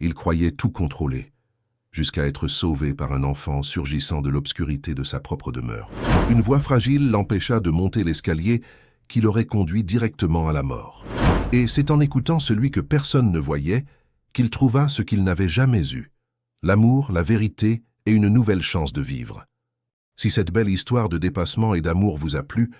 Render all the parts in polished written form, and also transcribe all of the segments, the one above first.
Il croyait tout contrôler, jusqu'à être sauvé par un enfant surgissant de l'obscurité de sa propre demeure. Une voix fragile l'empêcha de monter l'escalier qui l'aurait conduit directement à la mort. Et c'est en écoutant celui que personne ne voyait qu'il trouva ce qu'il n'avait jamais eu, l'amour, la vérité et une nouvelle chance de vivre. Si cette belle histoire de dépassement et d'amour vous a plu,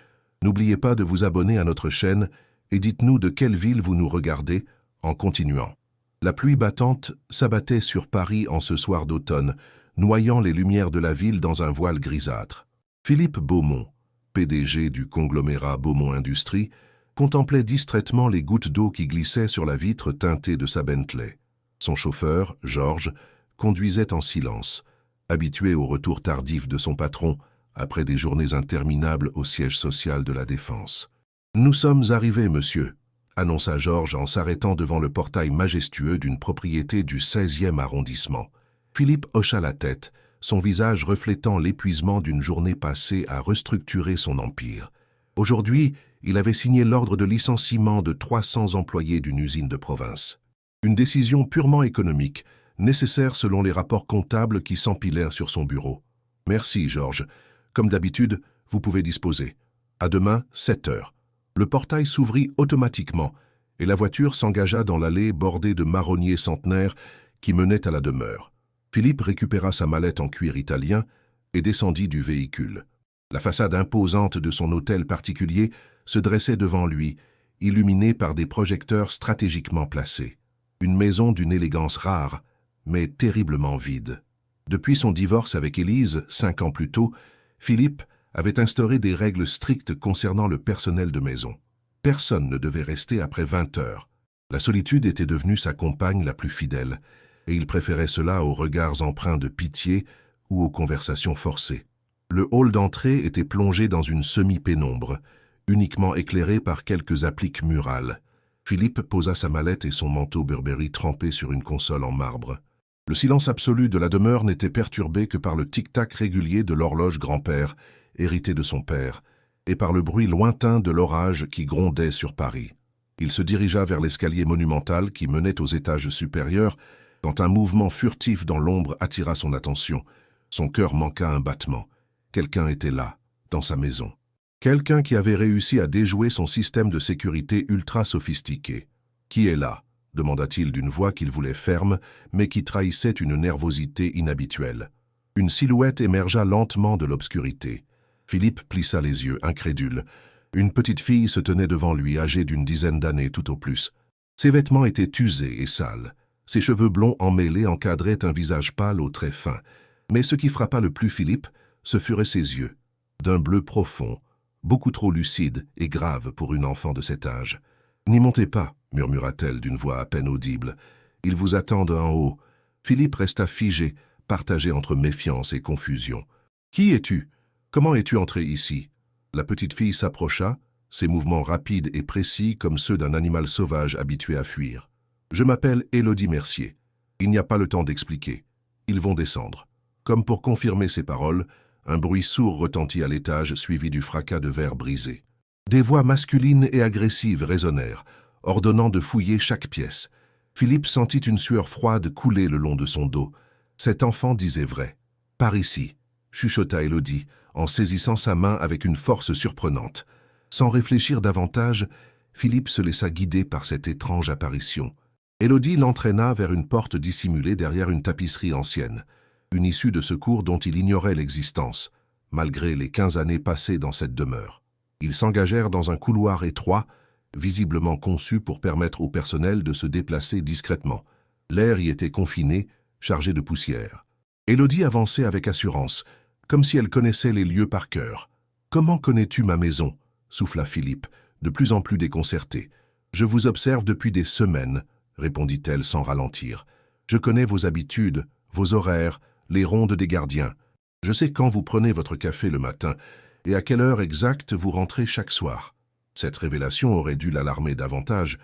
n'oubliez pas de vous abonner à notre chaîne et dites-nous de quelle ville vous nous regardez en continuant. La pluie battante s'abattait sur Paris en ce soir d'automne, noyant les lumières de la ville dans un voile grisâtre. Philippe Beaumont, PDG du conglomérat Beaumont Industries, contemplait distraitement les gouttes d'eau qui glissaient sur la vitre teintée de sa Bentley. Son chauffeur, Georges, conduisait en silence, habitué au retour tardif de son patron après des journées interminables au siège social de la Défense. « Nous sommes arrivés, monsieur », annonça Georges en s'arrêtant devant le portail majestueux d'une propriété du 16e arrondissement. Philippe hocha la tête, son visage reflétant l'épuisement d'une journée passée à restructurer son empire. Aujourd'hui, il avait signé l'ordre de licenciement de 300 employés d'une usine de province. Une décision purement économique, nécessaire selon les rapports comptables qui s'empilèrent sur son bureau. « Merci, Georges. Comme d'habitude, vous pouvez disposer. À demain, 7 heures. » Le portail s'ouvrit automatiquement et la voiture s'engagea dans l'allée bordée de marronniers centenaires qui menait à la demeure. Philippe récupéra sa mallette en cuir italien et descendit du véhicule. La façade imposante de son hôtel particulier se dressait devant lui, illuminée par des projecteurs stratégiquement placés. Une maison d'une élégance rare, mais terriblement vide. Depuis son divorce avec Élise, 5 ans plus tôt, Philippe avait instauré des règles strictes concernant le personnel de maison. Personne ne devait rester après 20 heures. La solitude était devenue sa compagne la plus fidèle, et il préférait cela aux regards empreints de pitié ou aux conversations forcées. Le hall d'entrée était plongé dans une semi-pénombre, uniquement éclairé par quelques appliques murales. Philippe posa sa mallette et son manteau Burberry trempé sur une console en marbre. Le silence absolu de la demeure n'était perturbé que par le tic-tac régulier de l'horloge grand-père, hérité de son père, et par le bruit lointain de l'orage qui grondait sur Paris. Il se dirigea vers l'escalier monumental qui menait aux étages supérieurs quand un mouvement furtif dans l'ombre attira son attention. Son cœur manqua un battement. Quelqu'un était là, dans sa maison. Quelqu'un qui avait réussi à déjouer son système de sécurité ultra sophistiqué. « Qui est là ?» demanda-t-il d'une voix qu'il voulait ferme, mais qui trahissait une nervosité inhabituelle. Une silhouette émergea lentement de l'obscurité. Philippe plissa les yeux, incrédule. Une petite fille se tenait devant lui, âgée d'une dizaine d'années tout au plus. Ses vêtements étaient usés et sales. Ses cheveux blonds emmêlés encadraient un visage pâle aux traits fins. Mais ce qui frappa le plus Philippe, ce furent ses yeux, d'un bleu profond, beaucoup trop lucide et grave pour une enfant de cet âge. « N'y montez pas », murmura-t-elle d'une voix à peine audible. « Ils vous attendent en haut. » Philippe resta figé, partagé entre méfiance et confusion. « Qui es-tu? Comment es-tu entré ici ?» La petite fille s'approcha, ses mouvements rapides et précis comme ceux d'un animal sauvage habitué à fuir. « Je m'appelle Élodie Mercier. Il n'y a pas le temps d'expliquer. Ils vont descendre. » Comme pour confirmer ses paroles, un bruit sourd retentit à l'étage, suivi du fracas de verre brisé. Des voix masculines et agressives résonnèrent, ordonnant de fouiller chaque pièce. Philippe sentit une sueur froide couler le long de son dos. Cet enfant disait vrai. « Par ici », chuchota Élodie, en saisissant sa main avec une force surprenante. Sans réfléchir davantage, Philippe se laissa guider par cette étrange apparition. Élodie l'entraîna vers une porte dissimulée derrière une tapisserie ancienne, une issue de secours dont il ignorait l'existence, malgré les 15 années passées dans cette demeure. Ils s'engagèrent dans un couloir étroit, visiblement conçu pour permettre au personnel de se déplacer discrètement. L'air y était confiné, chargé de poussière. Élodie avançait avec assurance, comme si elle connaissait les lieux par cœur. « Comment connais-tu ma maison ?» souffla Philippe, de plus en plus déconcerté. « Je vous observe depuis des semaines, » répondit-elle sans ralentir. « Je connais vos habitudes, vos horaires, les rondes des gardiens. Je sais quand vous prenez votre café le matin et à quelle heure exacte vous rentrez chaque soir. » Cette révélation aurait dû l'alarmer davantage,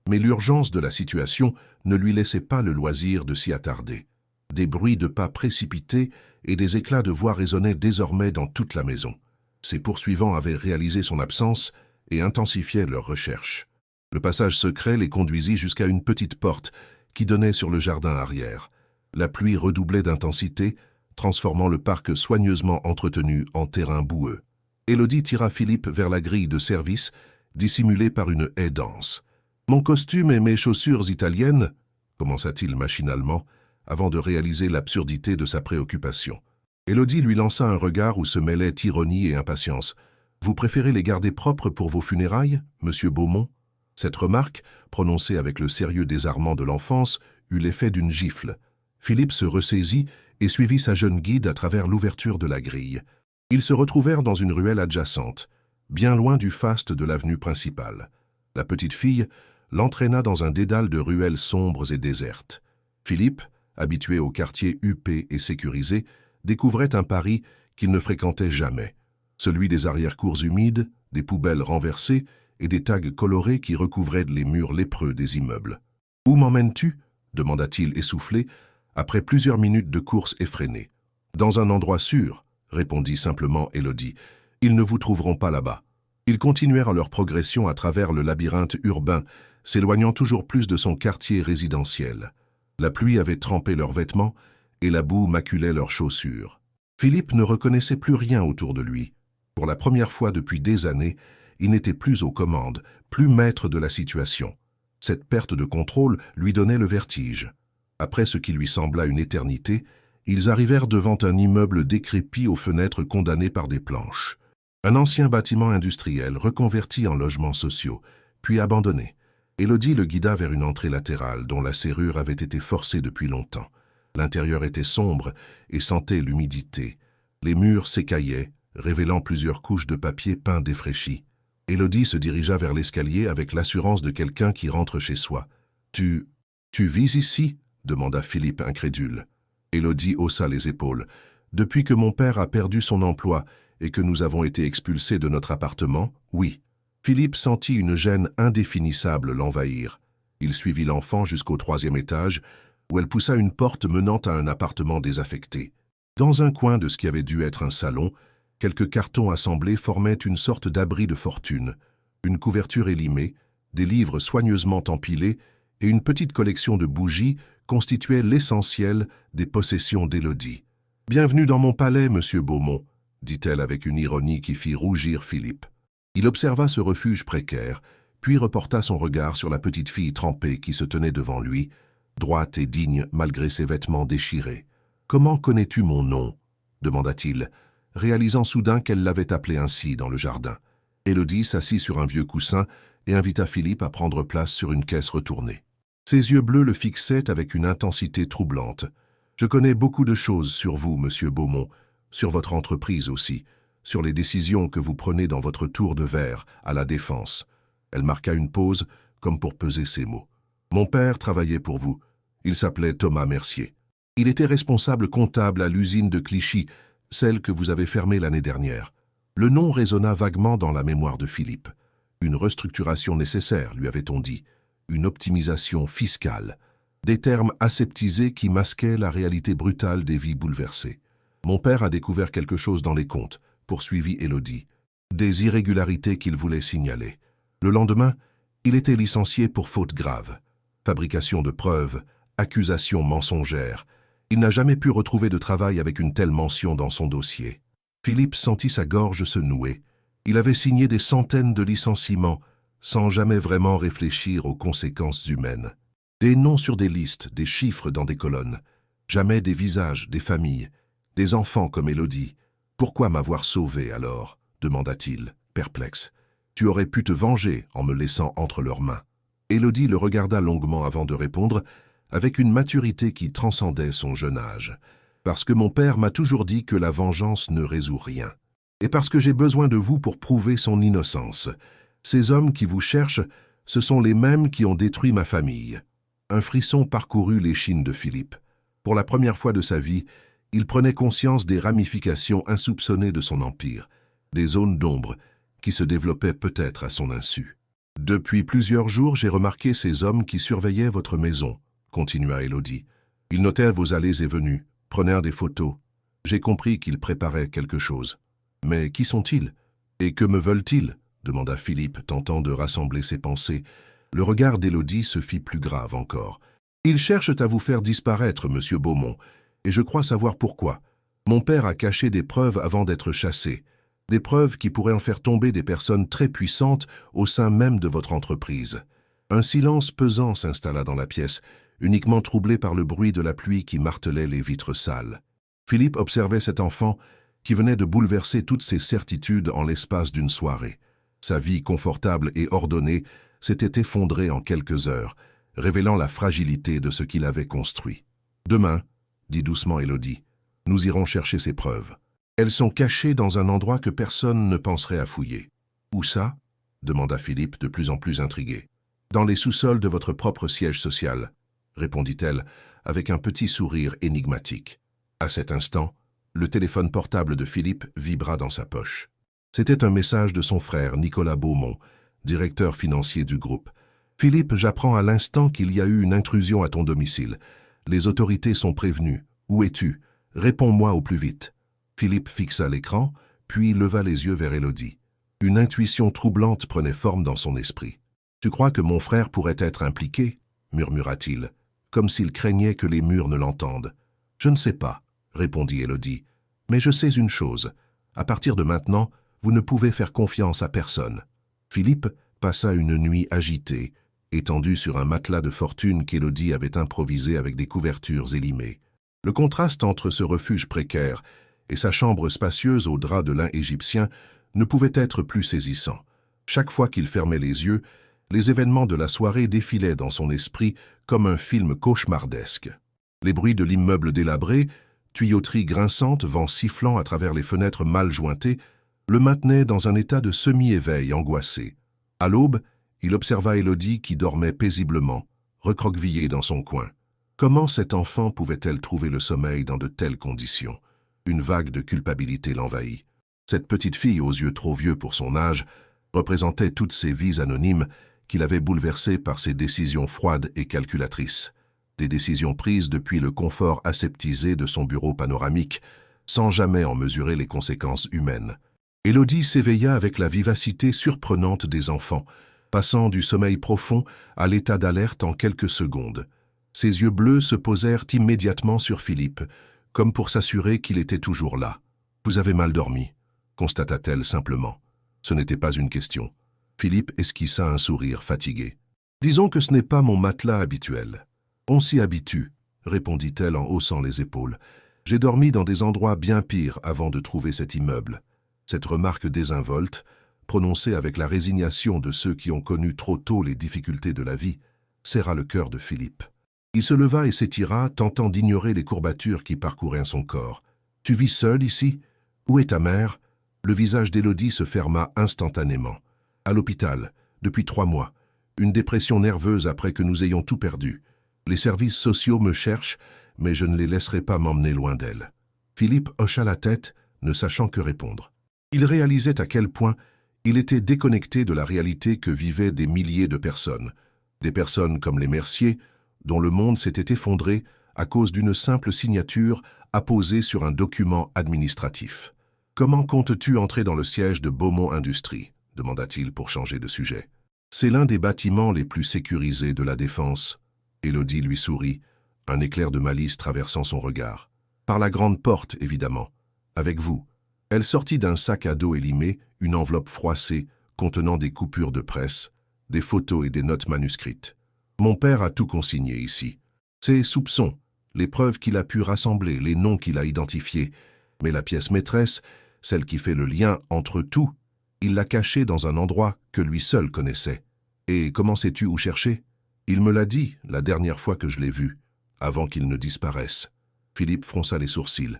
mais l'urgence de la situation ne lui laissait pas le loisir de s'y attarder. Des bruits de pas précipités et des éclats de voix résonnaient désormais dans toute la maison. Ses poursuivants avaient réalisé son absence et intensifiaient leurs recherches. Le passage secret les conduisit jusqu'à une petite porte qui donnait sur le jardin arrière. La pluie redoublait d'intensité, transformant le parc soigneusement entretenu en terrain boueux. Élodie tira Philippe vers la grille de service, dissimulée par une haie dense. « Mon costume et mes chaussures italiennes » commença-t-il machinalement, avant de réaliser l'absurdité de sa préoccupation. Élodie lui lança un regard où se mêlaient ironie et impatience. « Vous préférez les garder propres pour vos funérailles, monsieur Beaumont ?» Cette remarque, prononcée avec le sérieux désarmant de l'enfance, eut l'effet d'une gifle. Philippe se ressaisit et suivit sa jeune guide à travers l'ouverture de la grille. Ils se retrouvèrent dans une ruelle adjacente, bien loin du faste de l'avenue principale. La petite fille l'entraîna dans un dédale de ruelles sombres et désertes. Philippe, habitué au quartier huppé et sécurisé, découvrait un Paris qu'il ne fréquentait jamais, celui des arrière-cours humides, des poubelles renversées et des tags colorés qui recouvraient les murs lépreux des immeubles. « Où m'emmènes-tu » demanda-t-il essoufflé, après plusieurs minutes de course effrénée. « Dans un endroit sûr » répondit simplement Élodie. « Ils ne vous trouveront pas là-bas. » Ils continuèrent leur progression à travers le labyrinthe urbain, s'éloignant toujours plus de son quartier résidentiel. La pluie avait trempé leurs vêtements et la boue maculait leurs chaussures. Philippe ne reconnaissait plus rien autour de lui. Pour la première fois depuis des années, il n'était plus aux commandes, plus maître de la situation. Cette perte de contrôle lui donnait le vertige. Après ce qui lui sembla une éternité, ils arrivèrent devant un immeuble décrépit aux fenêtres condamnées par des planches. Un ancien bâtiment industriel reconverti en logements sociaux, puis abandonné. Élodie le guida vers une entrée latérale dont la serrure avait été forcée depuis longtemps. L'intérieur était sombre et sentait l'humidité. Les murs s'écaillaient, révélant plusieurs couches de papier peint défraîchi. Élodie se dirigea vers l'escalier avec l'assurance de quelqu'un qui rentre chez soi. « Tu vis ici ?» demanda Philippe incrédule. Élodie haussa les épaules. « Depuis que mon père a perdu son emploi et que nous avons été expulsés de notre appartement, oui. » Philippe sentit une gêne indéfinissable l'envahir. Il suivit l'enfant jusqu'au 3e étage, où elle poussa une porte menant à un appartement désaffecté. Dans un coin de ce qui avait dû être un salon, quelques cartons assemblés formaient une sorte d'abri de fortune, une couverture élimée, des livres soigneusement empilés et une petite collection de bougies constituaient l'essentiel des possessions d'Élodie. « Bienvenue dans mon palais, monsieur Beaumont », dit-elle avec une ironie qui fit rougir Philippe. Il observa ce refuge précaire, puis reporta son regard sur la petite fille trempée qui se tenait devant lui, droite et digne malgré ses vêtements déchirés. « Comment connais-tu mon nom » demanda-t-il, réalisant soudain qu'elle l'avait appelé ainsi dans le jardin. Élodie s'assit sur un vieux coussin et invita Philippe à prendre place sur une caisse retournée. Ses yeux bleus le fixaient avec une intensité troublante. « Je connais beaucoup de choses sur vous, monsieur Beaumont, sur votre entreprise aussi, sur les décisions que vous prenez dans votre tour de verre à la Défense. » Elle marqua une pause, comme pour peser ses mots. « Mon père travaillait pour vous. Il s'appelait Thomas Mercier. Il était responsable comptable à l'usine de Clichy, celle que vous avez fermée l'année dernière. » Le nom résonna vaguement dans la mémoire de Philippe. Une restructuration nécessaire, lui avait-on dit. Une optimisation fiscale. Des termes aseptisés qui masquaient la réalité brutale des vies bouleversées. « Mon père a découvert quelque chose dans les comptes, » poursuivit Élodie. Des irrégularités qu'il voulait signaler. Le lendemain, il était licencié pour faute grave. Fabrication de preuves, accusations mensongères. Il n'a jamais pu retrouver de travail avec une telle mention dans son dossier. Philippe sentit sa gorge se nouer. Il avait signé des centaines de licenciements, sans jamais vraiment réfléchir aux conséquences humaines. Des noms sur des listes, des chiffres dans des colonnes. Jamais des visages, des familles, des enfants comme Élodie. « Pourquoi m'avoir sauvé alors ?» demanda-t-il, perplexe. « Tu aurais pu te venger en me laissant entre leurs mains. » Élodie le regarda longuement avant de répondre, avec une maturité qui transcendait son jeune âge. « Parce que mon père m'a toujours dit que la vengeance ne résout rien. Et parce que j'ai besoin de vous pour prouver son innocence. Ces hommes qui vous cherchent, ce sont les mêmes qui ont détruit ma famille. » Un frisson parcourut l'échine de Philippe. Pour la première fois de sa vie, il prenait conscience des ramifications insoupçonnées de son empire, des zones d'ombre qui se développaient peut-être à son insu. « Depuis plusieurs jours, j'ai remarqué ces hommes qui surveillaient votre maison, » continua Élodie. « Ils notèrent vos allées et venues, prenèrent des photos. J'ai compris qu'ils préparaient quelque chose. Mais qui sont-ils? Et que me veulent-ils » demanda Philippe, tentant de rassembler ses pensées. Le regard d'Élodie se fit plus grave encore. Ils cherchent à vous faire disparaître, monsieur Beaumont, et je crois savoir pourquoi. Mon père a caché des preuves avant d'être chassé. Des preuves qui pourraient en faire tomber des personnes très puissantes au sein même de votre entreprise. Un silence pesant s'installa dans la pièce, uniquement troublé par le bruit de la pluie qui martelait les vitres sales. Philippe observait cet enfant qui venait de bouleverser toutes ses certitudes en l'espace d'une soirée. Sa vie confortable et ordonnée s'était effondrée en quelques heures, révélant la fragilité de ce qu'il avait construit. « Demain, » dit doucement Élodie, « nous irons chercher ces preuves. Elles sont cachées dans un endroit que personne ne penserait à fouiller. »« Où ça ?» demanda Philippe, de plus en plus intrigué. « Dans les sous-sols de votre propre siège social, » répondit-elle avec un petit sourire énigmatique. À cet instant, le téléphone portable de Philippe vibra dans sa poche. C'était un message de son frère Nicolas Beaumont, directeur financier du groupe. « Philippe, j'apprends à l'instant qu'il y a eu une intrusion à ton domicile. Les autorités sont prévenues. Où es-tu? Réponds-moi au plus vite. » Philippe fixa l'écran, puis leva les yeux vers Élodie. Une intuition troublante prenait forme dans son esprit. « Tu crois que mon frère pourrait être impliqué ?» murmura-t-il, comme s'il craignait que les murs ne l'entendent. « Je ne sais pas, » répondit Élodie. « Mais je sais une chose. À partir de maintenant, vous ne pouvez faire confiance à personne. » Philippe passa une nuit agitée, étendu sur un matelas de fortune qu'Élodie avait improvisé avec des couvertures élimées. Le contraste entre ce refuge précaire et sa chambre spacieuse aux draps de lin égyptien ne pouvait être plus saisissant. Chaque fois qu'il fermait les yeux, les événements de la soirée défilaient dans son esprit comme un film cauchemardesque. Les bruits de l'immeuble délabré, tuyauteries grinçantes, vent sifflant à travers les fenêtres mal jointées, le maintenaient dans un état de semi-éveil angoissé. À l'aube, il observa Élodie qui dormait paisiblement, recroquevillée dans son coin. Comment cet enfant pouvait-elle trouver le sommeil dans de telles conditions? Une vague de culpabilité l'envahit. Cette petite fille aux yeux trop vieux pour son âge représentait toutes ces vies anonymes qu'il avait bouleversées par ses décisions froides et calculatrices. Des décisions prises depuis le confort aseptisé de son bureau panoramique, sans jamais en mesurer les conséquences humaines. Élodie s'éveilla avec la vivacité surprenante des enfants, passant du sommeil profond à l'état d'alerte en quelques secondes. Ses yeux bleus se posèrent immédiatement sur Philippe, comme pour s'assurer qu'il était toujours là. « Vous avez mal dormi », constata-t-elle simplement. Ce n'était pas une question. Philippe esquissa un sourire fatigué. « Disons que ce n'est pas mon matelas habituel. »« On s'y habitue, » répondit-elle en haussant les épaules. « J'ai dormi dans des endroits bien pires avant de trouver cet immeuble. » Cette remarque désinvolte, prononcée avec la résignation de ceux qui ont connu trop tôt les difficultés de la vie, serra le cœur de Philippe. Il se leva et s'étira, tentant d'ignorer les courbatures qui parcouraient son corps. « Tu vis seul ici? Où est ta mère ?» Le visage d'Élodie se ferma instantanément. « À l'hôpital, depuis 3 mois. Une dépression nerveuse après que nous ayons tout perdu. Les services sociaux me cherchent, mais je ne les laisserai pas m'emmener loin d'elle. » Philippe hocha la tête, ne sachant que répondre. Il réalisait à quel point il était déconnecté de la réalité que vivaient des milliers de personnes. Des personnes comme les Mercier, dont le monde s'était effondré à cause d'une simple signature apposée sur un document administratif. « Comment comptes-tu entrer dans le siège de Beaumont Industries ?» demanda-t-il pour changer de sujet. « C'est l'un des bâtiments les plus sécurisés de la Défense. » Élodie lui sourit, un éclair de malice traversant son regard. « Par la grande porte, évidemment. Avec vous. » Elle sortit d'un sac à dos élimé une enveloppe froissée contenant des coupures de presse, des photos et des notes manuscrites. Mon père a tout consigné ici. Ses soupçons, les preuves qu'il a pu rassembler, les noms qu'il a identifiés. Mais la pièce maîtresse, celle qui fait le lien entre tout, il l'a cachée dans un endroit que lui seul connaissait. Et comment sais-tu où chercher? Il me l'a dit la dernière fois que je l'ai vu, avant qu'il ne disparaisse. Philippe fronça les sourcils.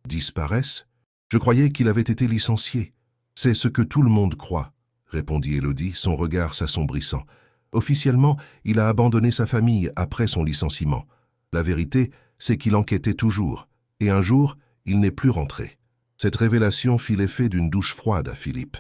Disparaisse? Je croyais qu'il avait été licencié. C'est ce que tout le monde croit, répondit Élodie, son regard s'assombrissant. Officiellement, il a abandonné sa famille après son licenciement. La vérité, c'est qu'il enquêtait toujours, et un jour, il n'est plus rentré. Cette révélation fit l'effet d'une douche froide à Philippe.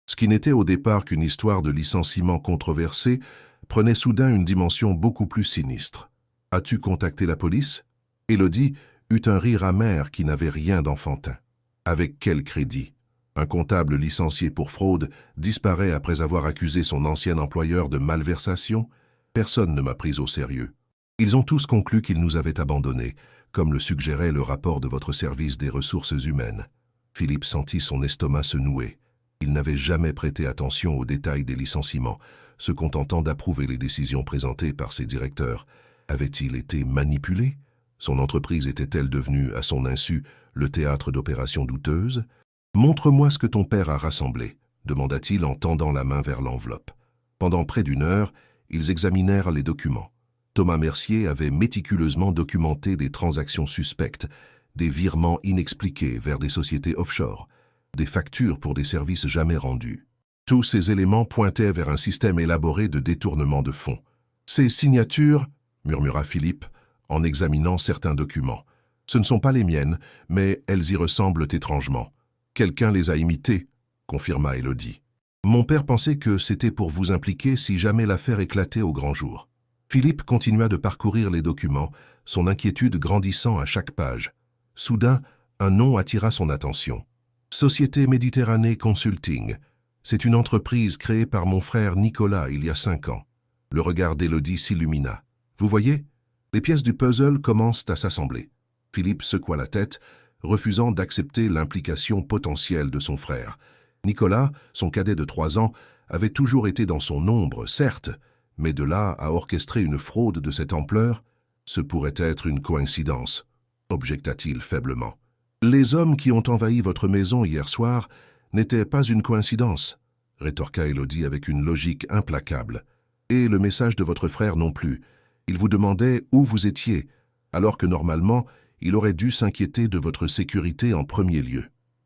Ce qui n'était au départ qu'une histoire de licenciement controversé prenait soudain une dimension beaucoup plus sinistre. « As-tu contacté la police ?» Élodie eut un rire amer qui n'avait rien d'enfantin. Avec quel crédit? Un comptable licencié pour fraude disparaît après avoir accusé son ancien employeur de malversation? Personne ne m'a pris au sérieux. Ils ont tous conclu qu'ils nous avaient abandonnés, comme le suggérait le rapport de votre service des ressources humaines. Philippe sentit son estomac se nouer. Il n'avait jamais prêté attention aux détails des licenciements, se contentant d'approuver les décisions présentées par ses directeurs. Avait-il été manipulé? Son entreprise était-elle devenue, à son insu, le théâtre d'opérations douteuses? « Montre-moi ce que ton père a rassemblé », demanda-t-il en tendant la main vers l'enveloppe. Pendant près d'une heure, ils examinèrent les documents. Thomas Mercier avait méticuleusement documenté des transactions suspectes, des virements inexpliqués vers des sociétés offshore, des factures pour des services jamais rendus. Tous ces éléments pointaient vers un système élaboré de détournement de fonds. « Ces signatures » murmura Philippe, en examinant certains documents. « Ce ne sont pas les miennes, mais elles y ressemblent étrangement. Quelqu'un les a imitées, » confirma Élodie. « Mon père pensait que c'était pour vous impliquer si jamais l'affaire éclatait au grand jour. » Philippe continua de parcourir les documents, son inquiétude grandissant à chaque page. Soudain, un nom attira son attention. « Société Méditerranée Consulting. C'est une entreprise créée par mon frère Nicolas il y a 5 ans. » Le regard d'Élodie s'illumina. « Vous voyez, les pièces du puzzle commencent à s'assembler. » Philippe secoua la tête, refusant d'accepter l'implication potentielle de son frère. Nicolas, son cadet de 3 ans, avait toujours été dans son ombre, certes, mais de là à orchestrer une fraude de cette ampleur, ce pourrait être une coïncidence, objecta-t-il faiblement. Les hommes qui ont envahi votre maison hier soir n'étaient pas une coïncidence, rétorqua Élodie avec une logique implacable. Et le message de votre frère non plus. Il vous demandait où vous étiez, alors que normalement, il aurait dû s'inquiéter de votre sécurité en premier lieu.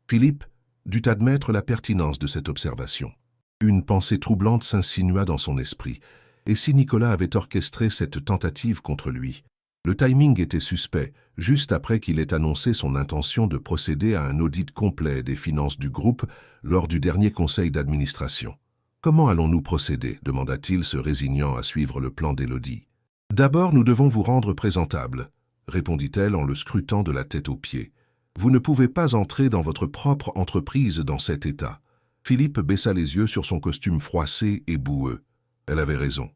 Philippe dut admettre la pertinence de cette observation. Une pensée troublante s'insinua dans son esprit. Et si Nicolas avait orchestré cette tentative contre lui? Le timing était suspect, juste après qu'il ait annoncé son intention de procéder à un audit complet des finances du groupe lors du dernier conseil d'administration. « Comment allons-nous procéder » demanda-t-il, se résignant à suivre le plan d'Élodie. « D'abord, nous devons vous rendre présentable, » répondit-elle en le scrutant de la tête aux pieds. « Vous ne pouvez pas entrer dans votre propre entreprise dans cet état. » Philippe baissa les yeux sur son costume froissé et boueux. Elle avait raison.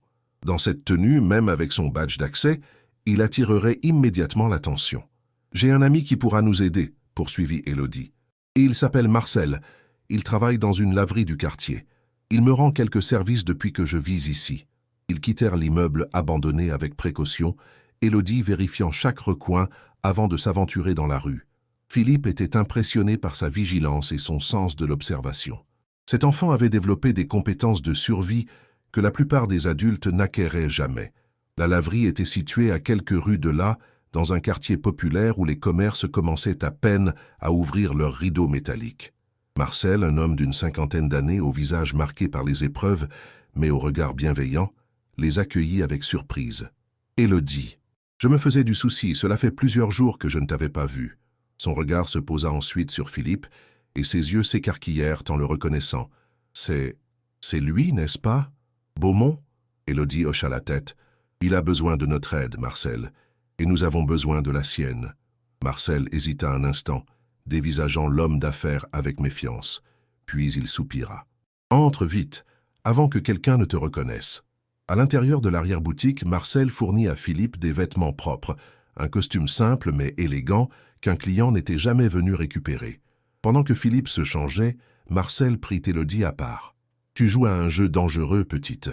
Dans cette tenue, même avec son badge d'accès, il attirerait immédiatement l'attention. « J'ai un ami qui pourra nous aider, » poursuivit Élodie. « Il s'appelle Marcel. Il travaille dans une laverie du quartier. Il me rend quelques services depuis que je vis ici. » Ils quittèrent l'immeuble abandonné avec précaution, Élodie vérifiant chaque recoin avant de s'aventurer dans la rue. Philippe était impressionné par sa vigilance et son sens de l'observation. Cet enfant avait développé des compétences de survie que la plupart des adultes n'acquéraient jamais. La laverie était située à quelques rues de là, dans un quartier populaire où les commerces commençaient à peine à ouvrir leurs rideaux métalliques. Marcel, un homme d'une 50aine d'années, au visage marqué par les épreuves, mais au regard bienveillant, les accueillit avec surprise. « Élodie, je me faisais du souci, cela fait plusieurs jours que je ne t'avais pas vu. » Son regard se posa ensuite sur Philippe, et ses yeux s'écarquillèrent en le reconnaissant. « C'est lui, n'est-ce pas? Beaumont ?» Élodie hocha la tête. « Il a besoin de notre aide, Marcel, et nous avons besoin de la sienne. » Marcel hésita un instant, dévisageant l'homme d'affaires avec méfiance. Puis il soupira. « Entre vite, avant que quelqu'un ne te reconnaisse. » À l'intérieur de l'arrière-boutique, Marcel fournit à Philippe des vêtements propres, un costume simple mais élégant qu'un client n'était jamais venu récupérer. Pendant que Philippe se changeait, Marcel prit Élodie à part. « Tu joues à un jeu dangereux, petite.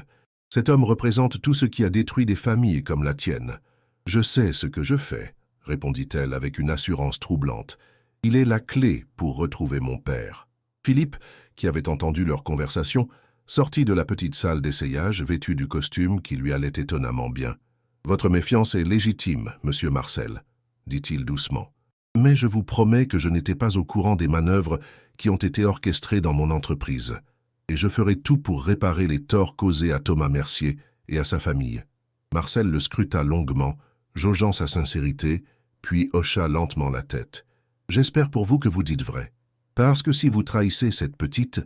Cet homme représente tout ce qui a détruit des familles comme la tienne. »« Je sais ce que je fais, » répondit-elle avec une assurance troublante. « Il est la clé pour retrouver mon père. » Philippe, qui avait entendu leur conversation, sortit de la petite salle d'essayage vêtu du costume qui lui allait étonnamment bien. « Votre méfiance est légitime, monsieur Marcel, » dit-il doucement. « Mais je vous promets que je n'étais pas au courant des manœuvres qui ont été orchestrées dans mon entreprise, et je ferai tout pour réparer les torts causés à Thomas Mercier et à sa famille. » Marcel le scruta longuement, jaugeant sa sincérité, puis hocha lentement la tête. « J'espère pour vous que vous dites vrai, parce que si vous trahissez cette petite,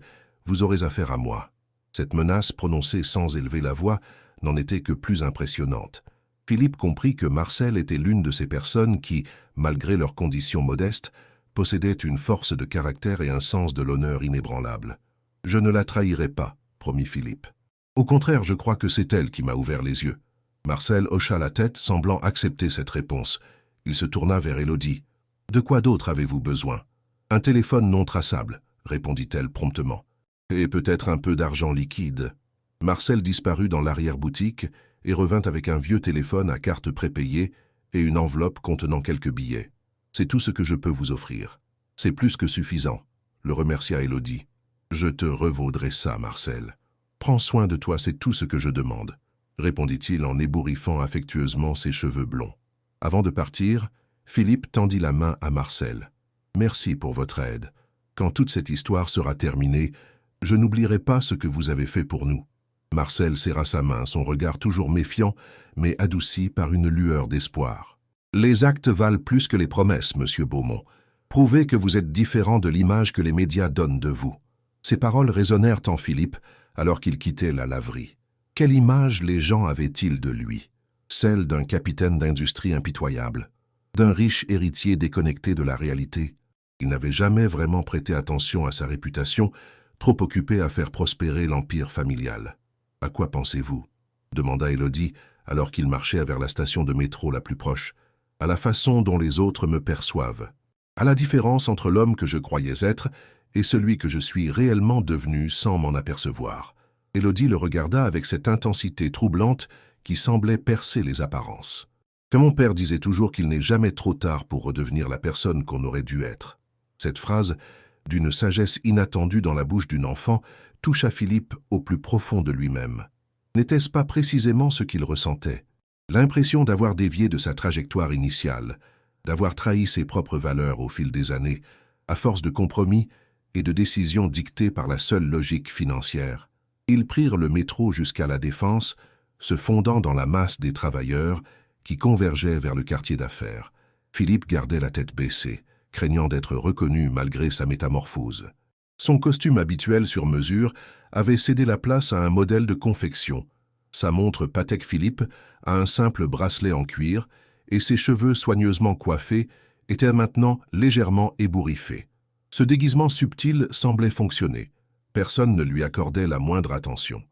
vous aurez affaire à moi. » Cette menace, prononcée sans élever la voix, n'en était que plus impressionnante. Philippe comprit que Marcel était l'une de ces personnes qui, malgré leurs conditions modestes, possédaient une force de caractère et un sens de l'honneur inébranlable. « Je ne la trahirai pas, » promit Philippe. « Au contraire, je crois que c'est elle qui m'a ouvert les yeux. Marcel hocha la tête, semblant accepter cette réponse. Il se tourna vers Élodie. « De quoi d'autre avez-vous besoin ?»« Un téléphone non traçable, » répondit-elle promptement. « Et peut-être un peu d'argent liquide. » Marcel disparut dans l'arrière-boutique et revint avec un vieux téléphone à carte prépayée et une enveloppe contenant quelques billets. « C'est tout ce que je peux vous offrir. C'est plus que suffisant, » le remercia Élodie. « Je te revaudrai ça, Marcel. Prends soin de toi, c'est tout ce que je demande, » répondit-il en ébouriffant affectueusement ses cheveux blonds. Avant de partir, Philippe tendit la main à Marcel. « Merci pour votre aide. Quand toute cette histoire sera terminée, je n'oublierai pas ce que vous avez fait pour nous. » Marcel serra sa main, son regard toujours méfiant, mais adouci par une lueur d'espoir. « Les actes valent plus que les promesses, monsieur Beaumont. Prouvez que vous êtes différent de l'image que les médias donnent de vous. » Ces paroles résonnèrent en Philippe alors qu'il quittait la laverie. Quelle image les gens avaient-ils de lui? Celle d'un capitaine d'industrie impitoyable, d'un riche héritier déconnecté de la réalité. Il n'avait jamais vraiment prêté attention à sa réputation, trop occupé à faire prospérer l'empire familial. « À quoi pensez-vous » demanda Élodie alors qu'il marchait vers la station de métro la plus proche. « À la façon dont les autres me perçoivent. À la différence entre l'homme que je croyais être et celui que je suis réellement devenu sans m'en apercevoir. » Élodie le regarda avec cette intensité troublante qui semblait percer les apparences. Que mon père disait toujours qu'il n'est jamais trop tard pour redevenir la personne qu'on aurait dû être. Cette phrase, d'une sagesse inattendue dans la bouche d'une enfant, toucha Philippe au plus profond de lui-même. N'était-ce pas précisément ce qu'il ressentait? L'impression d'avoir dévié de sa trajectoire initiale, d'avoir trahi ses propres valeurs au fil des années, à force de compromis et de décisions dictées par la seule logique financière. Ils prirent le métro jusqu'à la Défense, se fondant dans la masse des travailleurs qui convergeaient vers le quartier d'affaires. Philippe gardait la tête baissée, craignant d'être reconnu malgré sa métamorphose. Son costume habituel sur mesure avait cédé la place à un modèle de confection. Sa montre Patek Philippe à un simple bracelet en cuir et ses cheveux soigneusement coiffés étaient maintenant légèrement ébouriffés. Ce déguisement subtil semblait fonctionner. Personne ne lui accordait la moindre attention.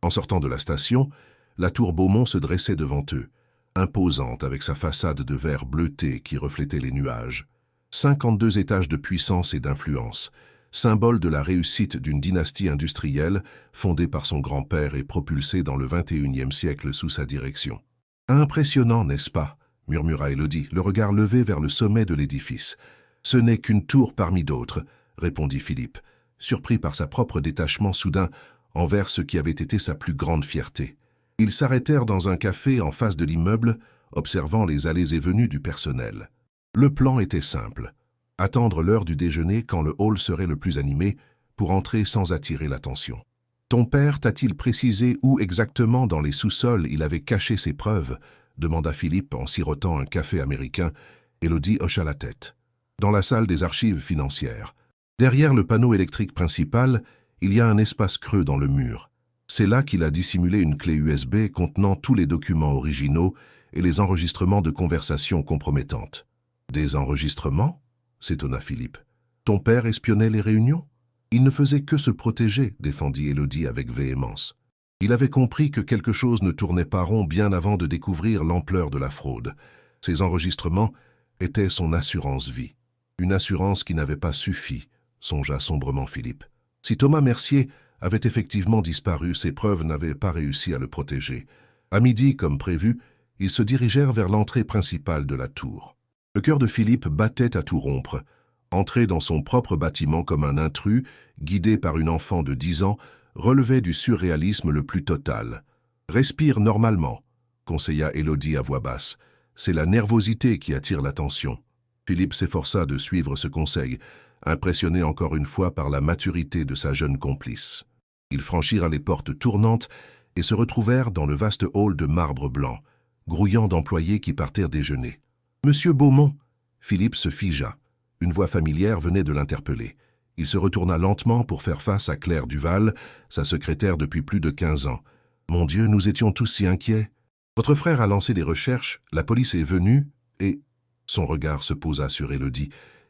En sortant de la station, la tour Beaumont se dressait devant eux, imposante avec sa façade de verre bleuté qui reflétait les nuages. 52 étages de puissance et d'influence, symbole de la réussite d'une dynastie industrielle fondée par son grand-père et propulsée dans le XXIe siècle sous sa direction. « Impressionnant, n'est-ce pas ?» murmura Élodie, le regard levé vers le sommet de l'édifice. « Ce n'est qu'une tour parmi d'autres, » répondit Philippe, surpris par sa propre détachement soudain envers ce qui avait été sa plus grande fierté. Ils s'arrêtèrent dans un café en face de l'immeuble, observant les allées et venues du personnel. Le plan était simple. Attendre l'heure du déjeuner quand le hall serait le plus animé pour entrer sans attirer l'attention. « Ton père t'a-t-il précisé où exactement dans les sous-sols il avait caché ses preuves ?» demanda Philippe en sirotant un café américain. Élodie hocha la tête. « Dans la salle des archives financières. Derrière le panneau électrique principal, il y a un espace creux dans le mur. C'est là qu'il a dissimulé une clé USB contenant tous les documents originaux et les enregistrements de conversations compromettantes. »« Des enregistrements ?» s'étonna Philippe. « Ton père espionnait les réunions ?»« Il ne faisait que se protéger, » défendit Élodie avec véhémence. Il avait compris que quelque chose ne tournait pas rond bien avant de découvrir l'ampleur de la fraude. Ces enregistrements étaient son assurance vie. Une assurance qui n'avait pas suffi, songea sombrement Philippe. Si Thomas Mercier avait effectivement disparu, ses preuves n'avaient pas réussi à le protéger. À midi, comme prévu, ils se dirigèrent vers l'entrée principale de la tour. Le cœur de Philippe battait à tout rompre. Entrer dans son propre bâtiment comme un intrus, guidé par une enfant de 10 ans, relevait du surréalisme le plus total. « Respire normalement », conseilla Élodie à voix basse. « C'est la nervosité qui attire l'attention. » Philippe s'efforça de suivre ce conseil, impressionné encore une fois par la maturité de sa jeune complice. Ils franchirent les portes tournantes et se retrouvèrent dans le vaste hall de marbre blanc, grouillant d'employés qui partirent déjeuner. « Monsieur Beaumont !» Philippe se figea. Une voix familière venait de l'interpeller. Il se retourna lentement pour faire face à Claire Duval, sa secrétaire depuis plus de 15 ans. « Mon Dieu, nous étions tous si inquiets. Votre frère a lancé des recherches, la police est venue, et... » Son regard se posa sur Élodie,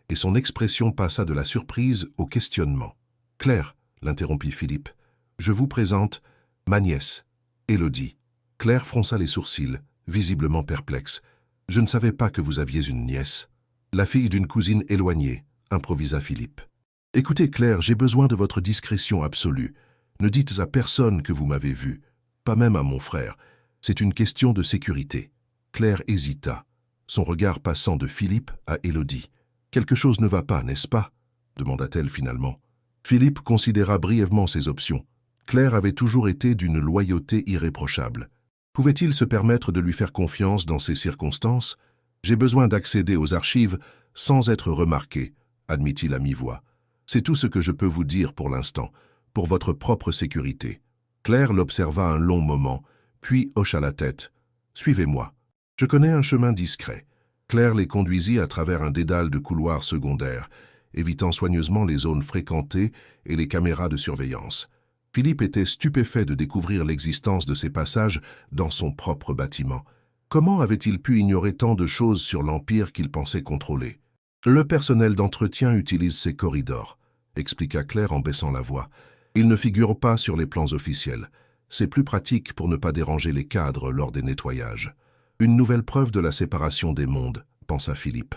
et son expression passa de la surprise au questionnement. « Claire, » l'interrompit Philippe, « je vous présente ma nièce, Élodie. » Claire fronça les sourcils, visiblement perplexe. « Je ne savais pas que vous aviez une nièce. »« La fille d'une cousine éloignée, » improvisa Philippe. « Écoutez, Claire, j'ai besoin de votre discrétion absolue. Ne dites à personne que vous m'avez vue, pas même à mon frère. C'est une question de sécurité. » Claire hésita, son regard passant de Philippe à Élodie. « Quelque chose ne va pas, n'est-ce pas ?» demanda-t-elle finalement. Philippe considéra brièvement ses options. Claire avait toujours été d'une loyauté irréprochable. Pouvait-il se permettre de lui faire confiance dans ces circonstances? « J'ai besoin d'accéder aux archives sans être remarqué, » admit-il à mi-voix. « C'est tout ce que je peux vous dire pour l'instant, pour votre propre sécurité. » Claire l'observa un long moment, puis hocha la tête. « Suivez-moi. Je connais un chemin discret. » Claire les conduisit à travers un dédale de couloirs secondaires, évitant soigneusement les zones fréquentées et les caméras de surveillance. Philippe était stupéfait de découvrir l'existence de ces passages dans son propre bâtiment. Comment avait-il pu ignorer tant de choses sur l'Empire qu'il pensait contrôler? « Le personnel d'entretien utilise ces corridors, » expliqua Claire en baissant la voix. « Ils ne figurent pas sur les plans officiels. C'est plus pratique pour ne pas déranger les cadres lors des nettoyages. » Une nouvelle preuve de la séparation des mondes, pensa Philippe.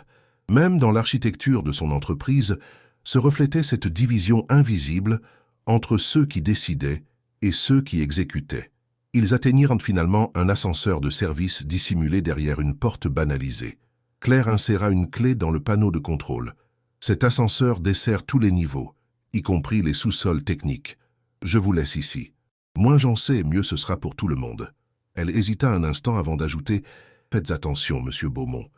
Même dans l'architecture de son entreprise se reflétait cette division invisible entre ceux qui décidaient et ceux qui exécutaient. Ils atteignirent finalement un ascenseur de service dissimulé derrière une porte banalisée. Claire inséra une clé dans le panneau de contrôle. Cet ascenseur dessert tous les niveaux, y compris les sous-sols techniques. Je vous laisse ici. Moins j'en sais, mieux ce sera pour tout le monde. Elle hésita un instant avant d'ajouter « Faites attention, monsieur Beaumont.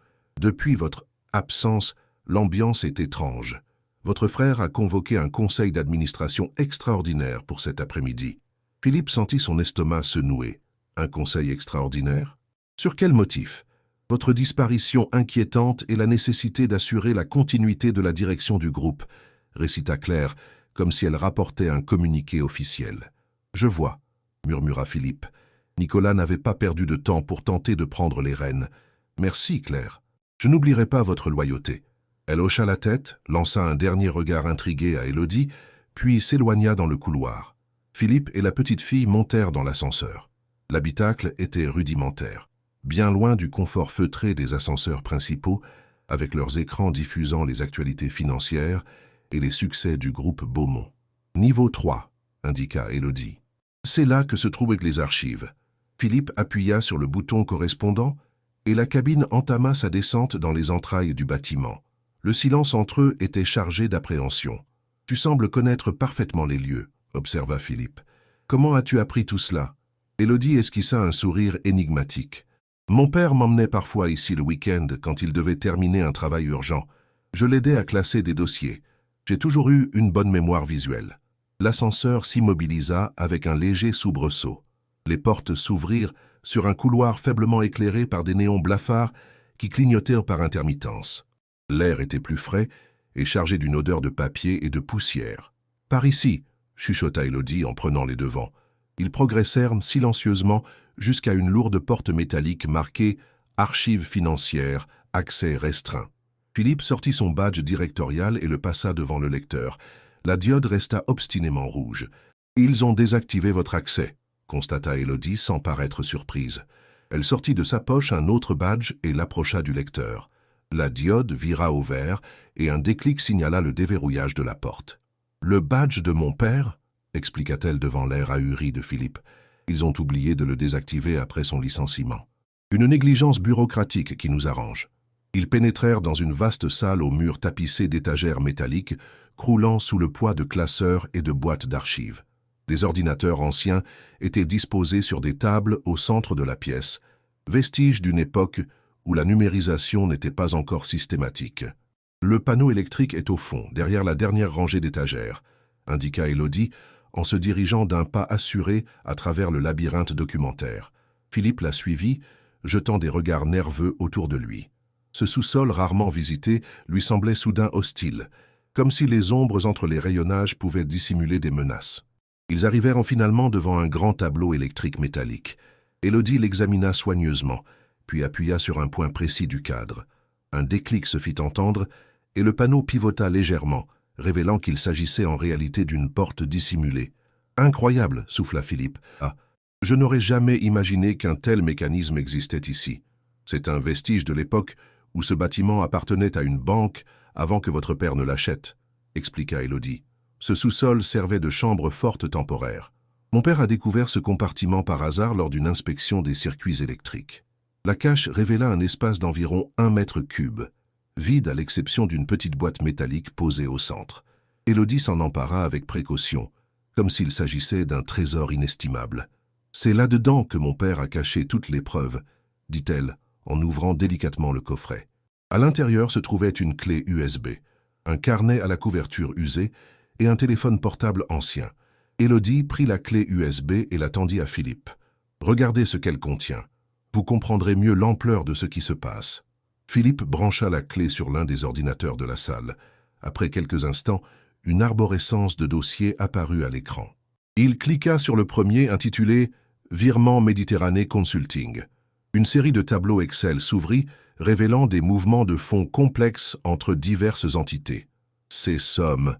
Depuis votre absence, l'ambiance est étrange. Votre frère a convoqué un conseil d'administration extraordinaire pour cet après-midi. » Philippe sentit son estomac se nouer. « Un conseil extraordinaire? Sur quel motif? Votre disparition inquiétante et la nécessité d'assurer la continuité de la direction du groupe, » récita Claire, comme si elle rapportait un communiqué officiel. « Je vois, » murmura Philippe. Nicolas n'avait pas perdu de temps pour tenter de prendre les rênes. « Merci, Claire. Je n'oublierai pas votre loyauté. » Elle hocha la tête, lança un dernier regard intrigué à Élodie, puis s'éloigna dans le couloir. Philippe et la petite fille montèrent dans l'ascenseur. L'habitacle était rudimentaire, bien loin du confort feutré des ascenseurs principaux, avec leurs écrans diffusant les actualités financières et les succès du groupe Beaumont. « Niveau 3, » indiqua Élodie. « C'est là que se trouvent les archives. » Philippe appuya sur le bouton correspondant et la cabine entama sa descente dans les entrailles du bâtiment. Le silence entre eux était chargé d'appréhension. « Tu sembles connaître parfaitement les lieux, » observa Philippe. « Comment as-tu appris tout cela ?» Élodie esquissa un sourire énigmatique. « Mon père m'emmenait parfois ici le week-end quand il devait terminer un travail urgent. Je l'aidais à classer des dossiers. J'ai toujours eu une bonne mémoire visuelle. » L'ascenseur s'immobilisa avec un léger soubresaut. Les portes s'ouvrirent sur un couloir faiblement éclairé par des néons blafards qui clignotèrent par intermittence. L'air était plus frais et chargé d'une odeur de papier et de poussière. « Par ici !» chuchota Élodie en prenant les devants. Ils progressèrent silencieusement jusqu'à une lourde porte métallique marquée « Archives financières, accès restreint ». Philippe sortit son badge directorial et le passa devant le lecteur. La diode resta obstinément rouge. « Ils ont désactivé votre accès », constata Élodie sans paraître surprise. Elle sortit de sa poche un autre badge et l'approcha du lecteur. La diode vira au vert et un déclic signala le déverrouillage de la porte. « Le badge de mon père ?» expliqua-t-elle devant l'air ahuri de Philippe. Ils ont oublié de le désactiver après son licenciement. Une négligence bureaucratique qui nous arrange. Ils pénétrèrent dans une vaste salle aux murs tapissés d'étagères métalliques, croulant sous le poids de classeurs et de boîtes d'archives. Des ordinateurs anciens étaient disposés sur des tables au centre de la pièce, vestiges d'une époque où la numérisation n'était pas encore systématique. « Le panneau électrique est au fond, derrière la dernière rangée d'étagères », indiqua Élodie en se dirigeant d'un pas assuré à travers le labyrinthe documentaire. Philippe la suivit, jetant des regards nerveux autour de lui. Ce sous-sol rarement visité lui semblait soudain hostile, comme si les ombres entre les rayonnages pouvaient dissimuler des menaces. Ils arrivèrent finalement devant un grand tableau électrique métallique. Élodie l'examina soigneusement, puis appuya sur un point précis du cadre. Un déclic se fit entendre, et le panneau pivota légèrement, révélant qu'il s'agissait en réalité d'une porte dissimulée. « Incroyable !» souffla Philippe. « Ah, Je n'aurais jamais imaginé qu'un tel mécanisme existait ici. C'est un vestige de l'époque où ce bâtiment appartenait à une banque avant que votre père ne l'achète, expliqua Élodie. Ce sous-sol servait de chambre forte temporaire. Mon père a découvert ce compartiment par hasard lors d'une inspection des circuits électriques. La cache révéla un espace d'environ 1 mètre cube, vide à l'exception d'une petite boîte métallique posée au centre. Élodie s'en empara avec précaution, comme s'il s'agissait d'un trésor inestimable. « C'est là-dedans que mon père a caché toutes les preuves », dit-elle, en ouvrant délicatement le coffret. À l'intérieur se trouvait une clé USB, un carnet à la couverture usée et un téléphone portable ancien. Élodie prit la clé USB et la tendit à Philippe. « Regardez ce qu'elle contient. Vous comprendrez mieux l'ampleur de ce qui se passe. » Philippe brancha la clé sur l'un des ordinateurs de la salle. Après quelques instants, une arborescence de dossiers apparut à l'écran. Il cliqua sur le premier intitulé « Virement Méditerranée Consulting ». Une série de tableaux Excel s'ouvrit, révélant des mouvements de fonds complexes entre diverses entités. « Ces sommes »,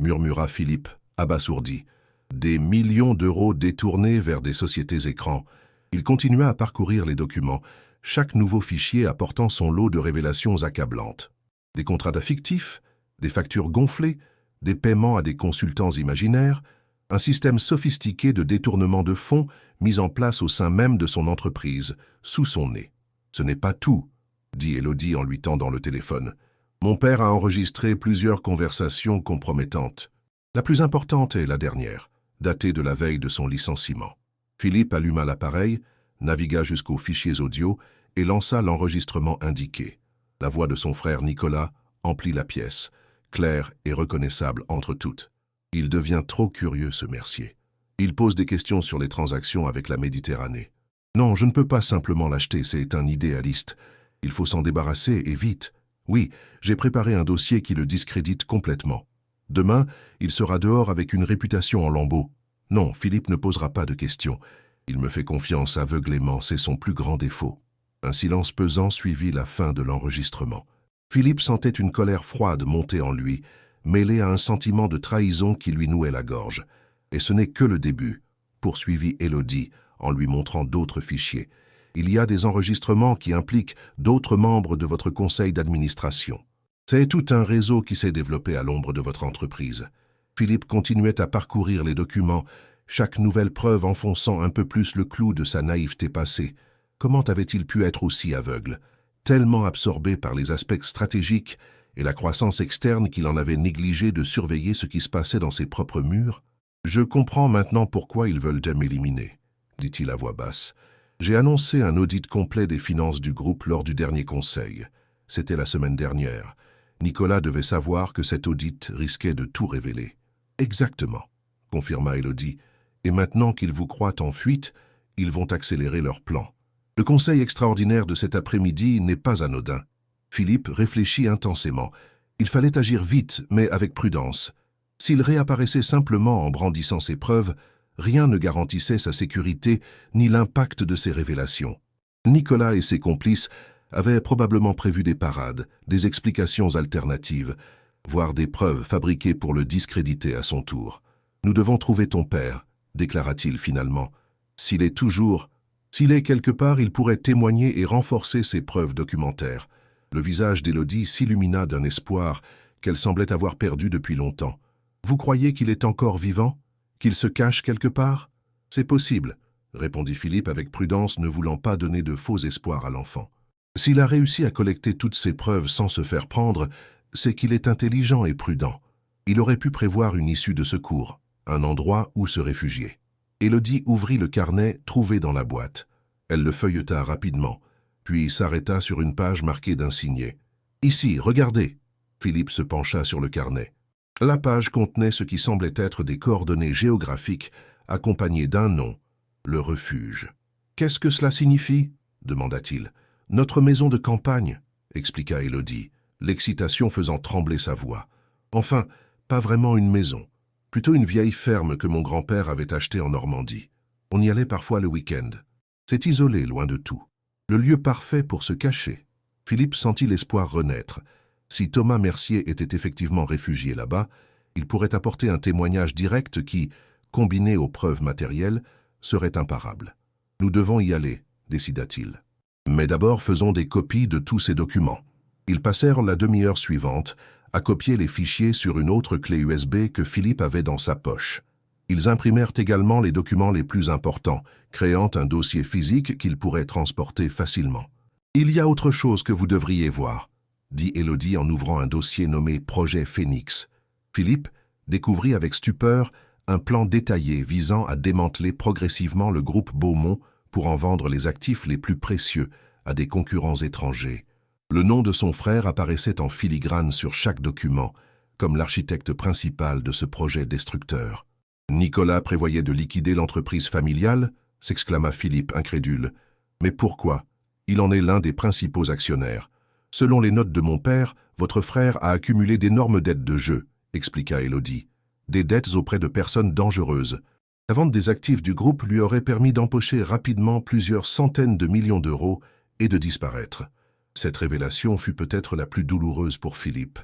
murmura Philippe, abasourdi. « Des millions d'euros détournés vers des sociétés écrans. » Il continua à parcourir les documents, chaque nouveau fichier apportant son lot de révélations accablantes. Des contrats fictifs, des factures gonflées, des paiements à des consultants imaginaires, un système sophistiqué de détournement de fonds mis en place au sein même de son entreprise, sous son nez. « Ce n'est pas tout », dit Élodie en lui tendant le téléphone. « Mon père a enregistré plusieurs conversations compromettantes. La plus importante est la dernière, datée de la veille de son licenciement. » Philippe alluma l'appareil, navigua jusqu'aux fichiers audio et lança l'enregistrement indiqué. La voix de son frère Nicolas emplit la pièce, claire et reconnaissable entre toutes. Il devient trop curieux, ce Mercier. Il pose des questions sur les transactions avec la Méditerranée. Non, je ne peux pas simplement l'acheter, c'est un idéaliste. Il faut s'en débarrasser et vite. Oui, j'ai préparé un dossier qui le discrédite complètement. Demain, il sera dehors avec une réputation en lambeaux. Non, Philippe ne posera pas de questions. Il me fait confiance aveuglément, c'est son plus grand défaut. Un silence pesant suivit la fin de l'enregistrement. Philippe sentait une colère froide monter en lui, mêlée à un sentiment de trahison qui lui nouait la gorge. Et ce n'est que le début, poursuivit Élodie en lui montrant d'autres fichiers. Il y a des enregistrements qui impliquent d'autres membres de votre conseil d'administration. C'est tout un réseau qui s'est développé à l'ombre de votre entreprise. Philippe continuait à parcourir les documents, chaque nouvelle preuve enfonçant un peu plus le clou de sa naïveté passée. Comment avait-il pu être aussi aveugle, tellement absorbé par les aspects stratégiques et la croissance externe qu'il en avait négligé de surveiller ce qui se passait dans ses propres murs? « Je comprends maintenant pourquoi ils veulent m'éliminer, » dit-il à voix basse. « J'ai annoncé un audit complet des finances du groupe lors du dernier conseil. C'était la semaine dernière. Nicolas devait savoir que cet audit risquait de tout révéler. »« Exactement, » confirma Élodie. « Et maintenant qu'ils vous croient en fuite, ils vont accélérer leur plan. Le conseil extraordinaire de cet après-midi n'est pas anodin. » Philippe réfléchit intensément. Il fallait agir vite, mais avec prudence. S'il réapparaissait simplement en brandissant ses preuves, rien ne garantissait sa sécurité ni l'impact de ses révélations. Nicolas et ses complices avaient probablement prévu des parades, des explications alternatives, voire des preuves fabriquées pour le discréditer à son tour. « Nous devons trouver ton père, » déclara-t-il finalement. « S'il est quelque part, il pourrait témoigner et renforcer ses preuves documentaires. » Le visage d'Élodie s'illumina d'un espoir qu'elle semblait avoir perdu depuis longtemps. « Vous croyez qu'il est encore vivant? Qu'il se cache quelque part? »« C'est possible, » répondit Philippe avec prudence, ne voulant pas donner de faux espoirs à l'enfant. « S'il a réussi à collecter toutes ces preuves sans se faire prendre, c'est qu'il est intelligent et prudent. Il aurait pu prévoir une issue de secours, un endroit où se réfugier. » Élodie ouvrit le carnet trouvé dans la boîte. Elle le feuilleta rapidement, puis s'arrêta sur une page marquée d'un signet. « Ici, regardez !» Philippe se pencha sur le carnet. La page contenait ce qui semblait être des coordonnées géographiques accompagnées d'un nom, le refuge. « Qu'est-ce que cela signifie ?» demanda-t-il. « Notre maison de campagne, » expliqua Élodie, l'excitation faisant trembler sa voix. « Enfin, pas vraiment une maison, plutôt une vieille ferme que mon grand-père avait achetée en Normandie. On y allait parfois le week-end. C'est isolé, loin de tout. Le lieu parfait pour se cacher. » Philippe sentit l'espoir renaître. Si Thomas Mercier était effectivement réfugié là-bas, il pourrait apporter un témoignage direct qui, combiné aux preuves matérielles, serait imparable. Nous devons y aller, décida-t-il. Mais d'abord faisons des copies de tous ces documents. Ils passèrent la demi-heure suivante à copier les fichiers sur une autre clé USB que Philippe avait dans sa poche. Ils imprimèrent également les documents les plus importants, créant un dossier physique qu'ils pourraient transporter facilement. « Il y a autre chose que vous devriez voir », dit Élodie en ouvrant un dossier nommé « Projet Phénix ». Philippe découvrit avec stupeur un plan détaillé visant à démanteler progressivement le groupe Beaumont pour en vendre les actifs les plus précieux à des concurrents étrangers. Le nom de son frère apparaissait en filigrane sur chaque document, comme l'architecte principal de ce projet destructeur. « Nicolas prévoyait de liquider l'entreprise familiale ?» s'exclama Philippe, incrédule. « Mais pourquoi? Il en est l'un des principaux actionnaires. Selon les notes de mon père, votre frère a accumulé d'énormes dettes de jeu, » expliqua Élodie. « Des dettes auprès de personnes dangereuses. La vente des actifs du groupe lui aurait permis d'empocher rapidement plusieurs centaines de millions d'euros et de disparaître. » Cette révélation fut peut-être la plus douloureuse pour Philippe.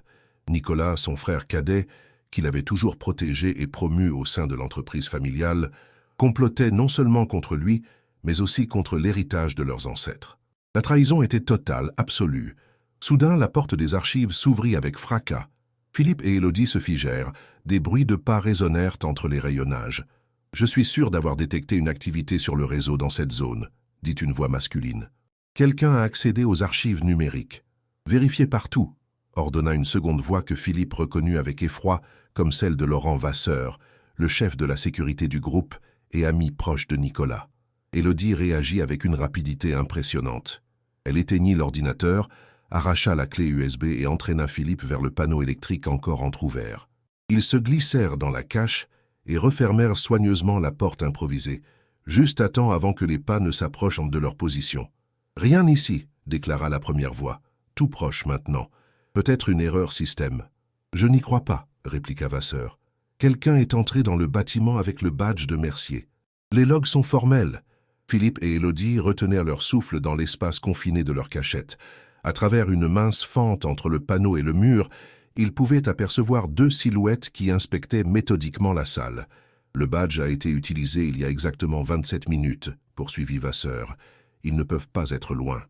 Nicolas, son frère cadet, qu'il avait toujours protégé et promu au sein de l'entreprise familiale, complotait non seulement contre lui, mais aussi contre l'héritage de leurs ancêtres. La trahison était totale, absolue. Soudain, la porte des archives s'ouvrit avec fracas. Philippe et Élodie se figèrent, des bruits de pas résonnèrent entre les rayonnages. « Je suis sûr d'avoir détecté une activité sur le réseau dans cette zone », dit une voix masculine. « Quelqu'un a accédé aux archives numériques. Vérifiez partout », ordonna une seconde voix que Philippe reconnut avec effroi comme celle de Laurent Vasseur, le chef de la sécurité du groupe et ami proche de Nicolas. Élodie réagit avec une rapidité impressionnante. Elle éteignit l'ordinateur, arracha la clé USB et entraîna Philippe vers le panneau électrique encore entrouvert. Ils se glissèrent dans la cache et refermèrent soigneusement la porte improvisée, juste à temps avant que les pas ne s'approchent de leur position. « Rien ici », déclara la première voix. « Tout proche maintenant. Peut-être une erreur système. »« Je n'y crois pas », répliqua Vasseur. « Quelqu'un est entré dans le bâtiment avec le badge de Mercier. Les logs sont formels. » Philippe et Élodie retenèrent leur souffle dans l'espace confiné de leur cachette. À travers une mince fente entre le panneau et le mur, ils pouvaient apercevoir deux silhouettes qui inspectaient méthodiquement la salle. « Le badge a été utilisé il y a exactement 27 minutes, poursuivit Vasseur. Ils ne peuvent pas être loin.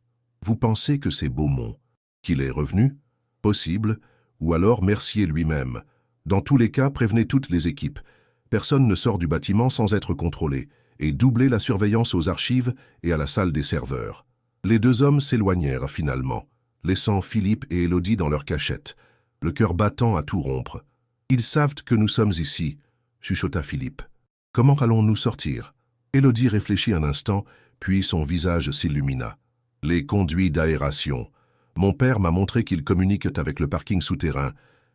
Vous pensez que c'est Beaumont? Qu'il est revenu? Possible. Ou alors Mercier lui-même. Dans tous les cas, prévenez toutes les équipes. Personne ne sort du bâtiment sans être contrôlé, et doublez la surveillance aux archives et à la salle des serveurs. » Les deux hommes s'éloignèrent finalement, laissant Philippe et Élodie dans leur cachette, le cœur battant à tout rompre. « Ils savent que nous sommes ici, » chuchota Philippe. « Comment allons-nous sortir ?» Élodie réfléchit un instant, puis son visage s'illumina. « Les conduits d'aération. Mon père m'a montré qu'ils communiquent avec le parking souterrain.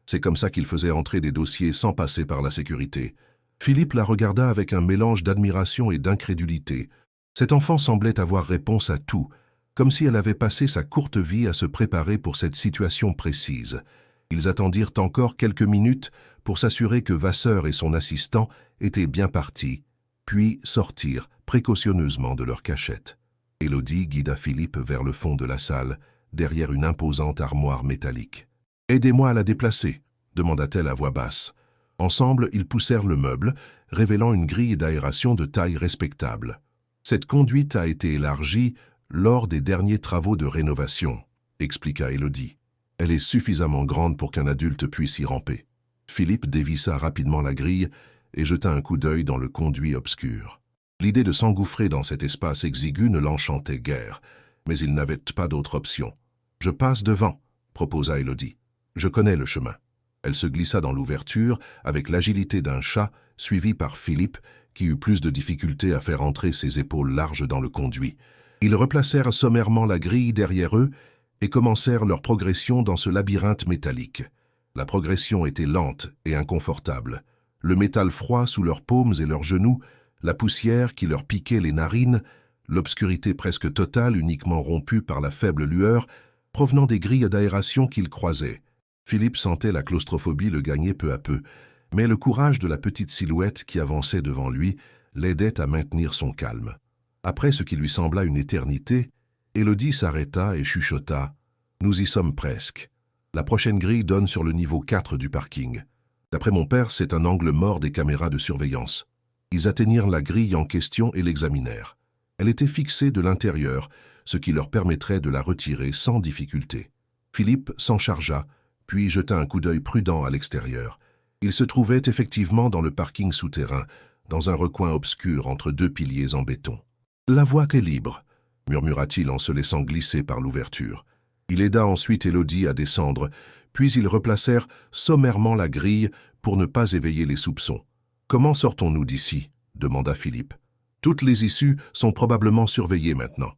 C'est comme ça qu'ils faisaient entrer des dossiers sans passer par la sécurité. » Philippe la regarda avec un mélange d'admiration et d'incrédulité. Cette enfant semblait avoir réponse à tout, comme si elle avait passé sa courte vie à se préparer pour cette situation précise. Ils attendirent encore quelques minutes pour s'assurer que Vasseur et son assistant étaient bien partis, puis sortirent précautionneusement de leur cachette. Élodie guida Philippe vers le fond de la salle, derrière une imposante armoire métallique. « Aidez-moi à la déplacer », demanda-t-elle à voix basse. Ensemble, ils poussèrent le meuble, révélant une grille d'aération de taille respectable. Cette conduite a été élargie lors des derniers travaux de rénovation, expliqua Élodie. Elle est suffisamment grande pour qu'un adulte puisse y ramper. Philippe dévissa rapidement la grille et jeta un coup d'œil dans le conduit obscur. L'idée de s'engouffrer dans cet espace exigu ne l'enchantait guère, mais il n'avait pas d'autre option. « Je passe devant », proposa Élodie. « Je connais le chemin. » Elle se glissa dans l'ouverture avec l'agilité d'un chat, suivie par Philippe, qui eut plus de difficulté à faire entrer ses épaules larges dans le conduit. Ils replacèrent sommairement la grille derrière eux et commencèrent leur progression dans ce labyrinthe métallique. La progression était lente et inconfortable. Le métal froid sous leurs paumes et leurs genoux, la poussière qui leur piquait les narines, l'obscurité presque totale uniquement rompue par la faible lueur, provenant des grilles d'aération qu'ils croisaient. Philippe sentait la claustrophobie le gagner peu à peu, mais le courage de la petite silhouette qui avançait devant lui l'aidait à maintenir son calme. Après ce qui lui sembla une éternité, Élodie s'arrêta et chuchota « Nous y sommes presque. La prochaine grille donne sur le niveau 4 du parking. D'après mon père, c'est un angle mort des caméras de surveillance. » Ils atteignirent la grille en question et l'examinèrent. Elle était fixée de l'intérieur, ce qui leur permettrait de la retirer sans difficulté. Philippe s'en chargea, puis jeta un coup d'œil prudent à l'extérieur. Il se trouvait effectivement dans le parking souterrain, dans un recoin obscur entre deux piliers en béton. « La voie est libre », murmura-t-il en se laissant glisser par l'ouverture. Il aida ensuite Élodie à descendre, puis ils replacèrent sommairement la grille pour ne pas éveiller les soupçons. « Comment sortons-nous d'ici » demanda Philippe. « Toutes les issues sont probablement surveillées maintenant. »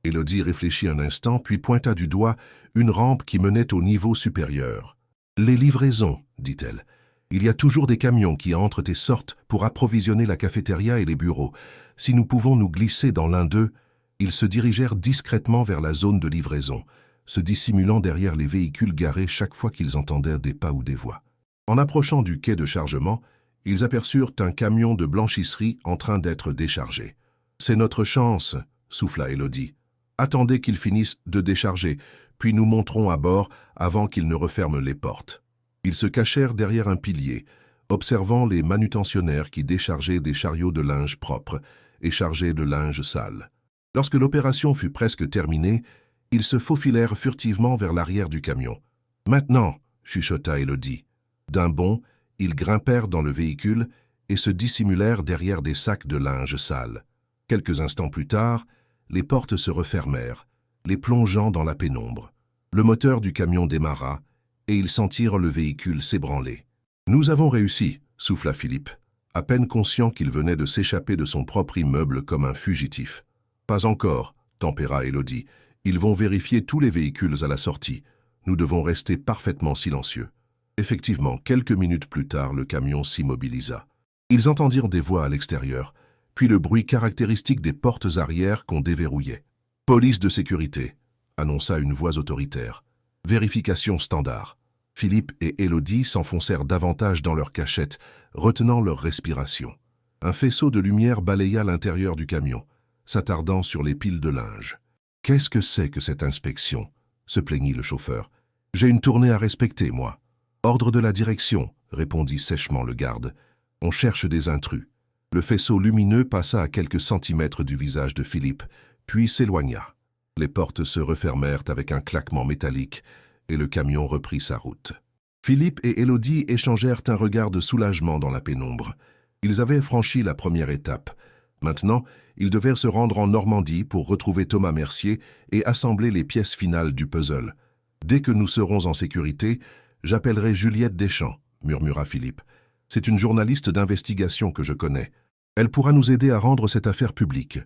Élodie réfléchit un instant, puis pointa du doigt une rampe qui menait au niveau supérieur. « Les livraisons, dit-elle. Il y a toujours des camions qui entrent et sortent pour approvisionner la cafétéria et les bureaux. Si nous pouvons nous glisser dans l'un d'eux, » ils se dirigèrent discrètement vers la zone de livraison, se dissimulant derrière les véhicules garés chaque fois qu'ils entendèrent des pas ou des voix. En approchant du quai de chargement, ils aperçurent un camion de blanchisserie en train d'être déchargé. « C'est notre chance, » souffla Élodie. « Attendez qu'ils finissent de décharger, puis nous monterons à bord avant qu'ils ne referment les portes. » Ils se cachèrent derrière un pilier, observant les manutentionnaires qui déchargeaient des chariots de linge propre et chargeaient de linge sale. Lorsque l'opération fut presque terminée, ils se faufilèrent furtivement vers l'arrière du camion. « Maintenant !» chuchota Élodie. D'un bond, ils grimpèrent dans le véhicule et se dissimulèrent derrière des sacs de linge sale. Quelques instants plus tard, les portes se refermèrent, les plongeant dans la pénombre. Le moteur du camion démarra et ils sentirent le véhicule s'ébranler. « Nous avons réussi !» souffla Philippe, à peine conscient qu'il venait de s'échapper de son propre immeuble comme un fugitif. « Pas encore !» tempéra Élodie. « Ils vont vérifier tous les véhicules à la sortie. Nous devons rester parfaitement silencieux. » Effectivement, quelques minutes plus tard, le camion s'immobilisa. Ils entendirent des voix à l'extérieur, puis le bruit caractéristique des portes arrière qu'on déverrouillait. « Police de sécurité !» annonça une voix autoritaire. « Vérification standard. » Philippe et Élodie s'enfoncèrent davantage dans leur cachette, retenant leur respiration. Un faisceau de lumière balaya l'intérieur du camion, s'attardant sur les piles de linge. « Qu'est-ce que c'est que cette inspection ?» se plaignit le chauffeur. « J'ai une tournée à respecter, moi. »« Ordre de la direction, » répondit sèchement le garde. « On cherche des intrus. » Le faisceau lumineux passa à quelques centimètres du visage de Philippe, puis s'éloigna. Les portes se refermèrent avec un claquement métallique et le camion reprit sa route. Philippe et Élodie échangèrent un regard de soulagement dans la pénombre. Ils avaient franchi la première étape. Maintenant, ils devaient se rendre en Normandie pour retrouver Thomas Mercier et assembler les pièces finales du puzzle. « Dès que nous serons en sécurité, j'appellerai Juliette Deschamps, » murmura Philippe. « C'est une journaliste d'investigation que je connais. Elle pourra nous aider à rendre cette affaire publique. »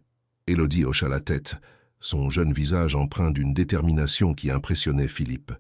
Élodie hocha la tête, son jeune visage empreint d'une détermination qui impressionnait Philippe.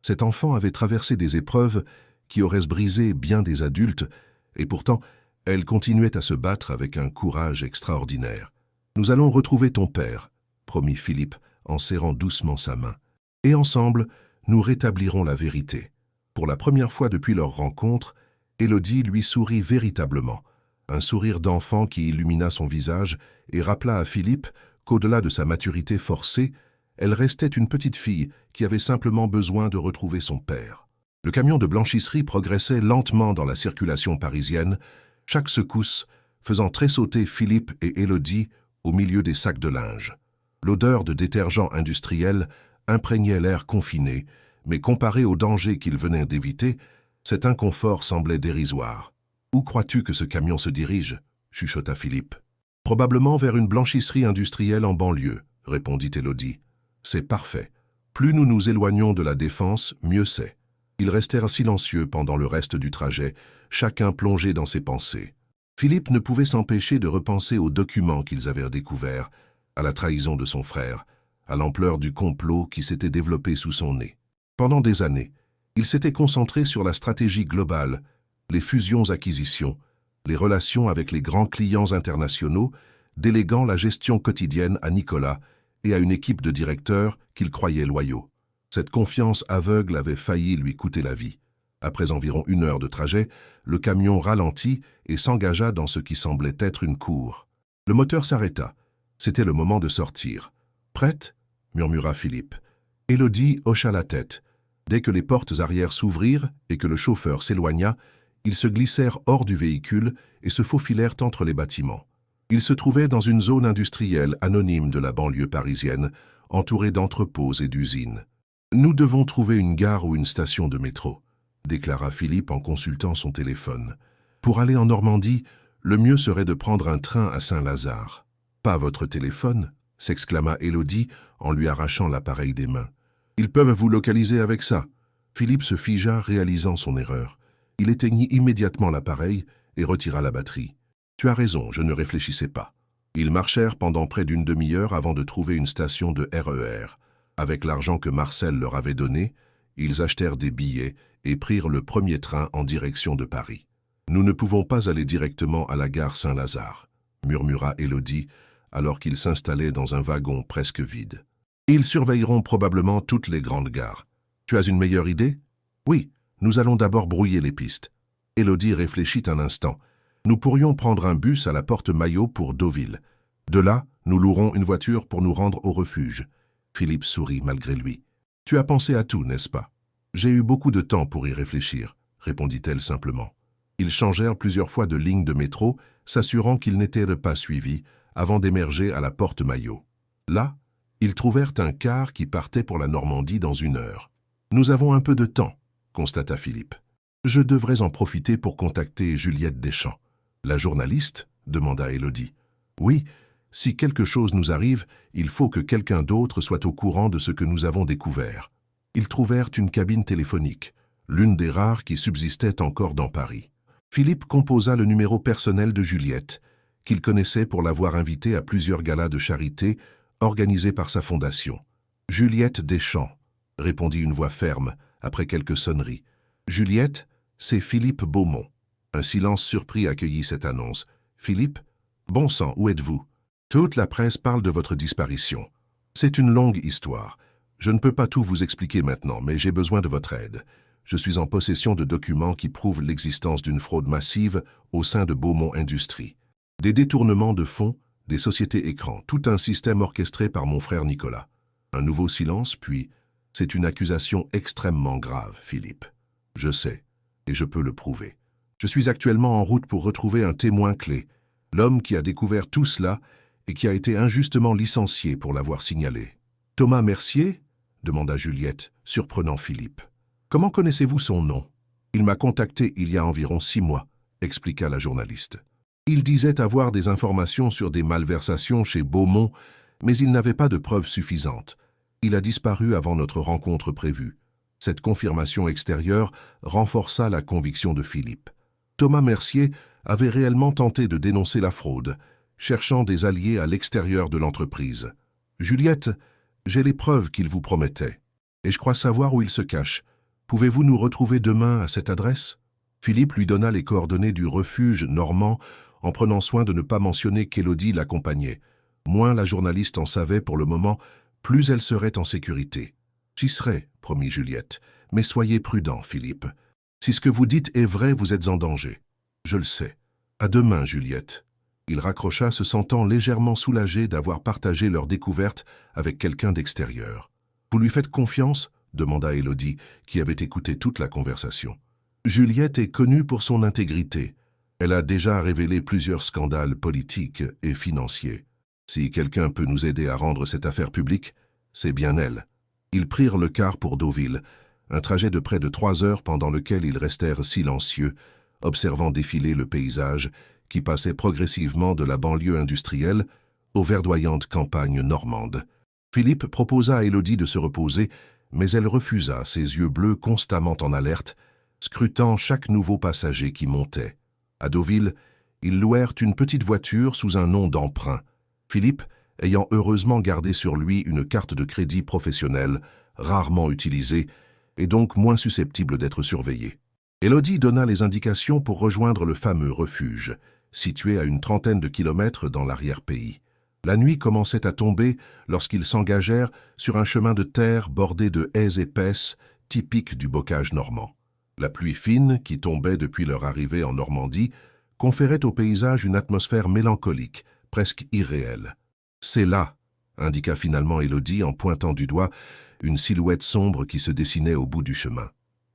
Cet enfant avait traversé des épreuves qui auraient brisé bien des adultes, et pourtant, elle continuait à se battre avec un courage extraordinaire. « Nous allons retrouver ton père, » promit Philippe en serrant doucement sa main. « Et ensemble, nous rétablirons la vérité. » Pour la première fois depuis leur rencontre, Élodie lui sourit véritablement, un sourire d'enfant qui illumina son visage et rappela à Philippe qu'au-delà de sa maturité forcée, elle restait une petite fille qui avait simplement besoin de retrouver son père. Le camion de blanchisserie progressait lentement dans la circulation parisienne, chaque secousse faisant tressauter Philippe et Élodie au milieu des sacs de linge. L'odeur de détergent industriel imprégnait l'air confiné, mais comparé au danger qu'ils venaient d'éviter, cet inconfort semblait dérisoire. « Où crois-tu que ce camion se dirige ?» chuchota Philippe. « Probablement vers une blanchisserie industrielle en banlieue, » répondit Élodie. « C'est parfait. Plus nous nous éloignons de la défense, mieux c'est. » Ils restèrent silencieux pendant le reste du trajet, chacun plongé dans ses pensées. Philippe ne pouvait s'empêcher de repenser aux documents qu'ils avaient découverts, à la trahison de son frère, à l'ampleur du complot qui s'était développé sous son nez. Pendant des années, il s'était concentré sur la stratégie globale, les fusions-acquisitions, les relations avec les grands clients internationaux, déléguant la gestion quotidienne à Nicolas et à une équipe de directeurs qu'il croyait loyaux. Cette confiance aveugle avait failli lui coûter la vie. Après environ 1 heure de trajet, le camion ralentit et s'engagea dans ce qui semblait être une cour. Le moteur s'arrêta. C'était le moment de sortir. « Prête ?» murmura Philippe. Élodie hocha la tête. Dès que les portes arrière s'ouvrirent et que le chauffeur s'éloigna, Ils se glissèrent hors du véhicule et se faufilèrent entre les bâtiments. Ils se trouvaient dans une zone industrielle anonyme de la banlieue parisienne, entourée d'entrepôts et d'usines. « Nous devons trouver une gare ou une station de métro », déclara Philippe en consultant son téléphone. « Pour aller en Normandie, le mieux serait de prendre un train à Saint-Lazare. »« Pas votre téléphone ?» s'exclama Élodie en lui arrachant l'appareil des mains. « Ils peuvent vous localiser avec ça. » Philippe se figea, réalisant son erreur. Il éteignit immédiatement l'appareil et retira la batterie. « Tu as raison, je ne réfléchissais pas. » Ils marchèrent pendant près d'une demi-heure avant de trouver une station de RER. Avec l'argent que Marcel leur avait donné, ils achetèrent des billets et prirent le premier train en direction de Paris. « Nous ne pouvons pas aller directement à la gare Saint-Lazare, » murmura Élodie, alors qu'ils s'installaient dans un wagon presque vide. « Ils surveilleront probablement toutes les grandes gares. Tu as une meilleure idée ? » ?»« Oui, nous allons d'abord brouiller les pistes. » Élodie réfléchit un instant. « Nous pourrions prendre un bus à la porte Maillot pour Deauville. De là, nous louerons une voiture pour nous rendre au refuge. » Philippe sourit malgré lui. « Tu as pensé à tout, n'est-ce pas ? » « J'ai eu beaucoup de temps pour y réfléchir, » répondit-elle simplement. Ils changèrent plusieurs fois de ligne de métro, s'assurant qu'ils n'étaient pas suivis, avant d'émerger à la porte Maillot. Là, ils trouvèrent un car qui partait pour la Normandie dans 1 heure. « Nous avons un peu de temps, » constata Philippe. « Je devrais en profiter pour contacter Juliette Deschamps. »« La journaliste ?» demanda Élodie. « Oui, si quelque chose nous arrive, il faut que quelqu'un d'autre soit au courant de ce que nous avons découvert. » Ils trouvèrent une cabine téléphonique, l'une des rares qui subsistait encore dans Paris. Philippe composa le numéro personnel de Juliette, qu'il connaissait pour l'avoir invitée à plusieurs galas de charité organisés par sa fondation. « Juliette Deschamps », répondit une voix ferme, après quelques sonneries. « Juliette, c'est Philippe Beaumont. » Un silence surpris accueillit cette annonce. « Philippe ? Bon sang, où êtes-vous ? Toute la presse parle de votre disparition. C'est une longue histoire. Je ne peux pas tout vous expliquer maintenant, mais j'ai besoin de votre aide. Je suis en possession de documents qui prouvent l'existence d'une fraude massive au sein de Beaumont Industries. Des détournements de fonds, des sociétés écrans, tout un système orchestré par mon frère Nicolas. » Un nouveau silence, puis « C'est une accusation extrêmement grave, Philippe. Je sais, et je peux le prouver. Je suis actuellement en route pour retrouver un témoin clé, l'homme qui a découvert tout cela et qui a été injustement licencié pour l'avoir signalé. »« Thomas Mercier ?» demanda Juliette, surprenant Philippe. « Comment connaissez-vous son nom ? » ?»« Il m'a contacté il y a environ 6 mois, » expliqua la journaliste. « Il disait avoir des informations sur des malversations chez Beaumont, mais il n'avait pas de preuves suffisantes. Il a disparu avant notre rencontre prévue. » Cette confirmation extérieure renforça la conviction de Philippe. Thomas Mercier avait réellement tenté de dénoncer la fraude, cherchant des alliés à l'extérieur de l'entreprise. « Juliette, j'ai les preuves qu'il vous promettait, et je crois savoir où il se cache. Pouvez-vous nous retrouver demain à cette adresse ?» Philippe lui donna les coordonnées du refuge normand en prenant soin de ne pas mentionner qu'Élodie l'accompagnait. Moins la journaliste en savait pour le moment, plus elle serait en sécurité. « J'y serai, » promit Juliette, « mais soyez prudent, Philippe. Si ce que vous dites est vrai, vous êtes en danger. »« Je le sais. À demain, Juliette. » Il raccrocha, se sentant légèrement soulagé d'avoir partagé leur découverte avec quelqu'un d'extérieur. « Vous lui faites confiance ?» demanda Élodie, qui avait écouté toute la conversation. « Juliette est connue pour son intégrité. Elle a déjà révélé plusieurs scandales politiques et financiers. Si quelqu'un peut nous aider à rendre cette affaire publique, c'est bien elle. » Ils prirent le car pour Deauville, un trajet de près de 3 heures pendant lequel ils restèrent silencieux, observant défiler le paysage qui passait progressivement de la banlieue industrielle aux verdoyantes campagnes normandes. Philippe proposa à Élodie de se reposer, mais elle refusa, ses yeux bleus constamment en alerte, scrutant chaque nouveau passager qui montait. À Deauville, ils louèrent une petite voiture sous un nom d'emprunt. Philippe, ayant heureusement gardé sur lui une carte de crédit professionnelle, rarement utilisée, et donc moins susceptible d'être surveillé. Élodie donna les indications pour rejoindre le fameux refuge, situé à une 30aine de kilomètres dans l'arrière-pays. La nuit commençait à tomber lorsqu'ils s'engagèrent sur un chemin de terre bordé de haies épaisses, typiques du bocage normand. La pluie fine, qui tombait depuis leur arrivée en Normandie, conférait au paysage une atmosphère mélancolique, presque irréelle. « C'est là !» indiqua finalement Élodie en pointant du doigt une silhouette sombre qui se dessinait au bout du chemin.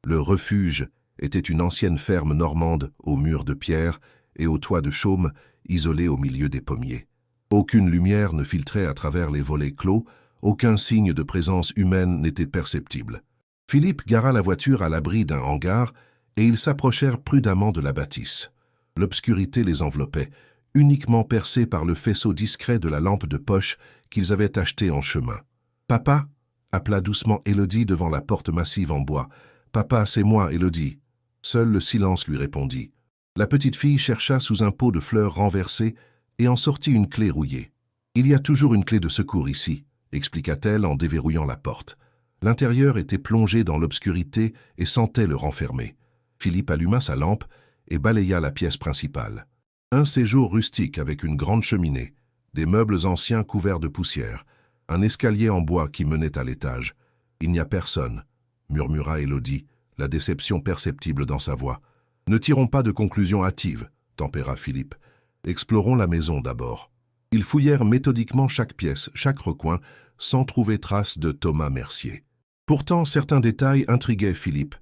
Le refuge était une ancienne ferme normande aux murs de pierre et aux toits de chaume isolés au milieu des pommiers. Aucune lumière ne filtrait à travers les volets clos, aucun signe de présence humaine n'était perceptible. Philippe gara la voiture à l'abri d'un hangar et ils s'approchèrent prudemment de la bâtisse. L'obscurité les enveloppait, uniquement percée par le faisceau discret de la lampe de poche qu'ils avaient achetée en chemin. « Papa » appela doucement Élodie devant la porte massive en bois. « Papa, c'est moi, Élodie. » Seul le silence lui répondit. La petite fille chercha sous un pot de fleurs renversé et en sortit une clé rouillée. « Il y a toujours une clé de secours ici, » expliqua-t-elle en déverrouillant la porte. L'intérieur était plongé dans l'obscurité et sentait le renfermer. Philippe alluma sa lampe et balaya la pièce principale. Un séjour rustique avec une grande cheminée, des meubles anciens couverts de poussière, un escalier en bois qui menait à l'étage. « Il n'y a personne, » murmura Élodie, la déception perceptible dans sa voix. « Ne tirons pas de conclusions hâtives, » tempéra Philippe. « Explorons la maison d'abord. » Ils fouillèrent méthodiquement chaque pièce, chaque recoin, sans trouver trace de Thomas Mercier. Pourtant, certains détails intriguaient Philippe.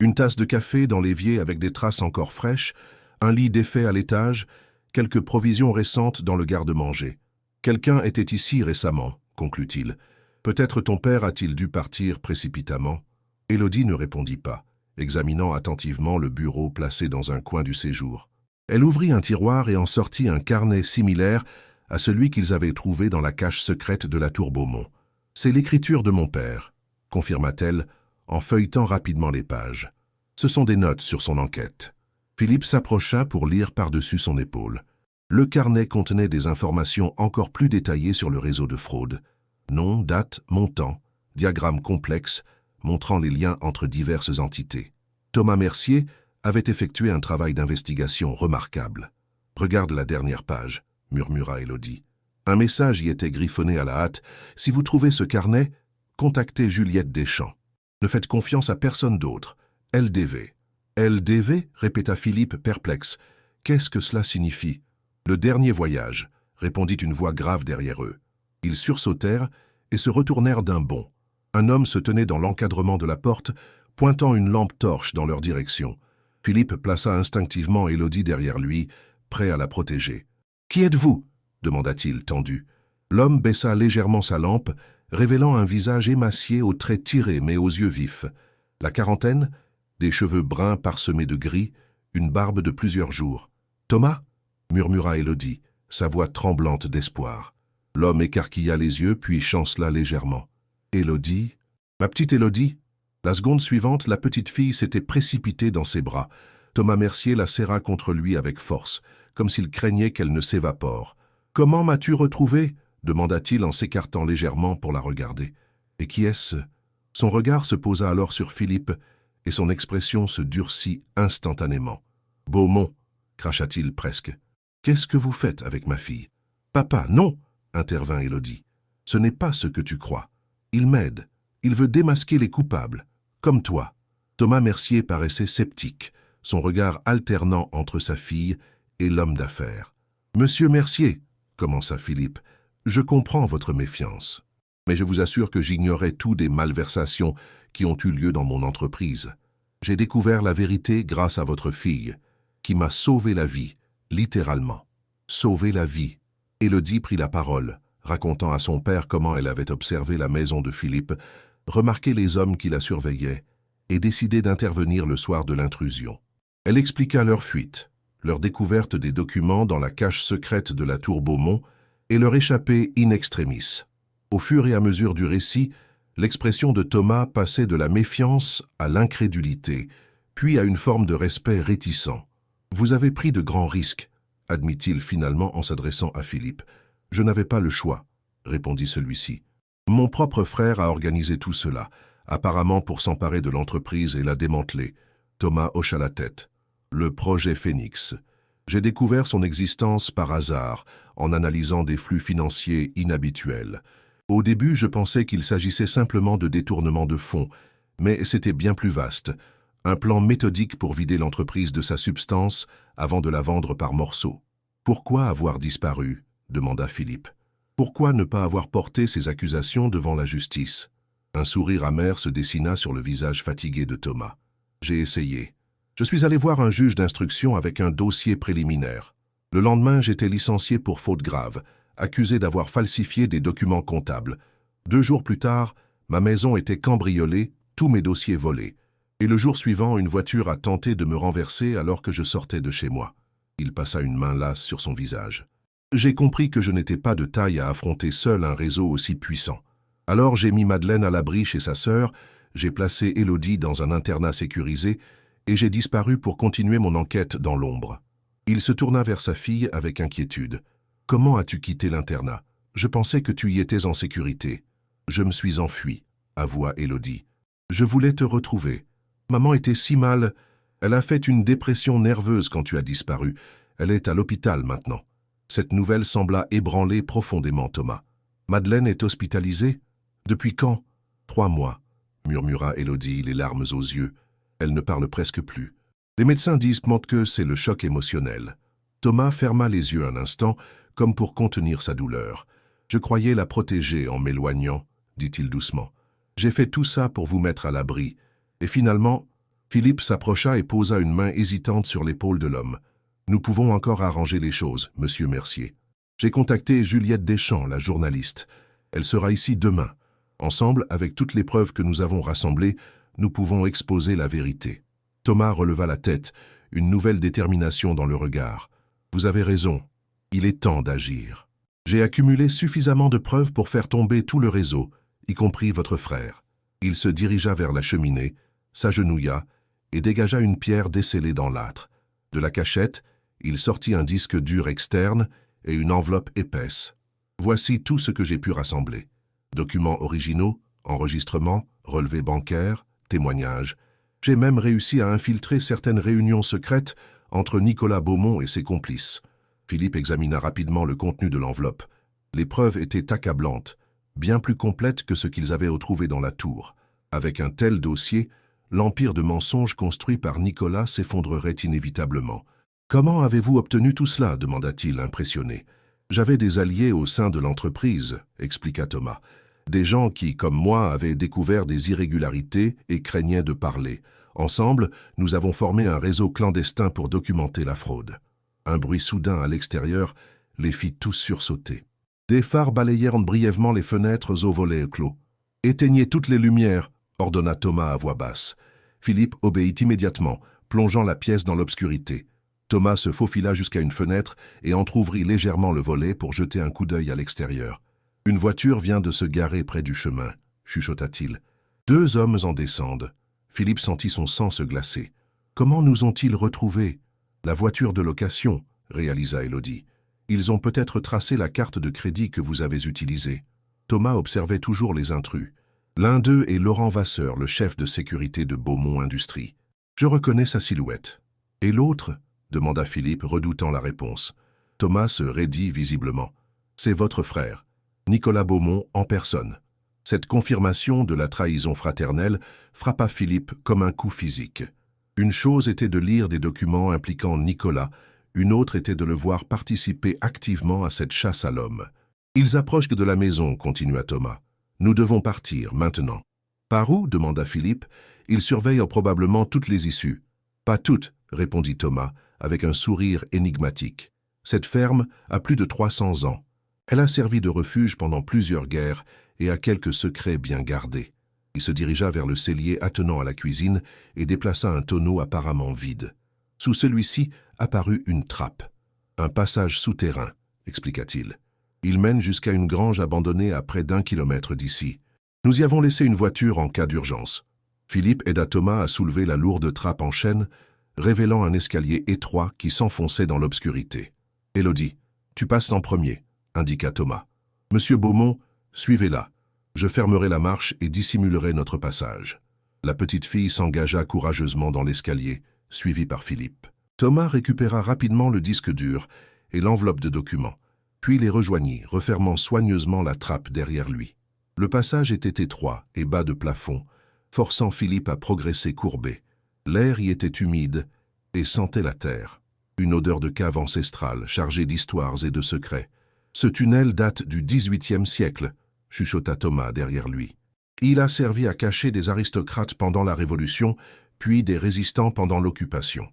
Une tasse de café dans l'évier avec des traces encore fraîches, un lit défait à l'étage, quelques provisions récentes dans le garde-manger. « Quelqu'un était ici récemment, » conclut-il. « Peut-être ton père a-t-il dû partir précipitamment ?» Élodie ne répondit pas, examinant attentivement le bureau placé dans un coin du séjour. Elle ouvrit un tiroir et en sortit un carnet similaire à celui qu'ils avaient trouvé dans la cache secrète de la tour Beaumont. « C'est l'écriture de mon père », confirma-t-elle, en feuilletant rapidement les pages. Ce sont des notes sur son enquête. Philippe s'approcha pour lire par-dessus son épaule. Le carnet contenait des informations encore plus détaillées sur le réseau de fraude. Nom, date, montant, diagramme complexe montrant les liens entre diverses entités. Thomas Mercier avait effectué un travail d'investigation remarquable. « Regarde la dernière page », murmura Élodie. Un message y était griffonné à la hâte. « Si vous trouvez ce carnet, contactez Juliette Deschamps. Ne faites confiance à personne d'autre. LDV. » « LDV » répéta Philippe perplexe. « Qu'est-ce que cela signifie ?»« Le dernier voyage » répondit une voix grave derrière eux. Ils sursautèrent et se retournèrent d'un bond. Un homme se tenait dans l'encadrement de la porte, pointant une lampe torche dans leur direction. Philippe plaça instinctivement Élodie derrière lui, prêt à la protéger. « Qui êtes-vous » demanda-t-il, tendu. L'homme baissa légèrement sa lampe, révélant un visage émacié aux traits tirés mais aux yeux vifs. La quarantaine, des cheveux bruns parsemés de gris, une barbe de plusieurs jours. « Thomas » murmura Élodie, sa voix tremblante d'espoir. L'homme écarquilla les yeux puis chancela légèrement. « Élodie ?»« Ma petite Élodie ?» La seconde suivante, la petite fille s'était précipitée dans ses bras. Thomas Mercier la serra contre lui avec force, comme s'il craignait qu'elle ne s'évapore. « Comment m'as-tu retrouvé ?» demanda-t-il en s'écartant légèrement pour la regarder. « Et qui est-ce » Son regard se posa alors sur Philippe, et son expression se durcit instantanément. « Beaumont » cracha-t-il presque. « Qu'est-ce que vous faites avec ma fille ?»« Papa, non !» intervint Élodie. « Ce n'est pas ce que tu crois. Il m'aide. Il veut démasquer les coupables, comme toi. » Thomas Mercier paraissait sceptique, son regard alternant entre sa fille et l'homme d'affaires. « Monsieur Mercier, » commença Philippe, « je comprends votre méfiance. Mais je vous assure que j'ignorais tout des malversations qui ont eu lieu dans mon entreprise. J'ai découvert la vérité grâce à votre fille, qui m'a sauvé la vie, littéralement. Sauvé la vie. » Élodie prit la parole, racontant à son père comment elle avait observé la maison de Philippe, remarqué les hommes qui la surveillaient et décidé d'intervenir le soir de l'intrusion. Elle expliqua leur fuite, leur découverte des documents dans la cache secrète de la tour Beaumont et leur échappée in extremis. Au fur et à mesure du récit, l'expression de Thomas passait de la méfiance à l'incrédulité, puis à une forme de respect réticent. « Vous avez pris de grands risques, » admit-il finalement en s'adressant à Philippe. « Je n'avais pas le choix, » répondit celui-ci. « Mon propre frère a organisé tout cela, apparemment pour s'emparer de l'entreprise et la démanteler. » Thomas hocha la tête. « Le projet Phénix. J'ai découvert son existence par hasard, en analysant des flux financiers inhabituels. Au début, je pensais qu'il s'agissait simplement de détournement de fonds, mais c'était bien plus vaste. Un plan méthodique pour vider l'entreprise de sa substance avant de la vendre par morceaux. « Pourquoi avoir disparu ?» demanda Philippe. « Pourquoi ne pas avoir porté ces accusations devant la justice ?» Un sourire amer se dessina sur le visage fatigué de Thomas. « J'ai essayé. Je suis allé voir un juge d'instruction avec un dossier préliminaire. Le lendemain, j'étais licencié pour faute grave, accusé d'avoir falsifié des documents comptables. 2 jours plus tard, ma maison était cambriolée, tous mes dossiers volés. Et le jour suivant, une voiture a tenté de me renverser alors que je sortais de chez moi. Il passa une main lasse sur son visage. J'ai compris que je n'étais pas de taille à affronter seul un réseau aussi puissant. Alors j'ai mis Madeleine à l'abri chez sa sœur, j'ai placé Élodie dans un internat sécurisé et j'ai disparu pour continuer mon enquête dans l'ombre. Il se tourna vers sa fille avec inquiétude. « Comment as-tu quitté l'internat? Je pensais que tu y étais en sécurité. »« Je me suis enfui, » avoua Élodie. « Je voulais te retrouver. Maman était si mal. Elle a fait une dépression nerveuse quand tu as disparu. Elle est à l'hôpital maintenant. » Cette nouvelle sembla ébranler profondément Thomas. « Madeleine est hospitalisée? Depuis quand? » « 3 mois, murmura Élodie, les larmes aux yeux. Elle ne parle presque plus. Les médecins disent que c'est le choc émotionnel. Thomas ferma les yeux un instant, comme pour contenir sa douleur. « Je croyais la protéger en m'éloignant, » dit-il doucement. « J'ai fait tout ça pour vous mettre à l'abri. Et finalement, Philippe s'approcha et posa une main hésitante sur l'épaule de l'homme. « Nous pouvons encore arranger les choses, monsieur Mercier. J'ai contacté Juliette Deschamps, la journaliste. Elle sera ici demain. Ensemble, avec toutes les preuves que nous avons rassemblées, nous pouvons exposer la vérité. » Thomas releva la tête, une nouvelle détermination dans le regard. « Vous avez raison, il est temps d'agir. J'ai accumulé suffisamment de preuves pour faire tomber tout le réseau, y compris votre frère. » Il se dirigea vers la cheminée, s'agenouilla et dégagea une pierre descellée dans l'âtre. De la cachette, il sortit un disque dur externe et une enveloppe épaisse. « Voici tout ce que j'ai pu rassembler. Documents originaux, enregistrements, relevés bancaires, témoignages. J'ai même réussi à infiltrer certaines réunions secrètes entre Nicolas Beaumont et ses complices. » Philippe examina rapidement le contenu de l'enveloppe. Les preuves étaient accablantes, bien plus complètes que ce qu'ils avaient retrouvé dans la tour. Avec un tel dossier, l'empire de mensonges construit par Nicolas s'effondrerait inévitablement. « Comment avez-vous obtenu tout cela » demanda-t-il, impressionné. « J'avais des alliés au sein de l'entreprise » expliqua Thomas. « Des gens qui, comme moi, avaient découvert des irrégularités et craignaient de parler. Ensemble, nous avons formé un réseau clandestin pour documenter la fraude. » Un bruit soudain à l'extérieur les fit tous sursauter. Des phares balayèrent brièvement les fenêtres aux volets clos. « Éteignez toutes les lumières » ordonna Thomas à voix basse. Philippe obéit immédiatement, plongeant la pièce dans l'obscurité. Thomas se faufila jusqu'à une fenêtre et entr'ouvrit légèrement le volet pour jeter un coup d'œil à l'extérieur. « Une voiture vient de se garer près du chemin, » chuchota-t-il. 2 hommes en descendent. Philippe sentit son sang se glacer. « Comment nous ont-ils retrouvés ?»« La voiture de location, » réalisa Élodie. « Ils ont peut-être tracé la carte de crédit que vous avez utilisée. » Thomas observait toujours les intrus. L'un d'eux est Laurent Vasseur, le chef de sécurité de Beaumont Industries. Je reconnais sa silhouette. « Et l'autre » demanda Philippe, redoutant la réponse. Thomas se raidit visiblement. « C'est votre frère, Nicolas Beaumont en personne. » Cette confirmation de la trahison fraternelle frappa Philippe comme un coup physique. Une chose était de lire des documents impliquant Nicolas, une autre était de le voir participer activement à cette chasse à l'homme. « Ils approchent de la maison, » continua Thomas. « Nous devons partir, maintenant. »« Par où » demanda Philippe. « Ils surveillent probablement toutes les issues. »« Pas toutes, » répondit Thomas, avec un sourire énigmatique. « Cette ferme a plus de 300 ans. Elle a servi de refuge pendant plusieurs guerres et a quelques secrets bien gardés. » Il se dirigea vers le cellier attenant à la cuisine et déplaça un tonneau apparemment vide. Sous celui-ci apparut une trappe. « Un passage souterrain, » expliqua-t-il. « Il mène jusqu'à une grange abandonnée à près d'1 kilomètre d'ici. Nous y avons laissé une voiture en cas d'urgence. » Philippe aida Thomas à soulever la lourde trappe en chêne, révélant un escalier étroit qui s'enfonçait dans l'obscurité. « Élodie, tu passes en premier, » indiqua Thomas. « Monsieur Beaumont, suivez-la. Je fermerai la marche et dissimulerai notre passage. » La petite fille s'engagea courageusement dans l'escalier, suivie par Philippe. Thomas récupéra rapidement le disque dur et l'enveloppe de documents, puis les rejoignit, refermant soigneusement la trappe derrière lui. Le passage était étroit et bas de plafond, forçant Philippe à progresser courbé. L'air y était humide et sentait la terre. Une odeur de cave ancestrale, chargée d'histoires et de secrets. « Ce tunnel date du XVIIIe siècle, » chuchota Thomas derrière lui. « Il a servi à cacher des aristocrates pendant la Révolution, puis des résistants pendant l'occupation.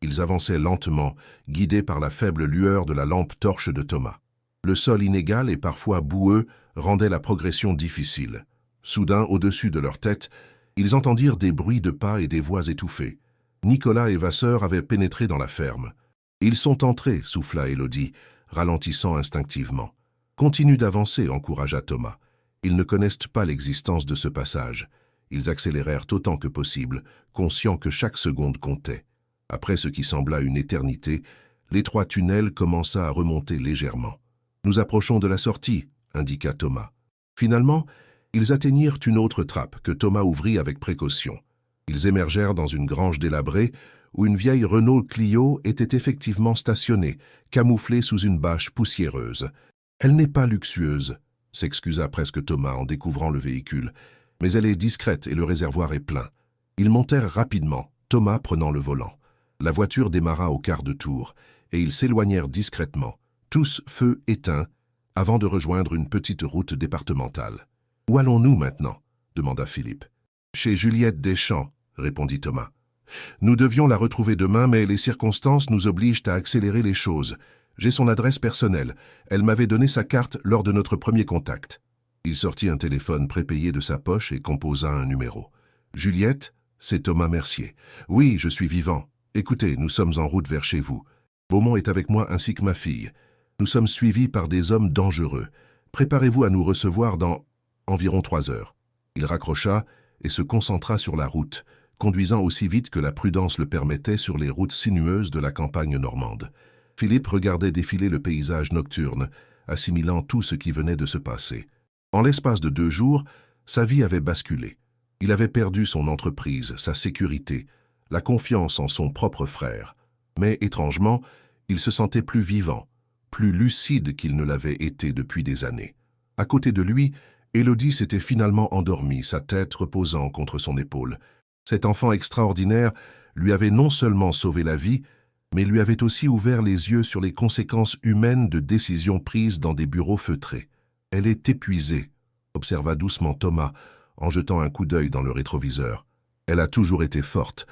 Ils avançaient lentement, guidés par la faible lueur de la lampe torche de Thomas. Le sol inégal et parfois boueux rendait la progression difficile. Soudain, au-dessus de leur tête, ils entendirent des bruits de pas et des voix étouffées. Nicolas et Vasseur avaient pénétré dans la ferme. « Ils sont entrés », souffla Élodie, ralentissant instinctivement. « Continue d'avancer », encouragea Thomas. Ils ne connaissent pas l'existence de ce passage. Ils accélérèrent autant que possible, conscients que chaque seconde comptait. Après ce qui sembla une éternité, l'étroit tunnel commença à remonter légèrement. « Nous approchons de la sortie », indiqua Thomas. Finalement, ils atteignirent une autre trappe que Thomas ouvrit avec précaution. Ils émergèrent dans une grange délabrée où une vieille Renault Clio était effectivement stationnée, camouflée sous une bâche poussiéreuse. « Elle n'est pas luxueuse », s'excusa presque Thomas en découvrant le véhicule, « mais elle est discrète et le réservoir est plein. » Ils montèrent rapidement, Thomas prenant le volant. La voiture démarra au quart de tour, et ils s'éloignèrent discrètement, tous feux éteints, avant de rejoindre une petite route départementale. « Où allons-nous maintenant » demanda Philippe. « Chez Juliette Deschamps » répondit Thomas. « Nous devions la retrouver demain, mais les circonstances nous obligent à accélérer les choses. J'ai son adresse personnelle. Elle m'avait donné sa carte lors de notre premier contact. » Il sortit un téléphone prépayé de sa poche et composa un numéro. « Juliette, c'est Thomas Mercier. Oui, je suis vivant. Écoutez, nous sommes en route vers chez vous. Beaumont est avec moi ainsi que ma fille. Nous sommes suivis par des hommes dangereux. Préparez-vous à nous recevoir dans environ 3 heures. » Il raccrocha et se concentra sur la route, conduisant aussi vite que la prudence le permettait sur les routes sinueuses de la campagne normande. Philippe regardait défiler le paysage nocturne, assimilant tout ce qui venait de se passer. En l'espace de 2 jours, sa vie avait basculé. Il avait perdu son entreprise, sa sécurité, la confiance en son propre frère. Mais, étrangement, il se sentait plus vivant, plus lucide qu'il ne l'avait été depuis des années. À côté de lui, Élodie s'était finalement endormie, sa tête reposant contre son épaule. Cet enfant extraordinaire lui avait non seulement sauvé la vie, mais lui avait aussi ouvert les yeux sur les conséquences humaines de décisions prises dans des bureaux feutrés. « Elle est épuisée », observa doucement Thomas, en jetant un coup d'œil dans le rétroviseur. « Elle a toujours été forte,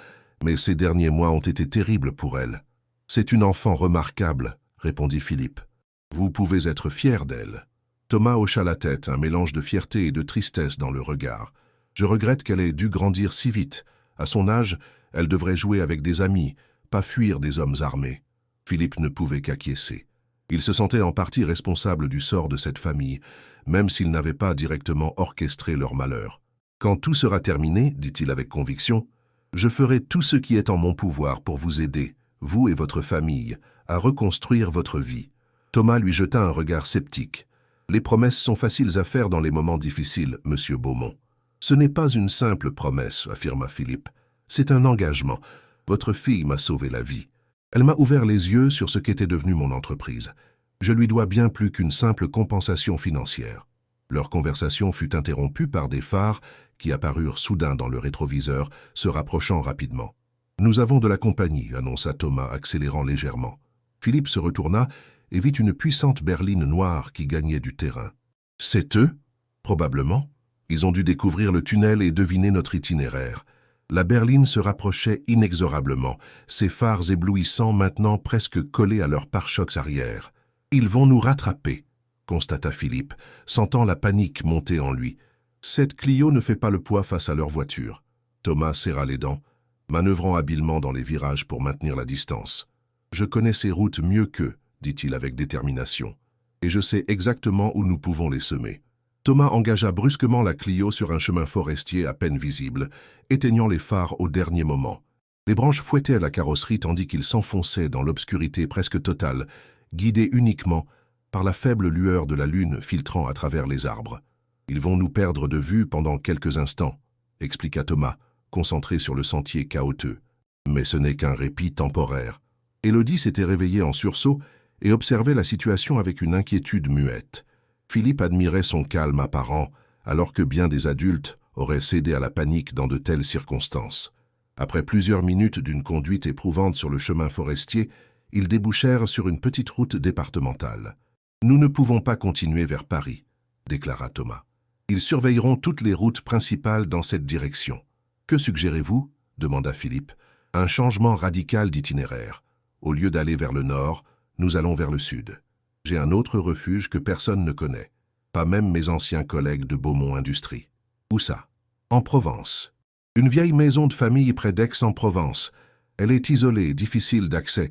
mais ces derniers mois ont été terribles pour elle. »« C'est une enfant remarquable », répondit Philippe. « Vous pouvez être fier d'elle. » Thomas hocha la tête, un mélange de fierté et de tristesse dans le regard. « Je regrette qu'elle ait dû grandir si vite. À son âge, elle devrait jouer avec des amis, pas fuir des hommes armés. » Philippe ne pouvait qu'acquiescer. Il se sentait en partie responsable du sort de cette famille, même s'il n'avait pas directement orchestré leur malheur. « Quand tout sera terminé, dit-il avec conviction, je ferai tout ce qui est en mon pouvoir pour vous aider, vous et votre famille, à reconstruire votre vie. » Thomas lui jeta un regard sceptique. « Les promesses sont faciles à faire dans les moments difficiles, monsieur Beaumont. »« Ce n'est pas une simple promesse, affirma Philippe. C'est un engagement. Votre fille m'a sauvé la vie. Elle m'a ouvert les yeux sur ce qu'était devenue mon entreprise. Je lui dois bien plus qu'une simple compensation financière. » Leur conversation fut interrompue par des phares qui apparurent soudain dans le rétroviseur, se rapprochant rapidement. « Nous avons de la compagnie, » annonça Thomas, accélérant légèrement. Philippe se retourna et vit une puissante berline noire qui gagnait du terrain. « C'est eux ? Probablement. Ils ont dû découvrir le tunnel et deviner notre itinéraire. » La berline se rapprochait inexorablement, ses phares éblouissants maintenant presque collés à leurs pare-chocs arrière. « Ils vont nous rattraper », constata Philippe, sentant la panique monter en lui. « Cette Clio ne fait pas le poids face à leur voiture. » Thomas serra les dents, manœuvrant habilement dans les virages pour maintenir la distance. « Je connais ces routes mieux qu'eux, » dit-il avec détermination, « et je sais exactement où nous pouvons les semer. » Thomas engagea brusquement la Clio sur un chemin forestier à peine visible, éteignant les phares au dernier moment. Les branches fouettaient la carrosserie tandis qu'il s'enfonçait dans l'obscurité presque totale, guidé uniquement par la faible lueur de la lune filtrant à travers les arbres. « Ils vont nous perdre de vue pendant quelques instants, » expliqua Thomas, concentré sur le sentier chaotique. « Mais ce n'est qu'un répit temporaire. » Élodie s'était réveillée en sursaut et observait la situation avec une inquiétude muette. Philippe admirait son calme apparent, alors que bien des adultes auraient cédé à la panique dans de telles circonstances. Après plusieurs minutes d'une conduite éprouvante sur le chemin forestier, ils débouchèrent sur une petite route départementale. « Nous ne pouvons pas continuer vers Paris, » déclara Thomas. « Ils surveilleront toutes les routes principales dans cette direction. » « Que suggérez-vous » demanda Philippe. Un changement radical d'itinéraire. Au lieu d'aller vers le nord, nous allons vers le sud. J'ai un autre refuge que personne ne connaît. Pas même mes anciens collègues de Beaumont Industrie. Où ça? En Provence. Une vieille maison de famille près d'Aix-en-Provence. Elle est isolée, difficile d'accès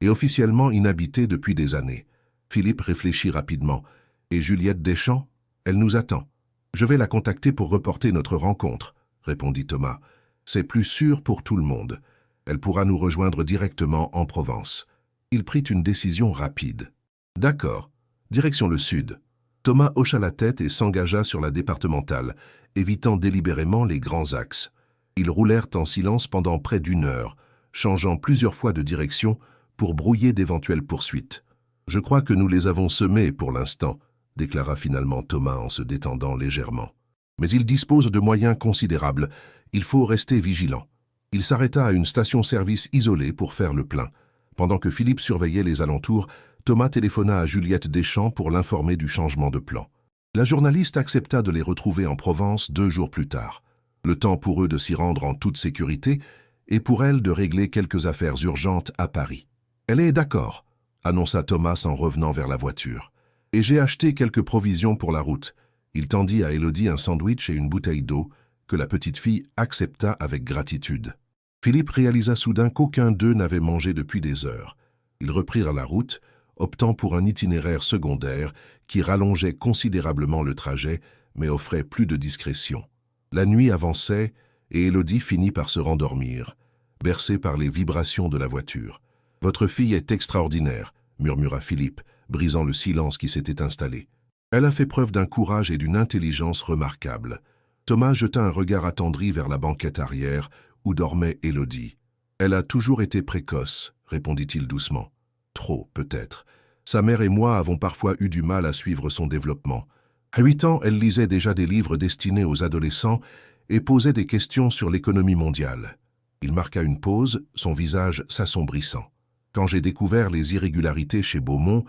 et officiellement inhabitée depuis des années. Philippe réfléchit rapidement. Et Juliette Deschamps? Elle nous attend. Je vais la contacter pour reporter notre rencontre, répondit Thomas. C'est plus sûr pour tout le monde. Elle pourra nous rejoindre directement en Provence. Il prit une décision rapide. D'accord. Direction le sud. Thomas hocha la tête et s'engagea sur la départementale, évitant délibérément les grands axes. Ils roulèrent en silence pendant près d'1 heure, changeant plusieurs fois de direction pour brouiller d'éventuelles poursuites. « Je crois que nous les avons semés pour l'instant », déclara finalement Thomas en se détendant légèrement. « Mais ils disposent de moyens considérables. Il faut rester vigilant. » Il s'arrêta à une station-service isolée pour faire le plein. Pendant que Philippe surveillait les alentours, Thomas téléphona à Juliette Deschamps pour l'informer du changement de plan. La journaliste accepta de les retrouver en Provence 2 jours plus tard. Le temps pour eux de s'y rendre en toute sécurité et pour elle de régler quelques affaires urgentes à Paris. « Elle est d'accord », annonça Thomas en revenant vers la voiture. « Et j'ai acheté quelques provisions pour la route. » Il tendit à Élodie un sandwich et une bouteille d'eau que la petite fille accepta avec gratitude. Philippe réalisa soudain qu'aucun d'eux n'avait mangé depuis des heures. Ils reprirent la route, optant pour un itinéraire secondaire qui rallongeait considérablement le trajet, mais offrait plus de discrétion. La nuit avançait et Élodie finit par se rendormir, bercée par les vibrations de la voiture. « Votre fille est extraordinaire », murmura Philippe, brisant le silence qui s'était installé. « Elle a fait preuve d'un courage et d'une intelligence remarquables. » Thomas jeta un regard attendri vers la banquette arrière où dormait Élodie. « Elle a toujours été précoce », répondit-il doucement. « Trop, peut-être. Sa mère et moi avons parfois eu du mal à suivre son développement. À 8 ans, elle lisait déjà des livres destinés aux adolescents et posait des questions sur l'économie mondiale. » Il marqua une pause, son visage s'assombrissant. « Quand j'ai découvert les irrégularités chez Beaumont,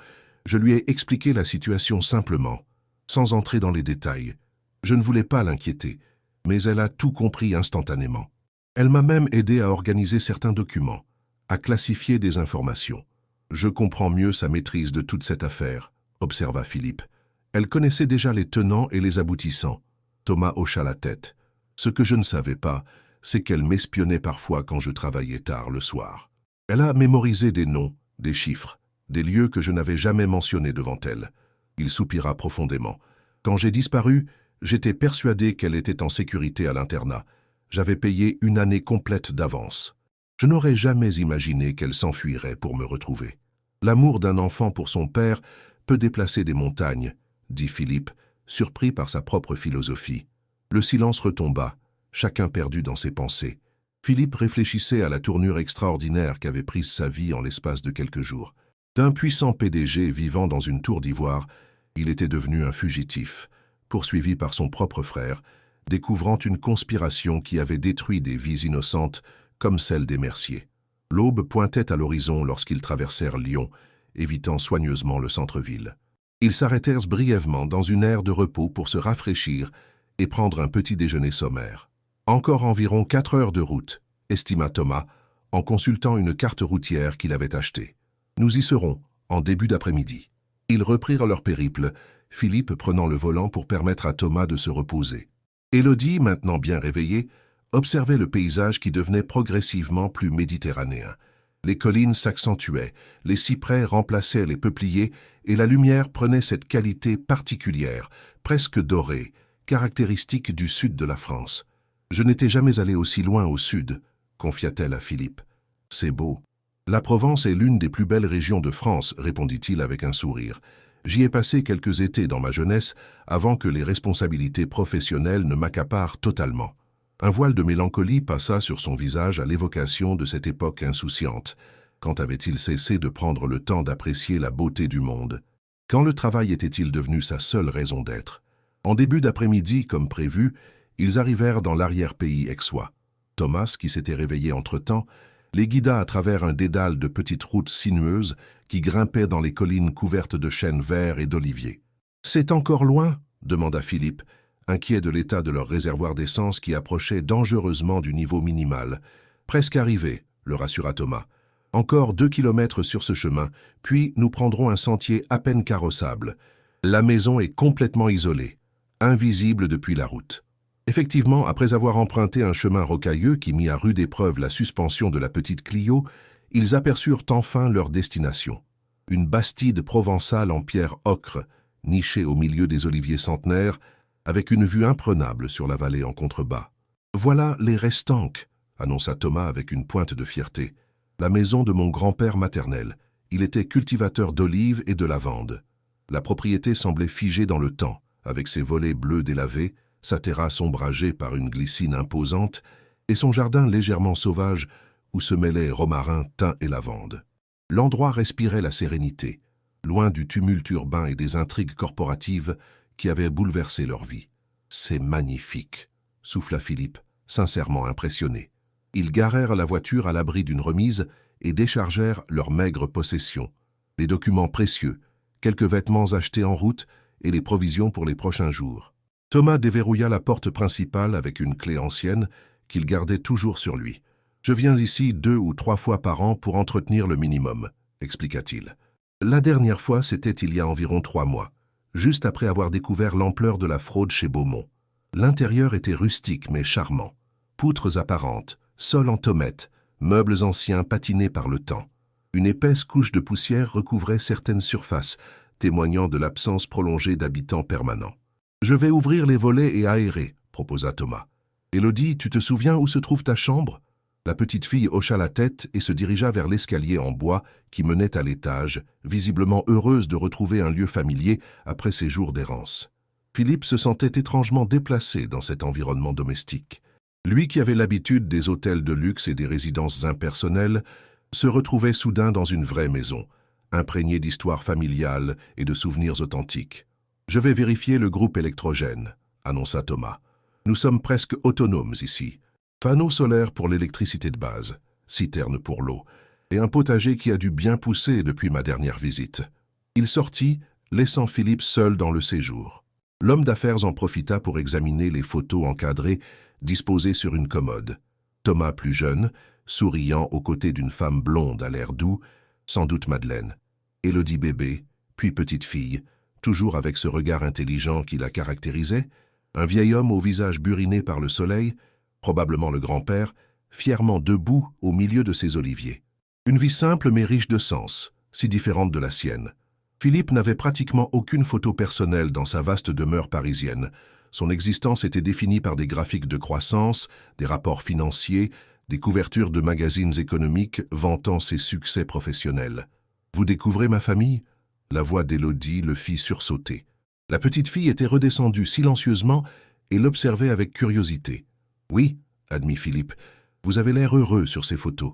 je lui ai expliqué la situation simplement, sans entrer dans les détails. Je ne voulais pas l'inquiéter, mais elle a tout compris instantanément. Elle m'a même aidé à organiser certains documents, à classifier des informations. Je comprends mieux sa maîtrise de toute cette affaire, observa Philippe. Elle connaissait déjà les tenants et les aboutissants. Thomas hocha la tête. Ce que je ne savais pas, c'est qu'elle m'espionnait parfois quand je travaillais tard le soir. Elle a mémorisé des noms, des chiffres, des lieux que je n'avais jamais mentionnés devant elle. Il soupira profondément. Quand j'ai disparu, j'étais persuadé qu'elle était en sécurité à l'internat. J'avais payé 1 année complète d'avance. Je n'aurais jamais imaginé qu'elle s'enfuirait pour me retrouver. L'amour d'un enfant pour son père peut déplacer des montagnes, dit Philippe, surpris par sa propre philosophie. Le silence retomba, chacun perdu dans ses pensées. Philippe réfléchissait à la tournure extraordinaire qu'avait prise sa vie en l'espace de quelques jours. D'un puissant PDG vivant dans une tour d'ivoire, il était devenu un fugitif, poursuivi par son propre frère, découvrant une conspiration qui avait détruit des vies innocentes comme celle des Merciers. L'aube pointait à l'horizon lorsqu'ils traversèrent Lyon, évitant soigneusement le centre-ville. Ils s'arrêtèrent brièvement dans une aire de repos pour se rafraîchir et prendre un petit déjeuner sommaire. Encore environ 4 heures de route, estima Thomas, en consultant une carte routière qu'il avait achetée. Nous y serons, en début d'après-midi. Ils reprirent leur périple, Philippe prenant le volant pour permettre à Thomas de se reposer. Élodie, maintenant bien réveillée, observait le paysage qui devenait progressivement plus méditerranéen. Les collines s'accentuaient, les cyprès remplaçaient les peupliers et la lumière prenait cette qualité particulière, presque dorée, caractéristique du sud de la France. « Je n'étais jamais allé aussi loin au sud », confia-t-elle à Philippe. « C'est beau. »« La Provence est l'une des plus belles régions de France, » répondit-il avec un sourire. « J'y ai passé quelques étés dans ma jeunesse avant que les responsabilités professionnelles ne m'accaparent totalement. » Un voile de mélancolie passa sur son visage à l'évocation de cette époque insouciante. Quand avait-il cessé de prendre le temps d'apprécier la beauté du monde? Quand le travail était-il devenu sa seule raison d'être? En début d'après-midi, comme prévu, ils arrivèrent dans l'arrière-pays aixois. Thomas, qui s'était réveillé entre-temps, les guida à travers un dédale de petites routes sinueuses qui grimpaient dans les collines couvertes de chênes verts et d'oliviers. « C'est encore loin ?» demanda Philippe, inquiets de l'état de leur réservoir d'essence qui approchait dangereusement du niveau minimal. « Presque arrivé », le rassura Thomas. « Encore 2 kilomètres sur ce chemin, puis nous prendrons un sentier à peine carrossable. La maison est complètement isolée, invisible depuis la route. » Effectivement, après avoir emprunté un chemin rocailleux qui mit à rude épreuve la suspension de la petite Clio, ils aperçurent enfin leur destination. Une bastide provençale en pierre ocre, nichée au milieu des oliviers centenaires, avec une vue imprenable sur la vallée en contrebas. « Voilà les restanques », annonça Thomas avec une pointe de fierté. « La maison de mon grand-père maternel. Il était cultivateur d'olives et de lavande. La propriété semblait figée dans le temps, avec ses volets bleus délavés, sa terrasse ombragée par une glycine imposante, et son jardin légèrement sauvage où se mêlaient romarin, thym et lavande. L'endroit respirait la sérénité, loin du tumulte urbain et des intrigues corporatives qui avaient bouleversé leur vie. « C'est magnifique », souffla Philippe, sincèrement impressionné. Ils garèrent la voiture à l'abri d'une remise et déchargèrent leurs maigres possessions, les documents précieux, quelques vêtements achetés en route et les provisions pour les prochains jours. Thomas déverrouilla la porte principale avec une clé ancienne qu'il gardait toujours sur lui. « Je viens ici 2 ou 3 fois par an pour entretenir le minimum », expliqua-t-il. La dernière fois, c'était il y a environ 3 mois, juste après avoir découvert l'ampleur de la fraude chez Beaumont. L'intérieur était rustique mais charmant. Poutres apparentes, sol en tomettes, meubles anciens patinés par le temps. Une épaisse couche de poussière recouvrait certaines surfaces, témoignant de l'absence prolongée d'habitants permanents. « Je vais ouvrir les volets et aérer », proposa Thomas. « Élodie, tu te souviens où se trouve ta chambre ?» La petite fille hocha la tête et se dirigea vers l'escalier en bois qui menait à l'étage, visiblement heureuse de retrouver un lieu familier après ses jours d'errance. Philippe se sentait étrangement déplacé dans cet environnement domestique. Lui qui avait l'habitude des hôtels de luxe et des résidences impersonnelles, se retrouvait soudain dans une vraie maison, imprégnée d'histoires familiales et de souvenirs authentiques. « Je vais vérifier le groupe électrogène », annonça Thomas. « Nous sommes presque autonomes ici. Panneaux solaires pour l'électricité de base, citerne pour l'eau, et un potager qui a dû bien pousser depuis ma dernière visite. » Il sortit, laissant Philippe seul dans le séjour. L'homme d'affaires en profita pour examiner les photos encadrées disposées sur une commode. Thomas plus jeune, souriant aux côtés d'une femme blonde à l'air doux, sans doute Madeleine. Élodie bébé, puis petite fille, toujours avec ce regard intelligent qui la caractérisait, un vieil homme au visage buriné par le soleil, probablement le grand-père, fièrement debout au milieu de ses oliviers. Une vie simple mais riche de sens, si différente de la sienne. Philippe n'avait pratiquement aucune photo personnelle dans sa vaste demeure parisienne. Son existence était définie par des graphiques de croissance, des rapports financiers, des couvertures de magazines économiques vantant ses succès professionnels. « Vous découvrez ma famille ?» La voix d'Élodie le fit sursauter. La petite fille était redescendue silencieusement et l'observait avec curiosité. « Oui, » admit Philippe, « vous avez l'air heureux sur ces photos. »«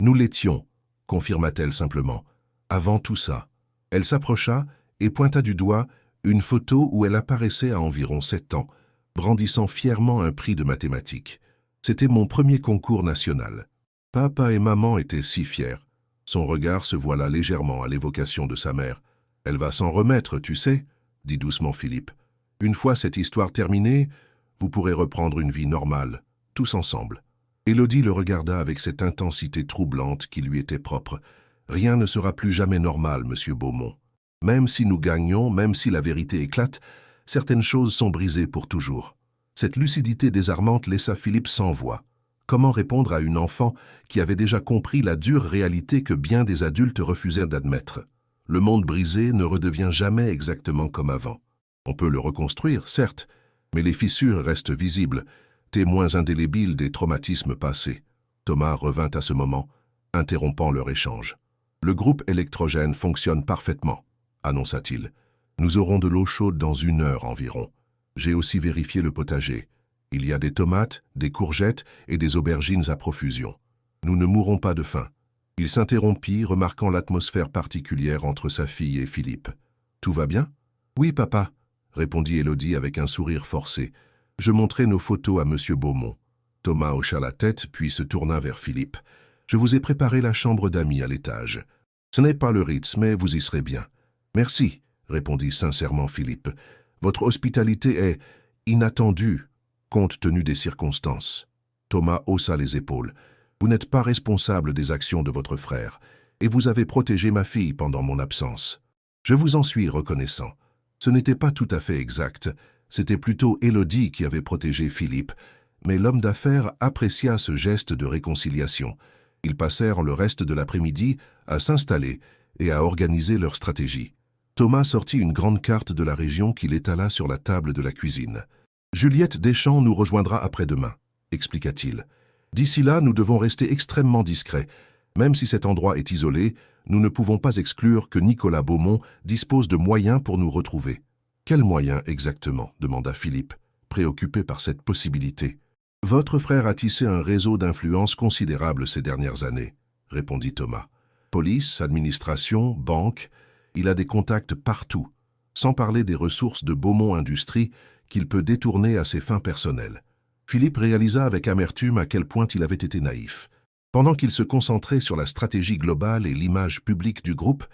Nous l'étions, » confirma-t-elle simplement. « Avant tout ça. » Elle s'approcha et pointa du doigt une photo où elle apparaissait à environ 7 ans, brandissant fièrement un prix de mathématiques. C'était mon premier concours national. Papa et maman étaient si fiers. Son regard se voila légèrement à l'évocation de sa mère. « Elle va s'en remettre, tu sais » dit doucement Philippe. « Une fois cette histoire terminée, vous pourrez reprendre une vie normale, tous ensemble. » Élodie le regarda avec cette intensité troublante qui lui était propre. « Rien ne sera plus jamais normal, monsieur Beaumont. Même si nous gagnons, même si la vérité éclate, certaines choses sont brisées pour toujours. » Cette lucidité désarmante laissa Philippe sans voix. Comment répondre à une enfant qui avait déjà compris la dure réalité que bien des adultes refusaient d'admettre? Le monde brisé ne redevient jamais exactement comme avant. On peut le reconstruire, certes, mais les fissures restent visibles, témoins indélébiles des traumatismes passés. Thomas revint à ce moment, interrompant leur échange. « Le groupe électrogène fonctionne parfaitement, » annonça-t-il. « Nous aurons de l'eau chaude dans 1 heure environ. J'ai aussi vérifié le potager. Il y a des tomates, des courgettes et des aubergines à profusion. Nous ne mourrons pas de faim. » Il s'interrompit, remarquant l'atmosphère particulière entre sa fille et Philippe. « Tout va bien ?»« Oui, papa, » répondit Élodie avec un sourire forcé. « Je montrai nos photos à monsieur Beaumont. » Thomas hocha la tête, puis se tourna vers Philippe. « Je vous ai préparé la chambre d'amis à l'étage. Ce n'est pas le Ritz, mais vous y serez bien. »« Merci, » répondit sincèrement Philippe. « Votre hospitalité est Inattendu, compte tenu des circonstances. Thomas haussa les épaules. Vous n'êtes pas responsable des actions de votre frère, et vous avez protégé ma fille pendant mon absence. Je vous en suis reconnaissant. Ce n'était pas tout à fait exact, c'était plutôt Élodie qui avait protégé Philippe, mais l'homme d'affaires apprécia ce geste de réconciliation. Ils passèrent le reste de l'après-midi à s'installer et à organiser leur stratégie. Thomas sortit une grande carte de la région qu'il étala sur la table de la cuisine. « Juliette Deschamps nous rejoindra après-demain », expliqua-t-il. « D'ici là, nous devons rester extrêmement discrets. Même si cet endroit est isolé, nous ne pouvons pas exclure que Nicolas Beaumont dispose de moyens pour nous retrouver. »« Quels moyens exactement » demanda Philippe, préoccupé par cette possibilité. « Votre frère a tissé un réseau d'influence considérable ces dernières années, » répondit Thomas. « Police, administration, banque, il a des contacts partout, sans parler des ressources de Beaumont Industries qu'il peut détourner à ses fins personnelles. » Philippe réalisa avec amertume à quel point il avait été naïf. Pendant qu'il se concentrait sur la stratégie globale et l'image publique du groupe,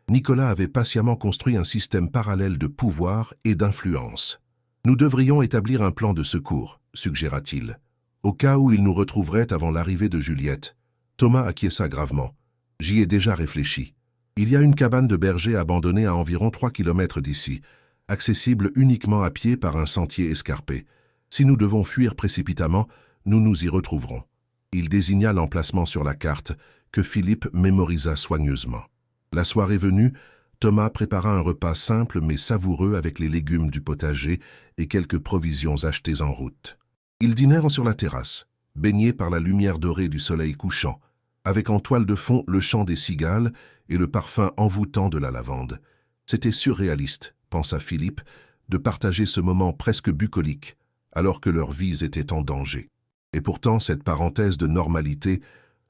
Nicolas avait patiemment construit un système parallèle de pouvoir et d'influence. « Nous devrions établir un plan de secours, » suggéra-t-il, au cas où il nous retrouverait avant l'arrivée de Juliette. Thomas acquiesça gravement. « J'y ai déjà réfléchi. Il y a une cabane de berger abandonnée à environ 3 kilomètres d'ici, accessible uniquement à pied par un sentier escarpé. Si nous devons fuir précipitamment, nous nous y retrouverons. » Il désigna l'emplacement sur la carte, que Philippe mémorisa soigneusement. La soirée venue, Thomas prépara un repas simple mais savoureux avec les légumes du potager et quelques provisions achetées en route. Ils dînèrent sur la terrasse, baignés par la lumière dorée du soleil couchant, avec en toile de fond le chant des cigales et le parfum envoûtant de la lavande. C'était surréaliste, pensa Philippe, de partager ce moment presque bucolique, alors que leurs vies étaient en danger. Et pourtant, cette parenthèse de normalité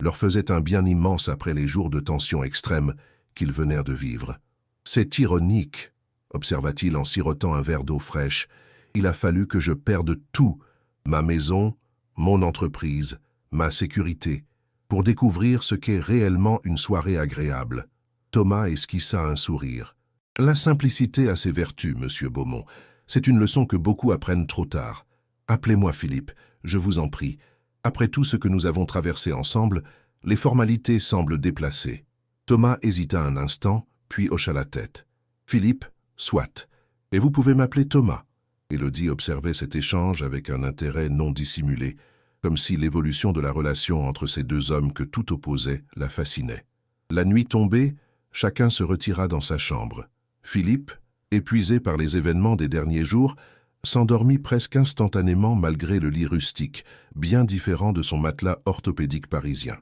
leur faisait un bien immense après les jours de tension extrême qu'ils venaient de vivre. « C'est ironique, » observa-t-il en sirotant un verre d'eau fraîche. « Il a fallu que je perde tout, ma maison, mon entreprise, ma sécurité, pour découvrir ce qu'est réellement une soirée agréable. » Thomas esquissa un sourire. « La simplicité a ses vertus, monsieur Beaumont. C'est une leçon que beaucoup apprennent trop tard. Appelez-moi Philippe, je vous en prie. Après tout ce que nous avons traversé ensemble, les formalités semblent déplacées. » Thomas hésita un instant, puis hocha la tête. « Philippe, soit. Et vous pouvez m'appeler Thomas. » Élodie observait cet échange avec un intérêt non dissimulé, comme si l'évolution de la relation entre ces deux hommes que tout opposait la fascinait. La nuit tombée, chacun se retira dans sa chambre. Philippe, épuisé par les événements des derniers jours, s'endormit presque instantanément malgré le lit rustique, bien différent de son matelas orthopédique parisien.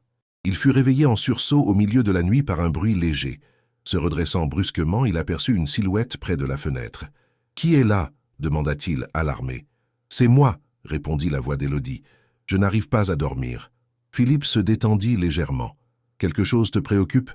Il fut réveillé en sursaut au milieu de la nuit par un bruit léger. Se redressant brusquement, il aperçut une silhouette près de la fenêtre. « Qui est là ?» demanda-t-il, alarmé. « C'est moi » répondit la voix d'Élodie. « Je n'arrive pas à dormir. » Philippe se détendit légèrement. « Quelque chose te préoccupe ?»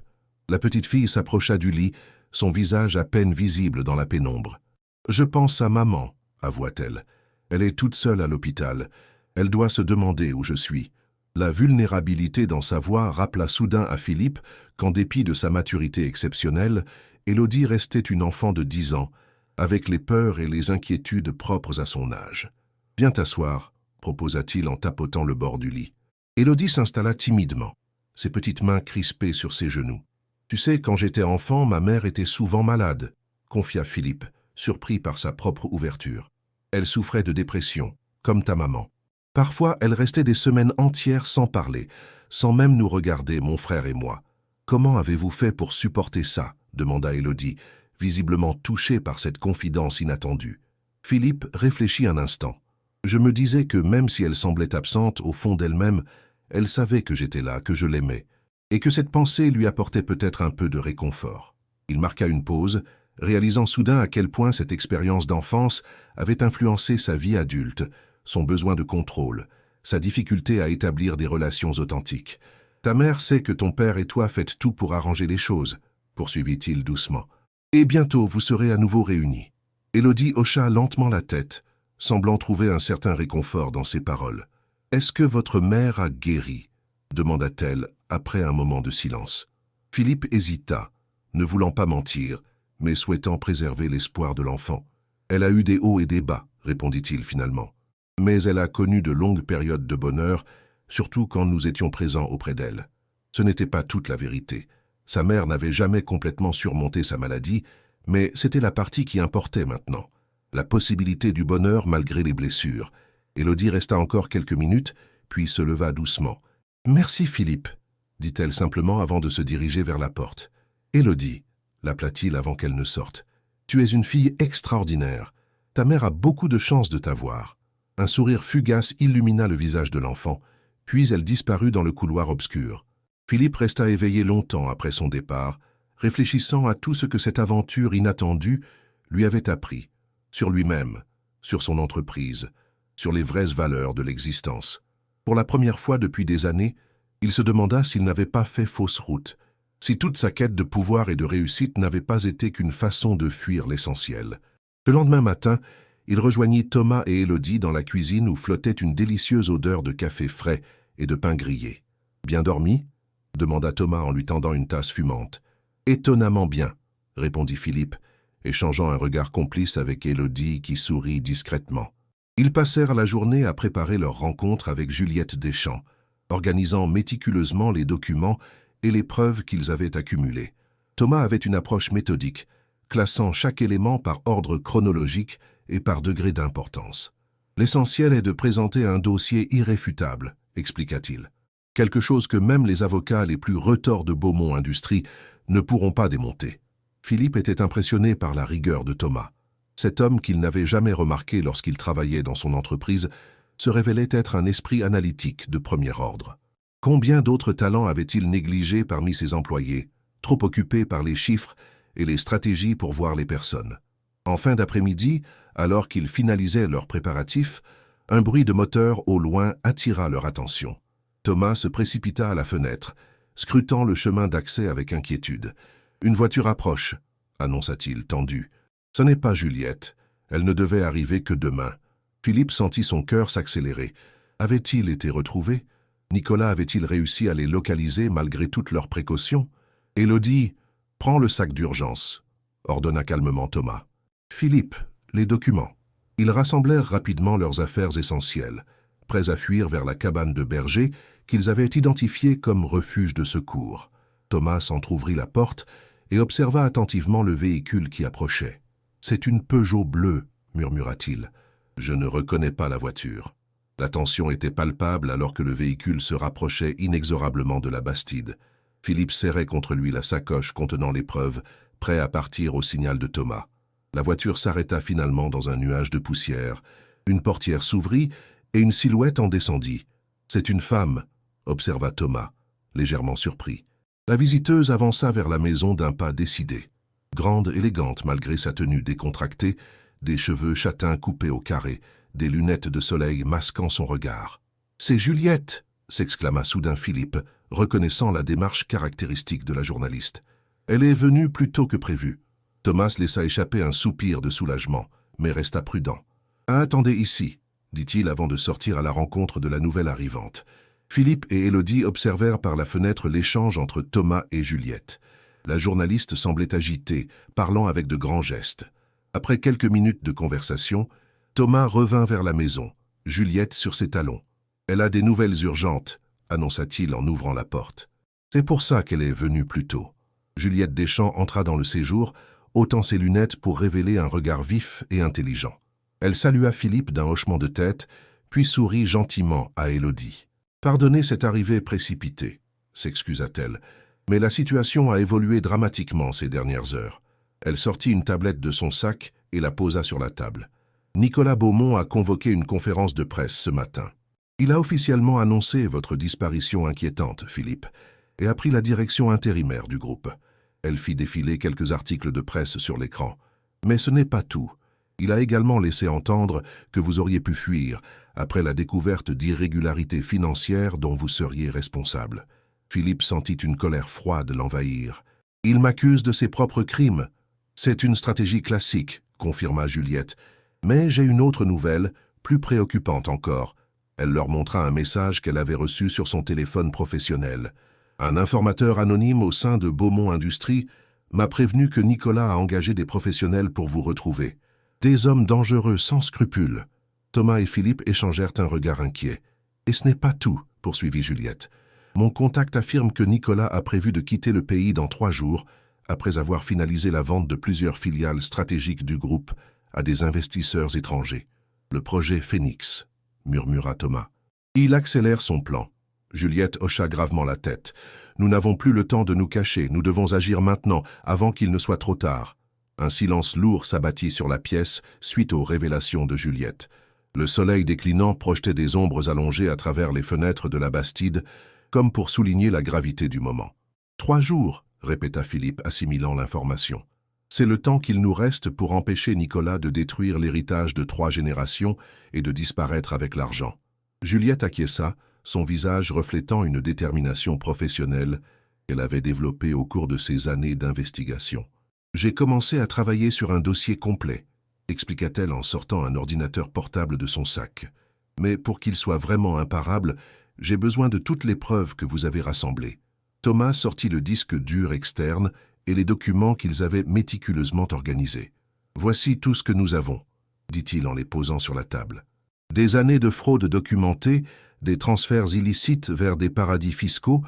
La petite fille s'approcha du lit, son visage à peine visible dans la pénombre. « Je pense à maman, » avoua-t-elle. « Elle est toute seule à l'hôpital. Elle doit se demander où je suis. » La vulnérabilité dans sa voix rappela soudain à Philippe qu'en dépit de sa maturité exceptionnelle, Élodie restait une enfant de 10 ans, avec les peurs et les inquiétudes propres à son âge. « Viens t'asseoir » proposa-t-il en tapotant le bord du lit. Élodie s'installa timidement, ses petites mains crispées sur ses genoux. « Tu sais, quand j'étais enfant, ma mère était souvent malade » confia Philippe, surpris par sa propre ouverture. « Elle souffrait de dépression, comme ta maman. Parfois, elle restait des semaines entières sans parler, sans même nous regarder, mon frère et moi. Comment avez-vous fait pour supporter ça ?» demanda Élodie, visiblement touchée par cette confidence inattendue. Philippe réfléchit un instant. « Je me disais que même si elle semblait absente, au fond d'elle-même, elle savait que j'étais là, que je l'aimais, et que cette pensée lui apportait peut-être un peu de réconfort. » Il marqua une pause, réalisant soudain à quel point cette expérience d'enfance avait influencé sa vie adulte, son besoin de contrôle, sa difficulté à établir des relations authentiques. « Ta mère sait que ton père et toi faites tout pour arranger les choses, » poursuivit-il doucement. « Et bientôt vous serez à nouveau réunis. » Élodie hocha lentement la tête, semblant trouver un certain réconfort dans ses paroles. « Est-ce que votre mère a guéri ?» demanda-t-elle après un moment de silence. Philippe hésita, ne voulant pas mentir, mais souhaitant préserver l'espoir de l'enfant. « Elle a eu des hauts et des bas, » répondit-il finalement. Mais elle a connu de longues périodes de bonheur, surtout quand nous étions présents auprès d'elle. Ce n'était pas toute la vérité. Sa mère n'avait jamais complètement surmonté sa maladie, mais c'était la partie qui importait maintenant. La possibilité du bonheur malgré les blessures. Élodie resta encore quelques minutes, puis se leva doucement. « Merci Philippe », dit-elle simplement avant de se diriger vers la porte. « Élodie », l'appela-t-il avant qu'elle ne sorte, « tu es une fille extraordinaire. Ta mère a beaucoup de chance de t'avoir. » Un sourire fugace illumina le visage de l'enfant, puis elle disparut dans le couloir obscur. Philippe resta éveillé longtemps après son départ, réfléchissant à tout ce que cette aventure inattendue lui avait appris, sur lui-même, sur son entreprise, sur les vraies valeurs de l'existence. Pour la première fois depuis des années, il se demanda s'il n'avait pas fait fausse route, si toute sa quête de pouvoir et de réussite n'avait pas été qu'une façon de fuir l'essentiel. Le lendemain matin, il rejoignit Thomas et Élodie dans la cuisine où flottait une délicieuse odeur de café frais et de pain grillé. « Bien dormi ?» demanda Thomas en lui tendant une tasse fumante. « Étonnamment bien », répondit Philippe, échangeant un regard complice avec Élodie qui sourit discrètement. Ils passèrent la journée à préparer leur rencontre avec Juliette Deschamps, organisant méticuleusement les documents et les preuves qu'ils avaient accumulées. Thomas avait une approche méthodique, classant chaque élément par ordre chronologique et par degré d'importance. « L'essentiel est de présenter un dossier irréfutable », expliqua-t-il. « Quelque chose que même les avocats les plus retors de Beaumont Industries ne pourront pas démonter. » Philippe était impressionné par la rigueur de Thomas. Cet homme qu'il n'avait jamais remarqué lorsqu'il travaillait dans son entreprise se révélait être un esprit analytique de premier ordre. Combien d'autres talents avait-il négligés parmi ses employés, trop occupés par les chiffres et les stratégies pour voir les personnes? En fin d'après-midi, alors qu'ils finalisaient leurs préparatifs, un bruit de moteur au loin attira leur attention. Thomas se précipita à la fenêtre, scrutant le chemin d'accès avec inquiétude. « Une voiture approche », annonça-t-il, tendu. « Ce n'est pas Juliette. Elle ne devait arriver que demain. » Philippe sentit son cœur s'accélérer. Avait-il été retrouvé? Nicolas avait-il réussi à les localiser malgré toutes leurs précautions? « Élodie, prends le sac d'urgence », ordonna calmement Thomas. « Philippe, les documents. » Ils rassemblèrent rapidement leurs affaires essentielles, prêts à fuir vers la cabane de berger qu'ils avaient identifiée comme refuge de secours. Thomas entr'ouvrit la porte et observa attentivement le véhicule qui approchait. « C'est une Peugeot bleue », murmura-t-il. « Je ne reconnais pas la voiture. » La tension était palpable alors que le véhicule se rapprochait inexorablement de la Bastide. Philippe serrait contre lui la sacoche contenant l'épreuve, prêt à partir au signal de Thomas. La voiture s'arrêta finalement dans un nuage de poussière. Une portière s'ouvrit et une silhouette en descendit. « C'est une femme », observa Thomas, légèrement surpris. La visiteuse avança vers la maison d'un pas décidé. Grande, élégante malgré sa tenue décontractée, des cheveux châtains coupés au carré, des lunettes de soleil masquant son regard. « C'est Juliette !» s'exclama soudain Philippe, reconnaissant la démarche caractéristique de la journaliste. « Elle est venue plus tôt que prévu. » Thomas laissa échapper un soupir de soulagement, mais resta prudent. « Attendez ici », dit-il avant de sortir à la rencontre de la nouvelle arrivante. Philippe et Élodie observèrent par la fenêtre l'échange entre Thomas et Juliette. La journaliste semblait agitée, parlant avec de grands gestes. Après quelques minutes de conversation, Thomas revint vers la maison, Juliette sur ses talons. « Elle a des nouvelles urgentes », annonça-t-il en ouvrant la porte. « C'est pour ça qu'elle est venue plus tôt. » Juliette Deschamps entra dans le séjour, ôtant ses lunettes pour révéler un regard vif et intelligent. Elle salua Philippe d'un hochement de tête, puis sourit gentiment à Élodie. « Pardonnez cette arrivée précipitée », s'excusa-t-elle, « mais la situation a évolué dramatiquement ces dernières heures. » Elle sortit une tablette de son sac et la posa sur la table. « Nicolas Beaumont a convoqué une conférence de presse ce matin. Il a officiellement annoncé votre disparition inquiétante, Philippe, et a pris la direction intérimaire du groupe. » Elle fit défiler quelques articles de presse sur l'écran. « Mais ce n'est pas tout. Il a également laissé entendre que vous auriez pu fuir après la découverte d'irrégularités financières dont vous seriez responsable. » Philippe sentit une colère froide l'envahir. « Il m'accuse de ses propres crimes. »« C'est une stratégie classique, » confirma Juliette. « Mais j'ai une autre nouvelle, plus préoccupante encore. » Elle leur montra un message qu'elle avait reçu sur son téléphone professionnel. « Un informateur anonyme au sein de Beaumont Industries m'a prévenu que Nicolas a engagé des professionnels pour vous retrouver. Des hommes dangereux sans scrupules. Thomas et Philippe échangèrent un regard inquiet. « Et ce n'est pas tout, » poursuivit Juliette. « Mon contact affirme que Nicolas a prévu de quitter le pays dans 3 jours, après avoir finalisé la vente de plusieurs filiales stratégiques du groupe à des investisseurs étrangers. Le projet Phoenix, » murmura Thomas. « Il accélère son plan. » Juliette hocha gravement la tête. « Nous n'avons plus le temps de nous cacher, nous devons agir maintenant, avant qu'il ne soit trop tard. » Un silence lourd s'abattit sur la pièce suite aux révélations de Juliette. Le soleil déclinant projetait des ombres allongées à travers les fenêtres de la Bastide, comme pour souligner la gravité du moment. « 3 jours, » répéta Philippe, assimilant l'information. « C'est le temps qu'il nous reste pour empêcher Nicolas de détruire l'héritage de 3 générations et de disparaître avec l'argent. » Juliette acquiesça, son visage reflétant une détermination professionnelle qu'elle avait développée au cours de ses années d'investigation. « J'ai commencé à travailler sur un dossier complet, » expliqua-t-elle en sortant un ordinateur portable de son sac. « Mais pour qu'il soit vraiment imparable, j'ai besoin de toutes les preuves que vous avez rassemblées. » Thomas sortit le disque dur externe et les documents qu'ils avaient méticuleusement organisés. « Voici tout ce que nous avons, » dit-il en les posant sur la table. « Des années de fraude documentée, des transferts illicites vers des paradis fiscaux,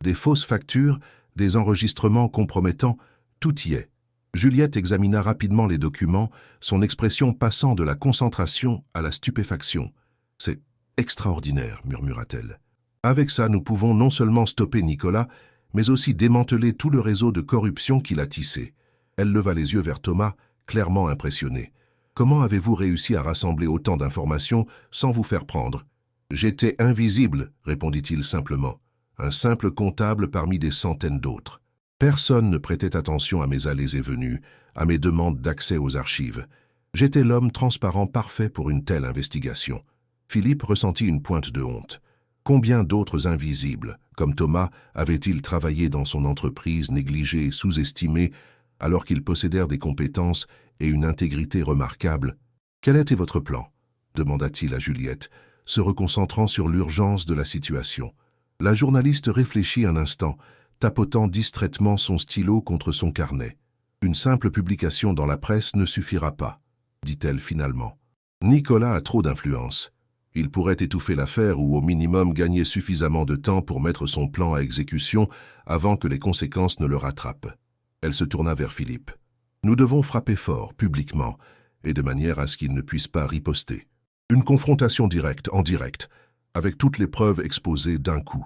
des fausses factures, des enregistrements compromettants, tout y est. » Juliette examina rapidement les documents, son expression passant de la concentration à la stupéfaction. « C'est extraordinaire, » murmura-t-elle. « Avec ça, nous pouvons non seulement stopper Nicolas, mais aussi démanteler tout le réseau de corruption qu'il a tissé. » Elle leva les yeux vers Thomas, clairement impressionné. « Comment avez-vous réussi à rassembler autant d'informations sans vous faire prendre ?»« J'étais invisible, » répondit-il simplement. « Un simple comptable parmi des centaines d'autres. Personne ne prêtait attention à mes allées et venues, à mes demandes d'accès aux archives. J'étais l'homme transparent parfait pour une telle investigation. » Philippe ressentit une pointe de honte. Combien d'autres invisibles, comme Thomas, avaient-ils travaillé dans son entreprise négligée et sous-estimée, alors qu'ils possédèrent des compétences et une intégrité remarquables? « Quel était votre plan ?» demanda-t-il à Juliette, se reconcentrant sur l'urgence de la situation. La journaliste réfléchit un instant, tapotant distraitement son stylo contre son carnet. « Une simple publication dans la presse ne suffira pas, » dit-elle finalement. « Nicolas a trop d'influence. Il pourrait étouffer l'affaire ou au minimum gagner suffisamment de temps pour mettre son plan à exécution avant que les conséquences ne le rattrapent. » Elle se tourna vers Philippe. « Nous devons frapper fort, publiquement, et de manière à ce qu'il ne puisse pas riposter. Une confrontation directe, en direct, avec toutes les preuves exposées d'un coup. »«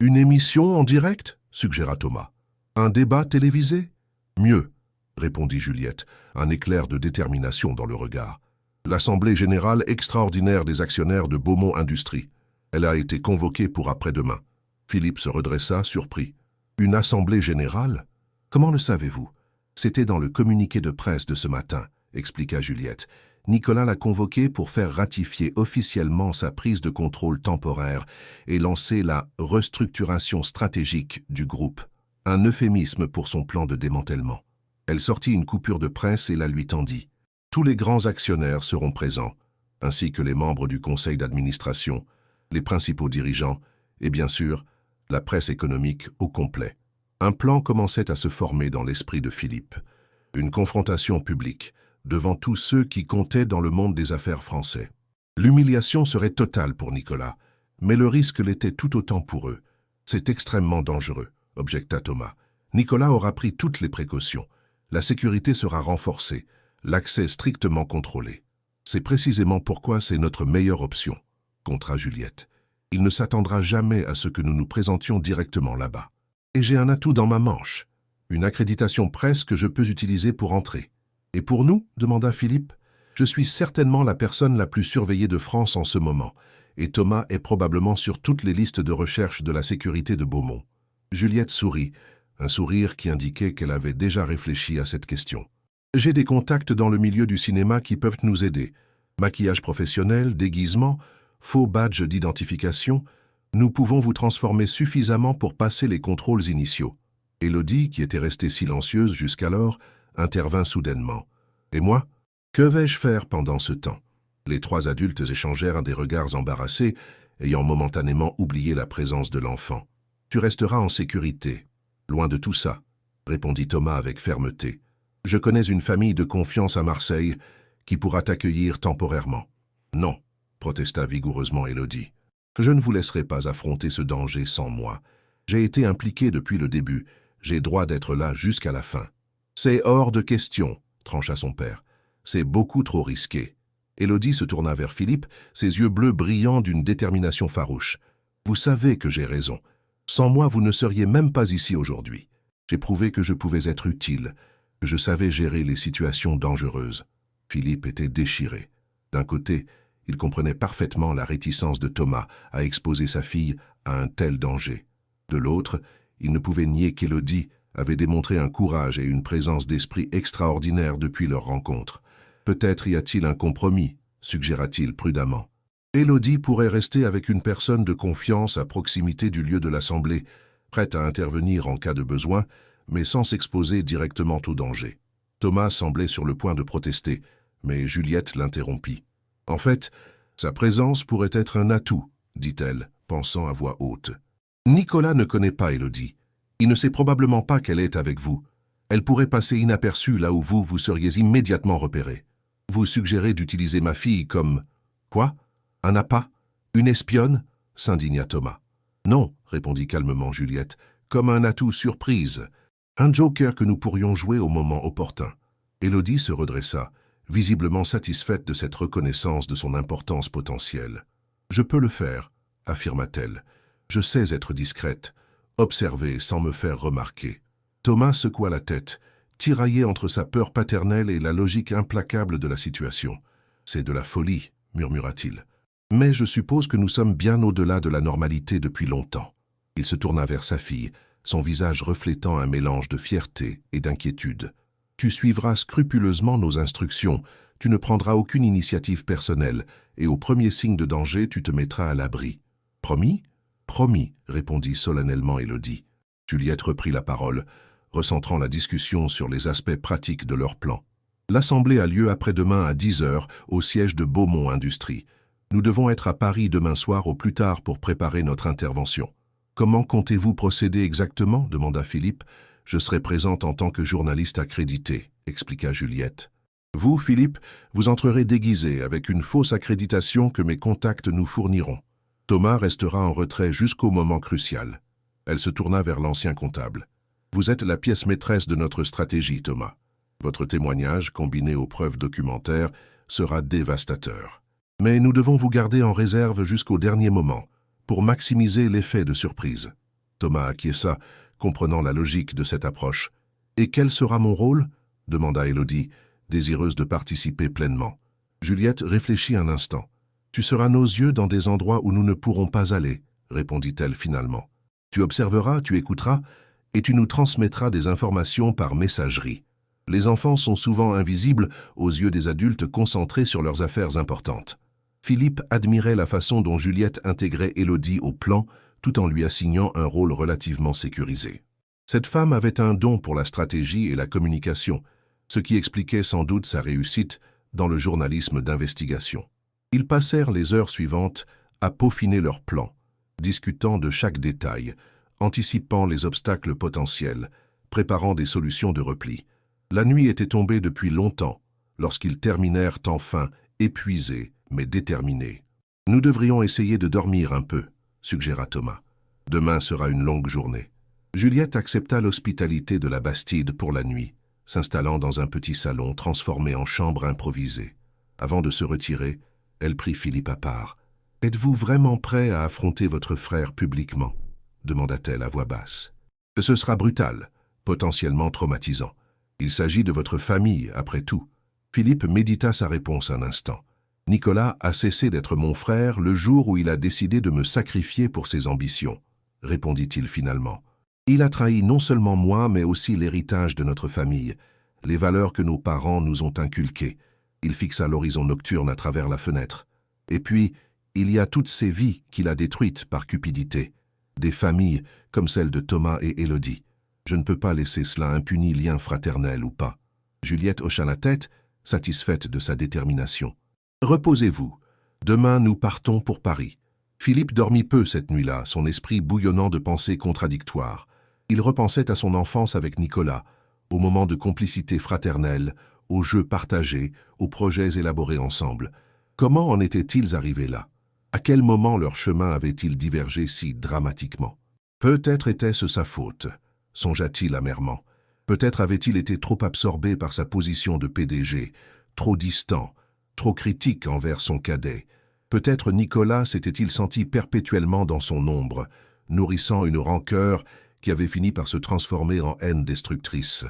Une émission en direct ?» suggéra Thomas. « Un débat télévisé ?»« Mieux, » répondit Juliette, un éclair de détermination dans le regard. « L'Assemblée générale extraordinaire des actionnaires de Beaumont Industries. Elle a été convoquée pour après-demain. » Philippe se redressa, surpris. « Une Assemblée générale ? Comment le savez-vous ? C'était dans le communiqué de presse de ce matin, » expliqua Juliette. « Nicolas l'a convoqué pour faire ratifier officiellement sa prise de contrôle temporaire et lancer la restructuration stratégique du groupe, un euphémisme pour son plan de démantèlement. » Elle sortit une coupure de presse et la lui tendit. « Tous les grands actionnaires seront présents, ainsi que les membres du conseil d'administration, les principaux dirigeants et bien sûr, la presse économique au complet. » Un plan commençait à se former dans l'esprit de Philippe. Une confrontation publique, devant tous ceux qui comptaient dans le monde des affaires français. L'humiliation serait totale pour Nicolas, mais le risque l'était tout autant pour eux. « C'est extrêmement dangereux, » objecta Thomas. « Nicolas aura pris toutes les précautions. La sécurité sera renforcée, l'accès strictement contrôlé. C'est précisément pourquoi c'est notre meilleure option, » contra Juliette. « Il ne s'attendra jamais à ce que nous nous présentions directement là-bas. Et j'ai un atout dans ma manche, une accréditation presse que je peux utiliser pour entrer. » « Et pour nous ?» demanda Philippe. « Je suis certainement la personne la plus surveillée de France en ce moment, et Thomas est probablement sur toutes les listes de recherche de la sécurité de Beaumont. » Juliette sourit, un sourire qui indiquait qu'elle avait déjà réfléchi à cette question. « J'ai des contacts dans le milieu du cinéma qui peuvent nous aider. Maquillage professionnel, déguisement, faux badge d'identification. Nous pouvons vous transformer suffisamment pour passer les contrôles initiaux. » Élodie, qui était restée silencieuse jusqu'alors, intervint soudainement. « Et moi ? Que vais-je faire pendant ce temps ?» Les 3 adultes échangèrent des regards embarrassés, ayant momentanément oublié la présence de l'enfant. « Tu resteras en sécurité. Loin de tout ça, » répondit Thomas avec fermeté. « Je connais une famille de confiance à Marseille qui pourra t'accueillir temporairement. Non, protesta vigoureusement Élodie. Je ne vous laisserai pas affronter ce danger sans moi. J'ai été impliqué depuis le début. J'ai droit d'être là jusqu'à la fin. C'est hors de question, trancha son père. C'est beaucoup trop risqué. Élodie se tourna vers Philippe, ses yeux bleus brillant d'une détermination farouche. Vous savez que j'ai raison. Sans moi, vous ne seriez même pas ici aujourd'hui. J'ai prouvé que je pouvais être utile, que je savais gérer les situations dangereuses. Philippe était déchiré. D'un côté, il comprenait parfaitement la réticence de Thomas à exposer sa fille à un tel danger. De l'autre, il ne pouvait nier qu'Élodie avait démontré un courage et une présence d'esprit extraordinaires depuis leur rencontre. Peut-être y a-t-il un compromis, suggéra-t-il prudemment. Élodie pourrait rester avec une personne de confiance à proximité du lieu de l'assemblée, prête à intervenir en cas de besoin, mais sans s'exposer directement au danger. Thomas semblait sur le point de protester, mais Juliette l'interrompit. En fait, sa présence pourrait être un atout, dit-elle, pensant à voix haute. Nicolas ne connaît pas Élodie. Il ne sait probablement pas qu'elle est avec vous. Elle pourrait passer inaperçue là où vous seriez immédiatement repéré. Vous suggérez d'utiliser ma fille comme... Quoi? Un appât? Une espionne? S'indigna Thomas. Non, répondit calmement Juliette, comme un atout surprise. Un joker que nous pourrions jouer au moment opportun. Élodie se redressa, visiblement satisfaite de cette reconnaissance de son importance potentielle. Je peux le faire, affirma-t-elle. Je sais être discrète, observer sans me faire remarquer. Thomas secoua la tête, tiraillé entre sa peur paternelle et la logique implacable de la situation. C'est de la folie, murmura-t-il. Mais je suppose que nous sommes bien au-delà de la normalité depuis longtemps. Il se tourna vers sa fille, son visage reflétant un mélange de fierté et d'inquiétude. Tu suivras scrupuleusement nos instructions, tu ne prendras aucune initiative personnelle, et au premier signe de danger, tu te mettras à l'abri. Promis? Promis, répondit solennellement Élodie. Juliette reprit la parole, recentrant la discussion sur les aspects pratiques de leur plan. L'assemblée a lieu après-demain à 10 heures au siège de Beaumont Industries. Nous devons être à Paris demain soir au plus tard pour préparer notre intervention. Comment comptez-vous procéder exactement? Demanda Philippe. Je serai présente en tant que journaliste accrédité, expliqua Juliette. Vous, Philippe, vous entrerez déguisé avec une fausse accréditation que mes contacts nous fourniront. Thomas restera en retrait jusqu'au moment crucial. Elle se tourna vers l'ancien comptable. Vous êtes la pièce maîtresse de notre stratégie, Thomas. Votre témoignage, combiné aux preuves documentaires, sera dévastateur. Mais nous devons vous garder en réserve jusqu'au dernier moment, pour maximiser l'effet de surprise. Thomas acquiesça, comprenant la logique de cette approche. « Et quel sera mon rôle » demanda Élodie, désireuse de participer pleinement. Juliette réfléchit un instant. « Tu seras nos yeux dans des endroits où nous ne pourrons pas aller » répondit-elle finalement. « Tu observeras, tu écouteras, et tu nous transmettras des informations par messagerie. Les enfants sont souvent invisibles aux yeux des adultes concentrés sur leurs affaires importantes. » Philippe admirait la façon dont Juliette intégrait Élodie au plan, tout en lui assignant un rôle relativement sécurisé. Cette femme avait un don pour la stratégie et la communication, ce qui expliquait sans doute sa réussite dans le journalisme d'investigation. Ils passèrent les heures suivantes à peaufiner leur plan, discutant de chaque détail, anticipant les obstacles potentiels, préparant des solutions de repli. La nuit était tombée depuis longtemps, lorsqu'ils terminèrent enfin, épuisés, mais déterminés. « Nous devrions essayer de dormir un peu », suggéra Thomas. « Demain sera une longue journée. » Juliette accepta l'hospitalité de la Bastide pour la nuit, s'installant dans un petit salon transformé en chambre improvisée. Avant de se retirer, elle prit Philippe à part. « Êtes-vous vraiment prêt à affronter votre frère publiquement » demanda-t-elle à voix basse. « Ce sera brutal, potentiellement traumatisant. Il s'agit de votre famille, après tout. » Philippe médita sa réponse un instant. « Nicolas a cessé d'être mon frère le jour où il a décidé de me sacrifier pour ses ambitions, » répondit-il finalement. « Il a trahi non seulement moi, mais aussi l'héritage de notre famille, les valeurs que nos parents nous ont inculquées. » Il fixa l'horizon nocturne à travers la fenêtre. « Et puis, il y a toutes ces vies qu'il a détruites par cupidité. Des familles comme celle de Thomas et Élodie. Je ne peux pas laisser cela impuni, lien fraternel ou pas. » Juliette hocha la tête, satisfaite de sa détermination. « Reposez-vous. Demain, nous partons pour Paris. » Philippe dormit peu cette nuit-là, son esprit bouillonnant de pensées contradictoires. Il repensait à son enfance avec Nicolas, aux moments de complicité fraternelle, aux jeux partagés, aux projets élaborés ensemble. Comment en étaient-ils arrivés là? À quel moment leur chemin avait-il divergé si dramatiquement? Peut-être était-ce sa faute, songea-t-il amèrement. Peut-être avait-il été trop absorbé par sa position de PDG, trop distant, trop critique envers son cadet. Peut-être Nicolas s'était-il senti perpétuellement dans son ombre, nourrissant une rancœur qui avait fini par se transformer en haine destructrice.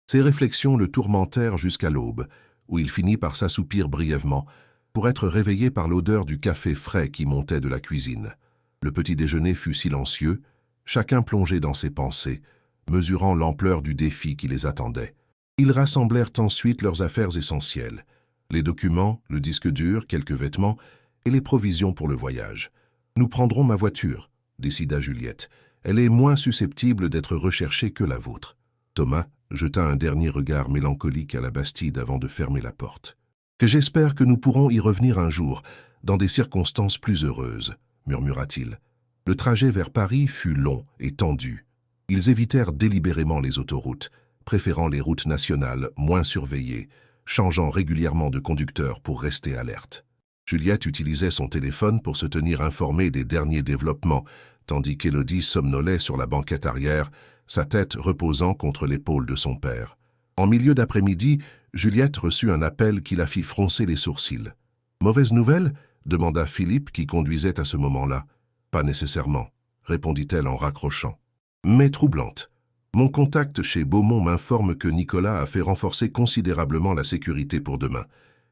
Ces réflexions le tourmentèrent jusqu'à l'aube, où il finit par s'assoupir brièvement, pour être réveillé par l'odeur du café frais qui montait de la cuisine. Le petit déjeuner fut silencieux, chacun plongé dans ses pensées, mesurant l'ampleur du défi qui les attendait. Ils rassemblèrent ensuite leurs affaires essentielles, les documents, le disque dur, quelques vêtements et les provisions pour le voyage. « Nous prendrons ma voiture », décida Juliette. « Elle est moins susceptible d'être recherchée que la vôtre. » Thomas jeta un dernier regard mélancolique à la Bastide avant de fermer la porte. « Que j'espère que nous pourrons y revenir un jour, dans des circonstances plus heureuses, » murmura-t-il. Le trajet vers Paris fut long et tendu. Ils évitèrent délibérément les autoroutes, préférant les routes nationales moins surveillées, changeant régulièrement de conducteur pour rester alerte. Juliette utilisait son téléphone pour se tenir informée des derniers développements, tandis qu'Élodie somnolait sur la banquette arrière, sa tête reposant contre l'épaule de son père. En milieu d'après-midi, Juliette reçut un appel qui la fit froncer les sourcils. « Mauvaise nouvelle ?» demanda Philippe qui conduisait à ce moment-là. « Pas nécessairement », répondit-elle en raccrochant. « Mais troublante. Mon contact chez Beaumont m'informe que Nicolas a fait renforcer considérablement la sécurité pour demain.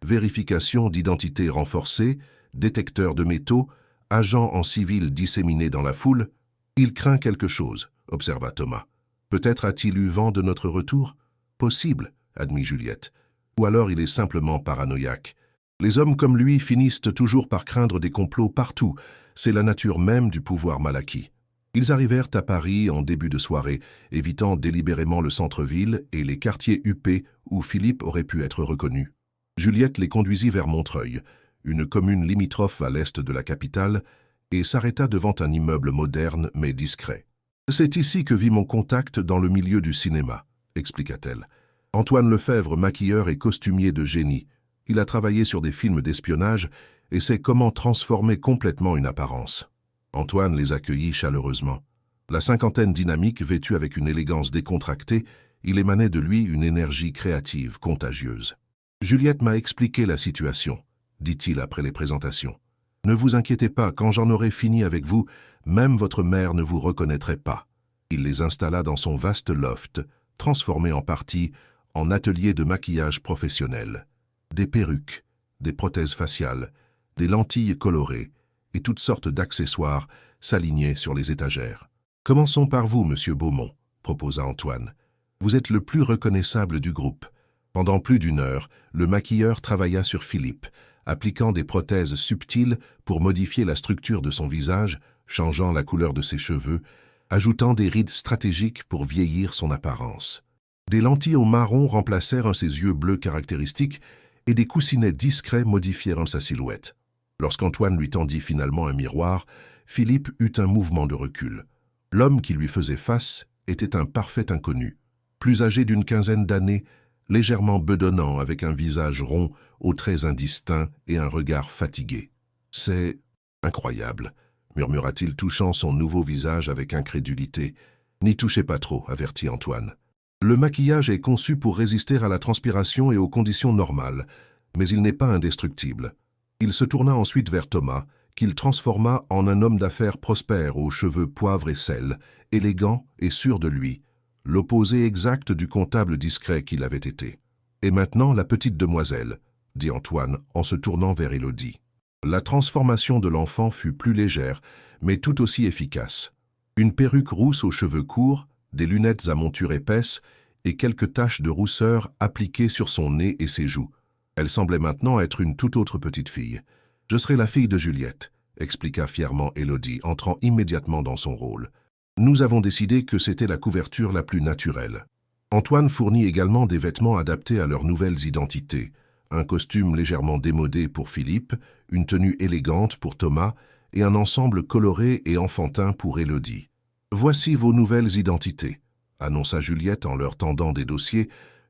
Vérification d'identité renforcée, détecteur de métaux, agents en civil disséminés dans la foule. Il craint quelque chose, observa Thomas. Peut-être a-t-il eu vent de notre retour? Possible, admit Juliette. Ou alors il est simplement paranoïaque. Les hommes comme lui finissent toujours par craindre des complots partout. C'est la nature même du pouvoir mal acquis. Ils arrivèrent à Paris en début de soirée, évitant délibérément le centre-ville et les quartiers huppés où Philippe aurait pu être reconnu. Juliette les conduisit vers Montreuil, une commune limitrophe à l'est de la capitale, et s'arrêta devant un immeuble moderne mais discret. « C'est ici que vit mon contact dans le milieu du cinéma », expliqua-t-elle. « Antoine Lefebvre, maquilleur et costumier de génie. Il a travaillé sur des films d'espionnage et sait comment transformer complètement une apparence. » Antoine les accueillit chaleureusement. La cinquantaine dynamique, vêtue avec une élégance décontractée, il émanait de lui une énergie créative, contagieuse. « Juliette m'a expliqué la situation, » dit-il après les présentations. « Ne vous inquiétez pas, quand j'en aurai fini avec vous, même votre mère ne vous reconnaîtrait pas. » Il les installa dans son vaste loft, transformé en partie en atelier de maquillage professionnel. Des perruques, des prothèses faciales, des lentilles colorées et toutes sortes d'accessoires s'alignaient sur les étagères. « Commençons par vous, monsieur Beaumont, » proposa Antoine. « Vous êtes le plus reconnaissable du groupe. » Pendant plus d'une heure, le maquilleur travailla sur Philippe, appliquant des prothèses subtiles pour modifier la structure de son visage, changeant la couleur de ses cheveux, ajoutant des rides stratégiques pour vieillir son apparence. Des lentilles au marron remplacèrent ses yeux bleus caractéristiques et des coussinets discrets modifièrent sa silhouette. Lorsqu'Antoine lui tendit finalement un miroir, Philippe eut un mouvement de recul. L'homme qui lui faisait face était un parfait inconnu, plus âgé d'une quinzaine d'années, légèrement bedonnant avec un visage rond, aux traits indistincts et un regard fatigué. « C'est incroyable », murmura-t-il touchant son nouveau visage avec incrédulité. « N'y touchez pas trop », avertit Antoine. « Le maquillage est conçu pour résister à la transpiration et aux conditions normales, mais il n'est pas indestructible. » Il se tourna ensuite vers Thomas, qu'il transforma en un homme d'affaires prospère aux cheveux poivre et sel, élégant et sûr de lui, l'opposé exact du comptable discret qu'il avait été. « Et maintenant, la petite demoiselle », dit Antoine en se tournant vers Élodie. La transformation de l'enfant fut plus légère, mais tout aussi efficace. Une perruque rousse aux cheveux courts, des lunettes à monture épaisse et quelques taches de rousseur appliquées sur son nez et ses joues. Elle semblait maintenant être une toute autre petite fille. « Je serai la fille de Juliette », expliqua fièrement Élodie, entrant immédiatement dans son rôle. « Nous avons décidé que c'était la couverture la plus naturelle. » Antoine fournit également des vêtements adaptés à leurs nouvelles identités. Un costume légèrement démodé pour Philippe, une tenue élégante pour Thomas et un ensemble coloré et enfantin pour Élodie. « Voici vos nouvelles identités », annonça Juliette en leur tendant des dossiers,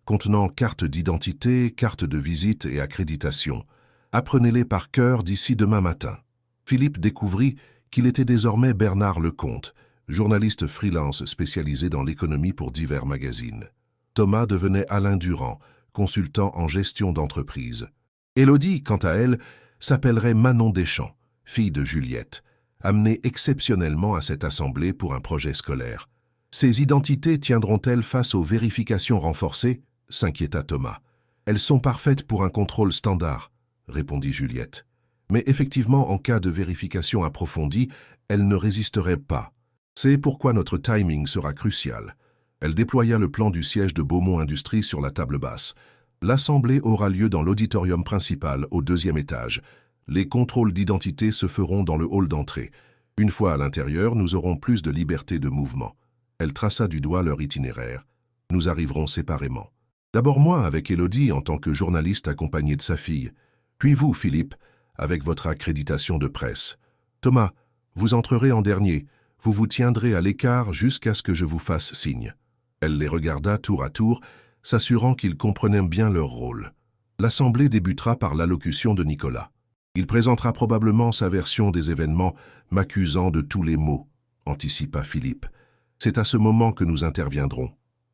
contenant carte d'identité, carte de visite et accréditation. Apprenez-les par cœur d'ici demain matin. Philippe découvrit qu'il était désormais Bernard Lecomte, journaliste freelance spécialisé dans l'économie pour divers magazines. Thomas devenait Alain Durand, consultant en gestion d'entreprise. Élodie, quant à elle, s'appellerait Manon Deschamps, fille de Juliette, amenée exceptionnellement à cette assemblée pour un projet scolaire. Ces identités tiendront-elles face aux vérifications renforcées ? S'inquiéta Thomas. Elles sont parfaites pour un contrôle standard, répondit Juliette. Mais effectivement, en cas de vérification approfondie, elles ne résisteraient pas. C'est pourquoi notre timing sera crucial. Elle déploya le plan du siège de Beaumont Industries sur la table basse. L'assemblée aura lieu dans l'auditorium principal, au 2e étage. Les contrôles d'identité se feront dans le hall d'entrée. Une fois à l'intérieur, nous aurons plus de liberté de mouvement. Elle traça du doigt leur itinéraire. Nous arriverons séparément. D'abord moi, avec Élodie, en tant que journaliste accompagné de sa fille. Puis vous, Philippe, avec votre accréditation de presse. Thomas, vous entrerez en dernier. Vous vous tiendrez à l'écart jusqu'à ce que je vous fasse signe. Elle les regarda tour à tour, s'assurant qu'ils comprenaient bien leur rôle. L'assemblée débutera par l'allocution de Nicolas. Il présentera probablement sa version des événements, m'accusant de tous les maux, anticipa Philippe. C'est à ce moment que nous interviendrons.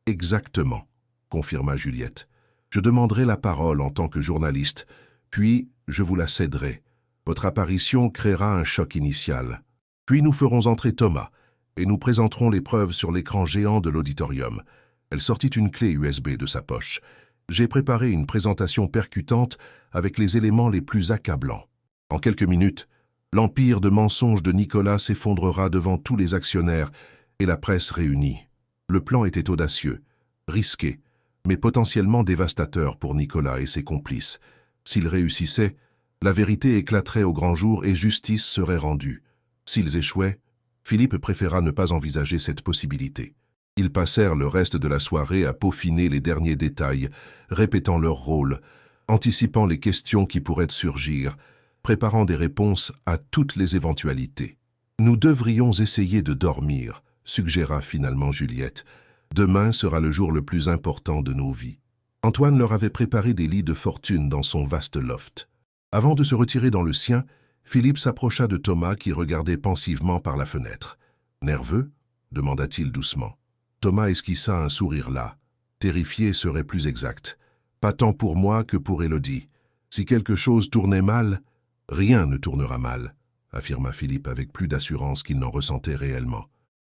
Exactement, confirma Juliette. Je demanderai la parole en tant que journaliste, puis je vous la céderai. Votre apparition créera un choc initial. Puis nous ferons entrer Thomas, et nous présenterons les preuves sur l'écran géant de l'auditorium. Elle sortit une clé USB de sa poche. J'ai préparé une présentation percutante avec les éléments les plus accablants. En quelques minutes, l'empire de mensonges de Nicolas s'effondrera devant tous les actionnaires et la presse réunie. Le plan était audacieux, risqué, mais potentiellement dévastateur pour Nicolas et ses complices. S'ils réussissaient, la vérité éclaterait au grand jour et justice serait rendue. S'ils échouaient, Philippe préféra ne pas envisager cette possibilité. Ils passèrent le reste de la soirée à peaufiner les derniers détails, répétant leur rôle, anticipant les questions qui pourraient surgir, préparant des réponses à toutes les éventualités. « Nous devrions essayer de dormir », suggéra finalement Juliette. « Demain sera le jour le plus important de nos vies. » Antoine leur avait préparé des lits de fortune dans son vaste loft. Avant de se retirer dans le sien, Philippe s'approcha de Thomas qui regardait pensivement par la fenêtre. « Nerveux ?» demanda-t-il doucement. Thomas esquissa un sourire las. Terrifié serait plus exact. Pas tant pour moi que pour Élodie. Si quelque chose tournait mal, rien ne tournera mal, affirma Philippe avec plus d'assurance qu'il n'en ressentait réellement.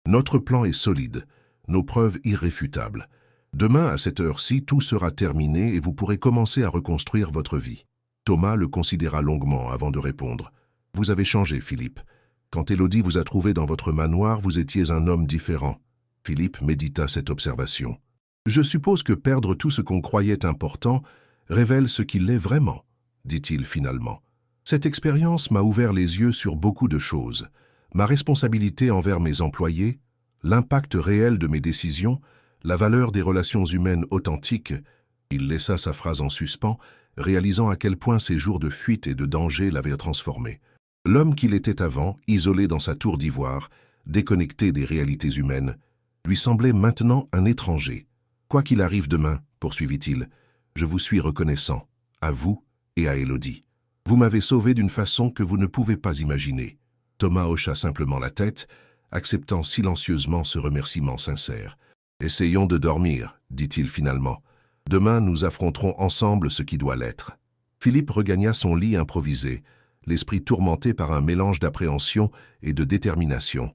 Notre plan est solide, nos preuves irréfutables. Demain, à cette heure-ci, tout sera terminé et vous pourrez commencer à reconstruire votre vie. Thomas le considéra longuement avant de répondre. Vous avez changé, Philippe. Quand Élodie vous a trouvé dans votre manoir, vous étiez un homme différent. Philippe médita cette observation. Je suppose que perdre tout ce qu'on croyait important révèle ce qu'il est vraiment, dit-il finalement. Cette expérience m'a ouvert les yeux sur beaucoup de choses. Ma responsabilité envers mes employés, l'impact réel de mes décisions, la valeur des relations humaines authentiques. Il laissa sa phrase en suspens, réalisant à quel point ses jours de fuite et de danger l'avaient transformé. L'homme qu'il était avant, isolé dans sa tour d'ivoire, déconnecté des réalités humaines, lui semblait maintenant un étranger. « Quoi qu'il arrive demain, poursuivit-il, je vous suis reconnaissant, à vous et à Élodie. Vous m'avez sauvé d'une façon que vous ne pouvez pas imaginer. » Thomas hocha simplement la tête, acceptant silencieusement ce remerciement sincère. « Essayons de dormir, dit-il finalement. Demain, nous affronterons ensemble ce qui doit l'être. » Philippe regagna son lit improvisé, l'esprit tourmenté par un mélange d'appréhension et de détermination.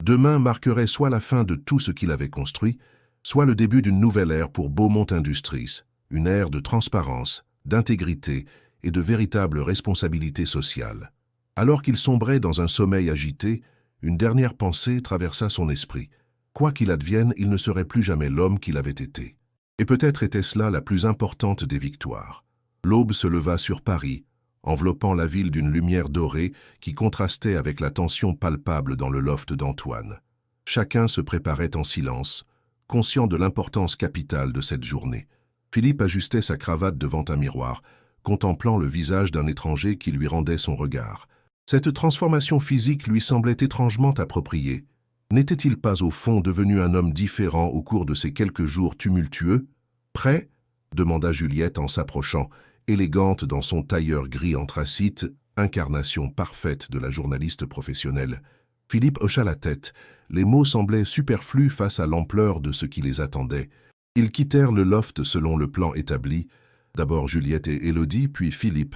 Demain marquerait soit la fin de tout ce qu'il avait construit, soit le début d'une nouvelle ère pour Beaumont Industries, une ère de transparence, d'intégrité et de véritable responsabilité sociale. Alors qu'il sombrait dans un sommeil agité, une dernière pensée traversa son esprit. Quoi qu'il advienne, il ne serait plus jamais l'homme qu'il avait été. Et peut-être était-ce là la plus importante des victoires. L'aube se leva sur Paris, enveloppant la ville d'une lumière dorée qui contrastait avec la tension palpable dans le loft d'Antoine. Chacun se préparait en silence, conscient de l'importance capitale de cette journée. Philippe ajustait sa cravate devant un miroir, contemplant le visage d'un étranger qui lui rendait son regard. Cette transformation physique lui semblait étrangement appropriée. N'était-il pas au fond devenu un homme différent au cours de ces quelques jours tumultueux, prêt demanda Juliette en s'approchant, élégante dans son tailleur gris anthracite, incarnation parfaite de la journaliste professionnelle. Philippe hocha la tête. Les mots semblaient superflus face à l'ampleur de ce qui les attendait. Ils quittèrent le loft selon le plan établi. D'abord Juliette et Élodie, puis Philippe,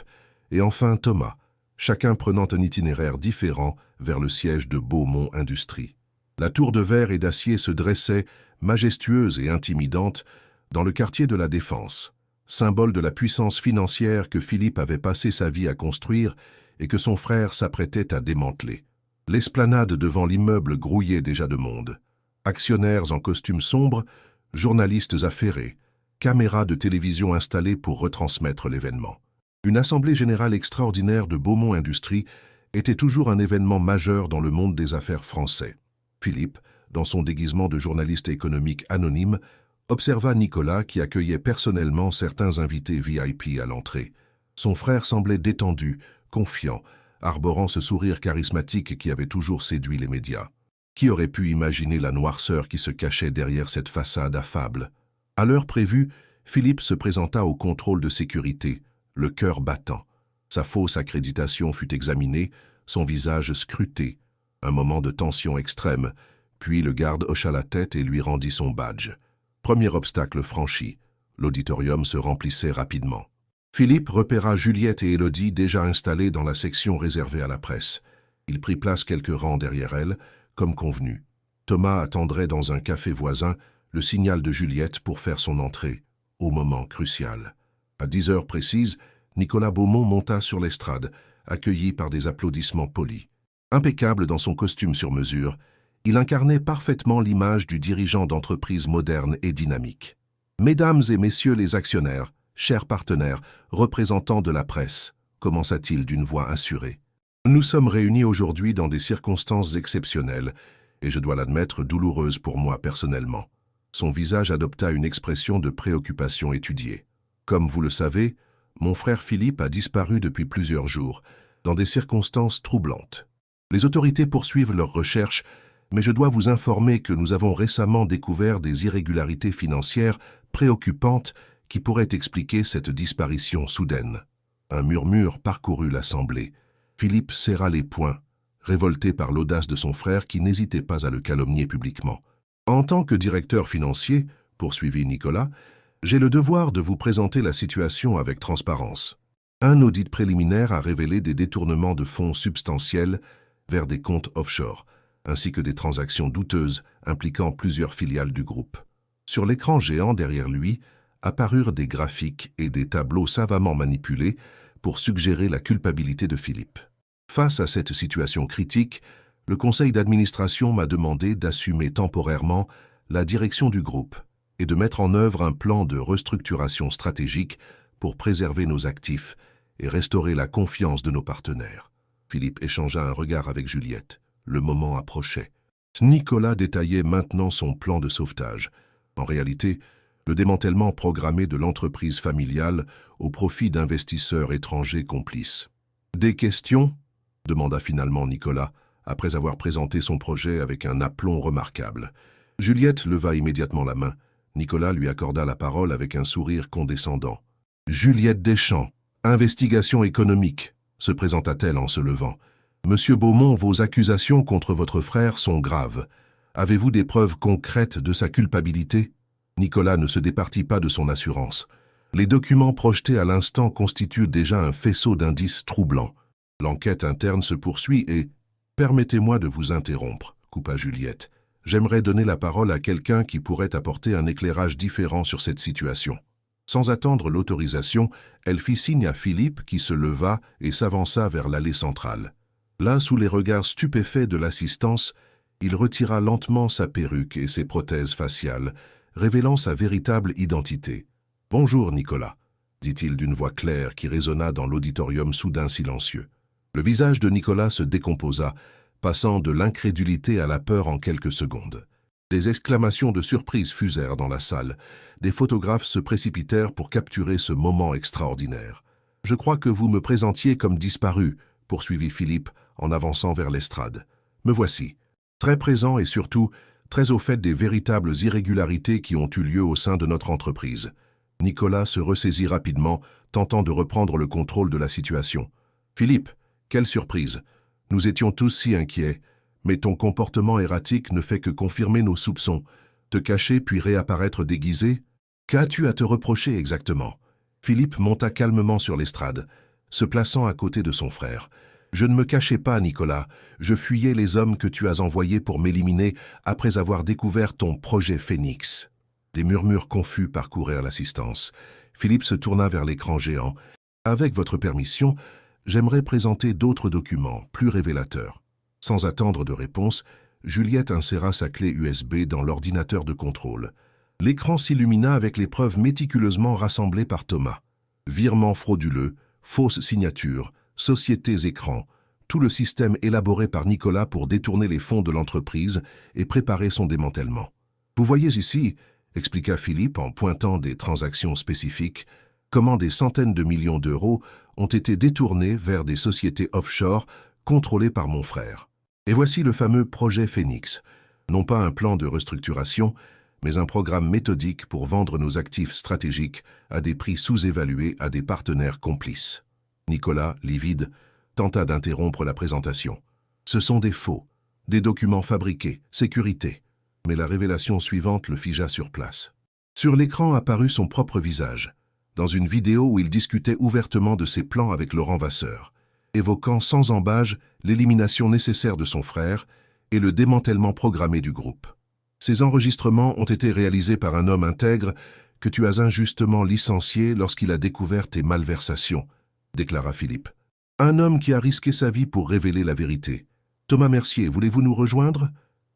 et enfin Thomas, chacun prenant un itinéraire différent vers le siège de Beaumont Industrie. La tour de verre et d'acier se dressait, majestueuse et intimidante, dans le quartier de la Défense, symbole de la puissance financière que Philippe avait passé sa vie à construire et que son frère s'apprêtait à démanteler. L'esplanade devant l'immeuble grouillait déjà de monde. Actionnaires en costumes sombres, journalistes affairés, caméras de télévision installées pour retransmettre l'événement. Une assemblée générale extraordinaire de Beaumont Industrie était toujours un événement majeur dans le monde des affaires français. Philippe, dans son déguisement de journaliste économique anonyme, observa Nicolas qui accueillait personnellement certains invités VIP à l'entrée. Son frère semblait détendu, confiant, arborant ce sourire charismatique qui avait toujours séduit les médias. Qui aurait pu imaginer la noirceur qui se cachait derrière cette façade affable? À l'heure prévue, Philippe se présenta au contrôle de sécurité, le cœur battant. Sa fausse accréditation fut examinée, son visage scruté. Un moment de tension extrême, puis le garde hocha la tête et lui rendit son badge. Premier obstacle franchi, l'auditorium se remplissait rapidement. Philippe repéra Juliette et Élodie déjà installées dans la section réservée à la presse. Il prit place quelques rangs derrière elles, comme convenu. Thomas attendrait dans un café voisin le signal de Juliette pour faire son entrée, au moment crucial. À 10 heures précises, Nicolas Beaumont monta sur l'estrade, accueilli par des applaudissements polis. Impeccable dans son costume sur mesure, il incarnait parfaitement l'image du dirigeant d'entreprise moderne et dynamique. Mesdames et messieurs les actionnaires, chers partenaires, représentants de la presse, commença-t-il d'une voix assurée. Nous sommes réunis aujourd'hui dans des circonstances exceptionnelles, et je dois l'admettre douloureuses pour moi personnellement. Son visage adopta une expression de préoccupation étudiée. Comme vous le savez, mon frère Philippe a disparu depuis plusieurs jours, dans des circonstances troublantes. Les autorités poursuivent leurs recherches, mais je dois vous informer que nous avons récemment découvert des irrégularités financières préoccupantes qui pourraient expliquer cette disparition soudaine. Un murmure parcourut l'assemblée. Philippe serra les poings, révolté par l'audace de son frère qui n'hésitait pas à le calomnier publiquement. « En tant que directeur financier, poursuivit Nicolas, j'ai le devoir de vous présenter la situation avec transparence. Un audit préliminaire a révélé des détournements de fonds substantiels vers des comptes offshore, ainsi que des transactions douteuses impliquant plusieurs filiales du groupe. Sur l'écran géant derrière lui apparurent des graphiques et des tableaux savamment manipulés pour suggérer la culpabilité de Philippe. Face à cette situation critique, le conseil d'administration m'a demandé d'assumer temporairement la direction du groupe et de mettre en œuvre un plan de restructuration stratégique pour préserver nos actifs et restaurer la confiance de nos partenaires. Philippe échangea un regard avec Juliette. Le moment approchait. Nicolas détaillait maintenant son plan de sauvetage. En réalité, le démantèlement programmé de l'entreprise familiale au profit d'investisseurs étrangers complices. « Des questions ?» demanda finalement Nicolas, après avoir présenté son projet avec un aplomb remarquable. Juliette leva immédiatement la main. Nicolas lui accorda la parole avec un sourire condescendant. « Juliette Deschamps, investigation économique », se présenta-t-elle en se levant. « Monsieur Beaumont, vos accusations contre votre frère sont graves. Avez-vous des preuves concrètes de sa culpabilité ?» Nicolas ne se départit pas de son assurance. Les documents projetés à l'instant constituent déjà un faisceau d'indices troublants. L'enquête interne se poursuit et... « Permettez-moi de vous interrompre, coupa Juliette. J'aimerais donner la parole à quelqu'un qui pourrait apporter un éclairage différent sur cette situation. » Sans attendre l'autorisation, elle fit signe à Philippe qui se leva et s'avança vers l'allée centrale. Là, sous les regards stupéfaits de l'assistance, il retira lentement sa perruque et ses prothèses faciales, révélant sa véritable identité. « Bonjour, Nicolas », dit-il d'une voix claire qui résonna dans l'auditorium soudain silencieux. Le visage de Nicolas se décomposa, passant de l'incrédulité à la peur en quelques secondes. Des exclamations de surprise fusèrent dans la salle. Des photographes se précipitèrent pour capturer ce moment extraordinaire. « Je crois que vous me présentiez comme disparu », poursuivit Philippe en avançant vers l'estrade. « Me voici, très présent et surtout très au fait des véritables irrégularités qui ont eu lieu au sein de notre entreprise. Nicolas se ressaisit rapidement, tentant de reprendre le contrôle de la situation. « Philippe, quelle surprise! Nous étions tous si inquiets, mais ton comportement erratique ne fait que confirmer nos soupçons. Te cacher puis réapparaître déguisé? Qu'as-tu à te reprocher exactement ?» Philippe monta calmement sur l'estrade, se plaçant à côté de son frère. « Je ne me cachais pas, Nicolas. Je fuyais les hommes que tu as envoyés pour m'éliminer après avoir découvert ton projet Phénix. » Des murmures confus parcoururent l'assistance. Philippe se tourna vers l'écran géant. « Avec votre permission, j'aimerais présenter d'autres documents, plus révélateurs. » Sans attendre de réponse, Juliette inséra sa clé USB dans l'ordinateur de contrôle. L'écran s'illumina avec les preuves méticuleusement rassemblées par Thomas. Virements frauduleux, fausses signatures, sociétés écrans, tout le système élaboré par Nicolas pour détourner les fonds de l'entreprise et préparer son démantèlement. « Vous voyez ici, » expliqua Philippe en pointant des transactions spécifiques, comment des centaines de millions d'euros ont été détournés vers des sociétés offshore contrôlées par mon frère. Et voici le fameux projet Phénix, non pas un plan de restructuration, mais un programme méthodique pour vendre nos actifs stratégiques à des prix sous-évalués à des partenaires complices. Nicolas, livide, tenta d'interrompre la présentation. Ce sont des faux, des documents fabriqués, sécurité. Mais la révélation suivante le figea sur place. Sur l'écran apparut son propre visage, dans une vidéo où il discutait ouvertement de ses plans avec Laurent Vasseur, évoquant sans embâge l'élimination nécessaire de son frère et le démantèlement programmé du groupe. Ces enregistrements ont été réalisés par un homme intègre que tu as injustement licencié lorsqu'il a découvert tes malversations, déclara Philippe. Un homme qui a risqué sa vie pour révéler la vérité. Thomas Mercier, voulez-vous nous rejoindre ?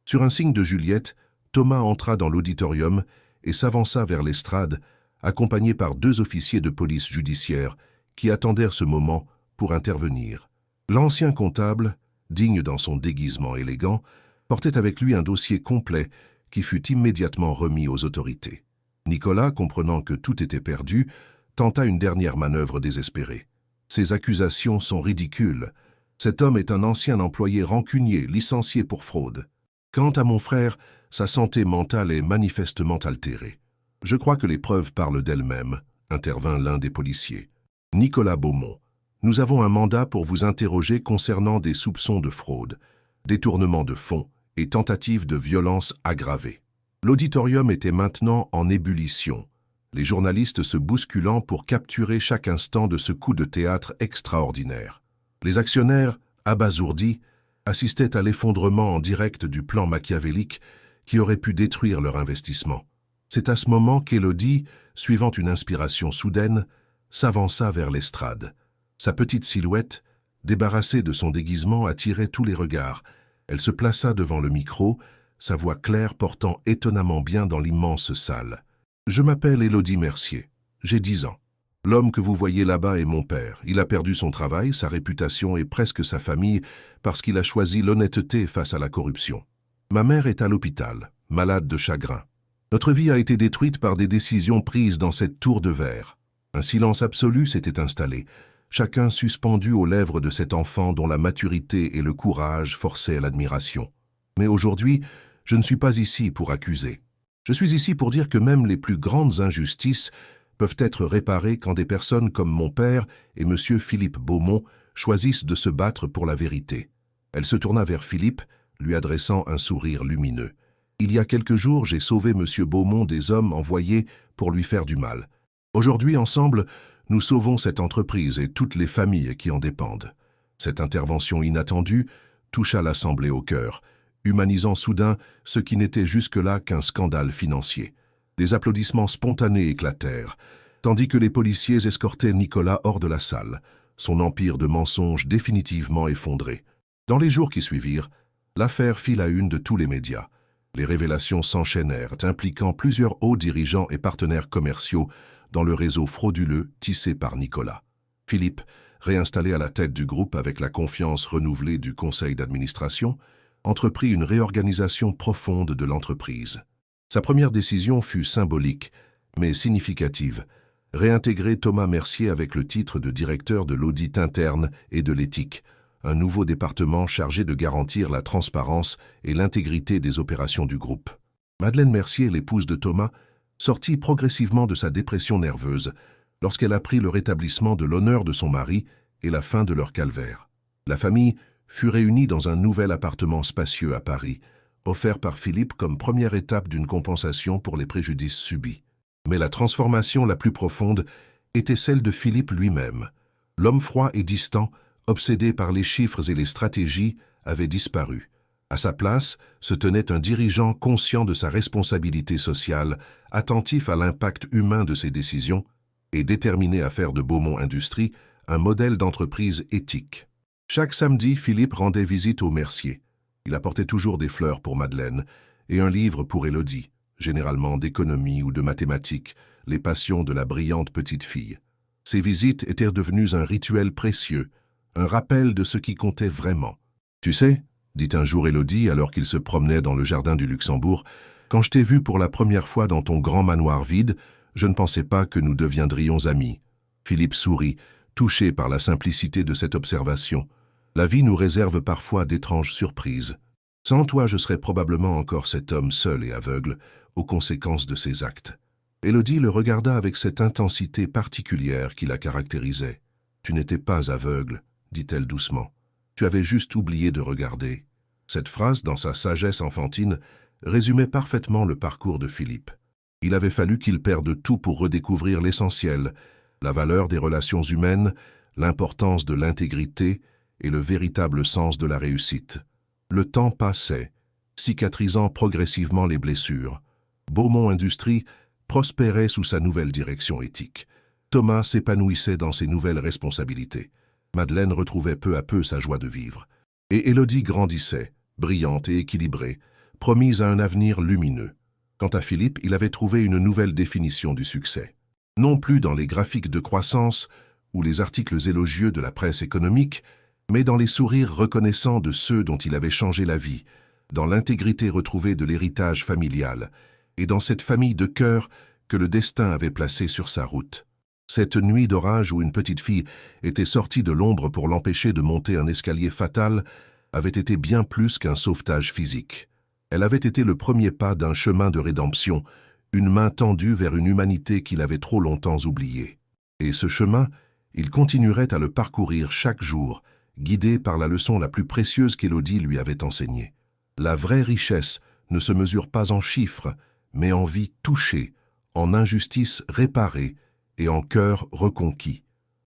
Sur un signe de Juliette, Thomas entra dans l'auditorium et s'avança vers l'estrade, accompagné par 2 officiers de police judiciaire qui attendèrent ce moment pour intervenir. L'ancien comptable, digne dans son déguisement élégant, portait avec lui un dossier complet qui fut immédiatement remis aux autorités. Nicolas, comprenant que tout était perdu, tenta une dernière manœuvre désespérée. « Ces accusations sont ridicules. Cet homme est un ancien employé rancunier, licencié pour fraude. Quant à mon frère, sa santé mentale est manifestement altérée. Je crois que les preuves parlent d'elles-mêmes, » intervint l'un des policiers. « Nicolas Beaumont, nous avons un mandat pour vous interroger concernant des soupçons de fraude, détournement de fonds et tentative de violence aggravée. » L'auditorium était maintenant en ébullition, les journalistes se bousculant pour capturer chaque instant de ce coup de théâtre extraordinaire. Les actionnaires, abasourdis, assistaient à l'effondrement en direct du plan machiavélique qui aurait pu détruire leur investissement. C'est à ce moment qu'Élodie, suivant une inspiration soudaine, s'avança vers l'estrade. Sa petite silhouette, débarrassée de son déguisement, attirait tous les regards. Elle se plaça devant le micro, sa voix claire portant étonnamment bien dans l'immense salle. « Je m'appelle Élodie Mercier. J'ai 10 ans. L'homme que vous voyez là-bas est mon père. Il a perdu son travail, sa réputation et presque sa famille parce qu'il a choisi l'honnêteté face à la corruption. Ma mère est à l'hôpital, malade de chagrin. Notre vie a été détruite par des décisions prises dans cette tour de verre. Un silence absolu s'était installé, chacun suspendu aux lèvres de cet enfant dont la maturité et le courage forçaient l'admiration. Mais aujourd'hui, je ne suis pas ici pour accuser. Je suis ici pour dire que même les plus grandes injustices peuvent être réparées quand des personnes comme mon père et M. Philippe Beaumont choisissent de se battre pour la vérité. » Elle se tourna vers Philippe, lui adressant un sourire lumineux. « Il y a quelques jours, j'ai sauvé M. Beaumont des hommes envoyés pour lui faire du mal. Aujourd'hui, ensemble, nous sauvons cette entreprise et toutes les familles qui en dépendent. » Cette intervention inattendue toucha l'Assemblée au cœur, humanisant soudain ce qui n'était jusque-là qu'un scandale financier. Des applaudissements spontanés éclatèrent, tandis que les policiers escortaient Nicolas hors de la salle, son empire de mensonges définitivement effondré. Dans les jours qui suivirent, l'affaire fit la une de tous les médias. Les révélations s'enchaînèrent, impliquant plusieurs hauts dirigeants et partenaires commerciaux dans le réseau frauduleux tissé par Nicolas. Philippe, réinstallé à la tête du groupe avec la confiance renouvelée du conseil d'administration, entreprit une réorganisation profonde de l'entreprise. Sa première décision fut symbolique, mais significative, réintégrer Thomas Mercier avec le titre de directeur de l'audit interne et de l'éthique, un nouveau département chargé de garantir la transparence et l'intégrité des opérations du groupe. Madeleine Mercier, l'épouse de Thomas, sortit progressivement de sa dépression nerveuse lorsqu'elle apprit le rétablissement de l'honneur de son mari et la fin de leur calvaire. La famille fut réunie dans un nouvel appartement spacieux à Paris, offert par Philippe comme première étape d'une compensation pour les préjudices subis. Mais la transformation la plus profonde était celle de Philippe lui-même. L'homme froid et distant, obsédé par les chiffres et les stratégies, avait disparu. À sa place se tenait un dirigeant conscient de sa responsabilité sociale, attentif à l'impact humain de ses décisions et déterminé à faire de Beaumont Industries un modèle d'entreprise éthique. Chaque samedi, Philippe rendait visite au Mercier. Il apportait toujours des fleurs pour Madeleine et un livre pour Élodie, généralement d'économie ou de mathématiques, les passions de la brillante petite fille. Ces visites étaient devenues un rituel précieux, un rappel de ce qui comptait vraiment. « Tu sais, » dit un jour Élodie alors qu'il se promenait dans le jardin du Luxembourg, « quand je t'ai vu pour la première fois dans ton grand manoir vide, je ne pensais pas que nous deviendrions amis. » Philippe sourit, touché par la simplicité de cette observation. La vie nous réserve parfois d'étranges surprises. Sans toi, je serais probablement encore cet homme seul et aveugle aux conséquences de ses actes. Élodie le regarda avec cette intensité particulière qui la caractérisait. « Tu n'étais pas aveugle, » dit-elle doucement. « Tu avais juste oublié de regarder. » Cette phrase, dans sa sagesse enfantine, résumait parfaitement le parcours de Philippe. Il avait fallu qu'il perde tout pour redécouvrir l'essentiel, la valeur des relations humaines, l'importance de l'intégrité et le véritable sens de la réussite. Le temps passait, cicatrisant progressivement les blessures. Beaumont Industries prospérait sous sa nouvelle direction éthique. Thomas s'épanouissait dans ses nouvelles responsabilités. Madeleine retrouvait peu à peu sa joie de vivre. Et Élodie grandissait, brillante et équilibrée, promise à un avenir lumineux. Quant à Philippe, il avait trouvé une nouvelle définition du succès. Non plus dans les graphiques de croissance ou les articles élogieux de la presse économique, mais dans les sourires reconnaissants de ceux dont il avait changé la vie, dans l'intégrité retrouvée de l'héritage familial, et dans cette famille de cœur que le destin avait placée sur sa route. Cette nuit d'orage où une petite fille était sortie de l'ombre pour l'empêcher de monter un escalier fatal avait été bien plus qu'un sauvetage physique. Elle avait été le premier pas d'un chemin de rédemption, une main tendue vers une humanité qu'il avait trop longtemps oubliée. Et ce chemin, il continuerait à le parcourir chaque jour, guidé par la leçon la plus précieuse qu'Élodie lui avait enseignée. La vraie richesse ne se mesure pas en chiffres, mais en vie touchée, en injustice réparée et en cœur reconquis.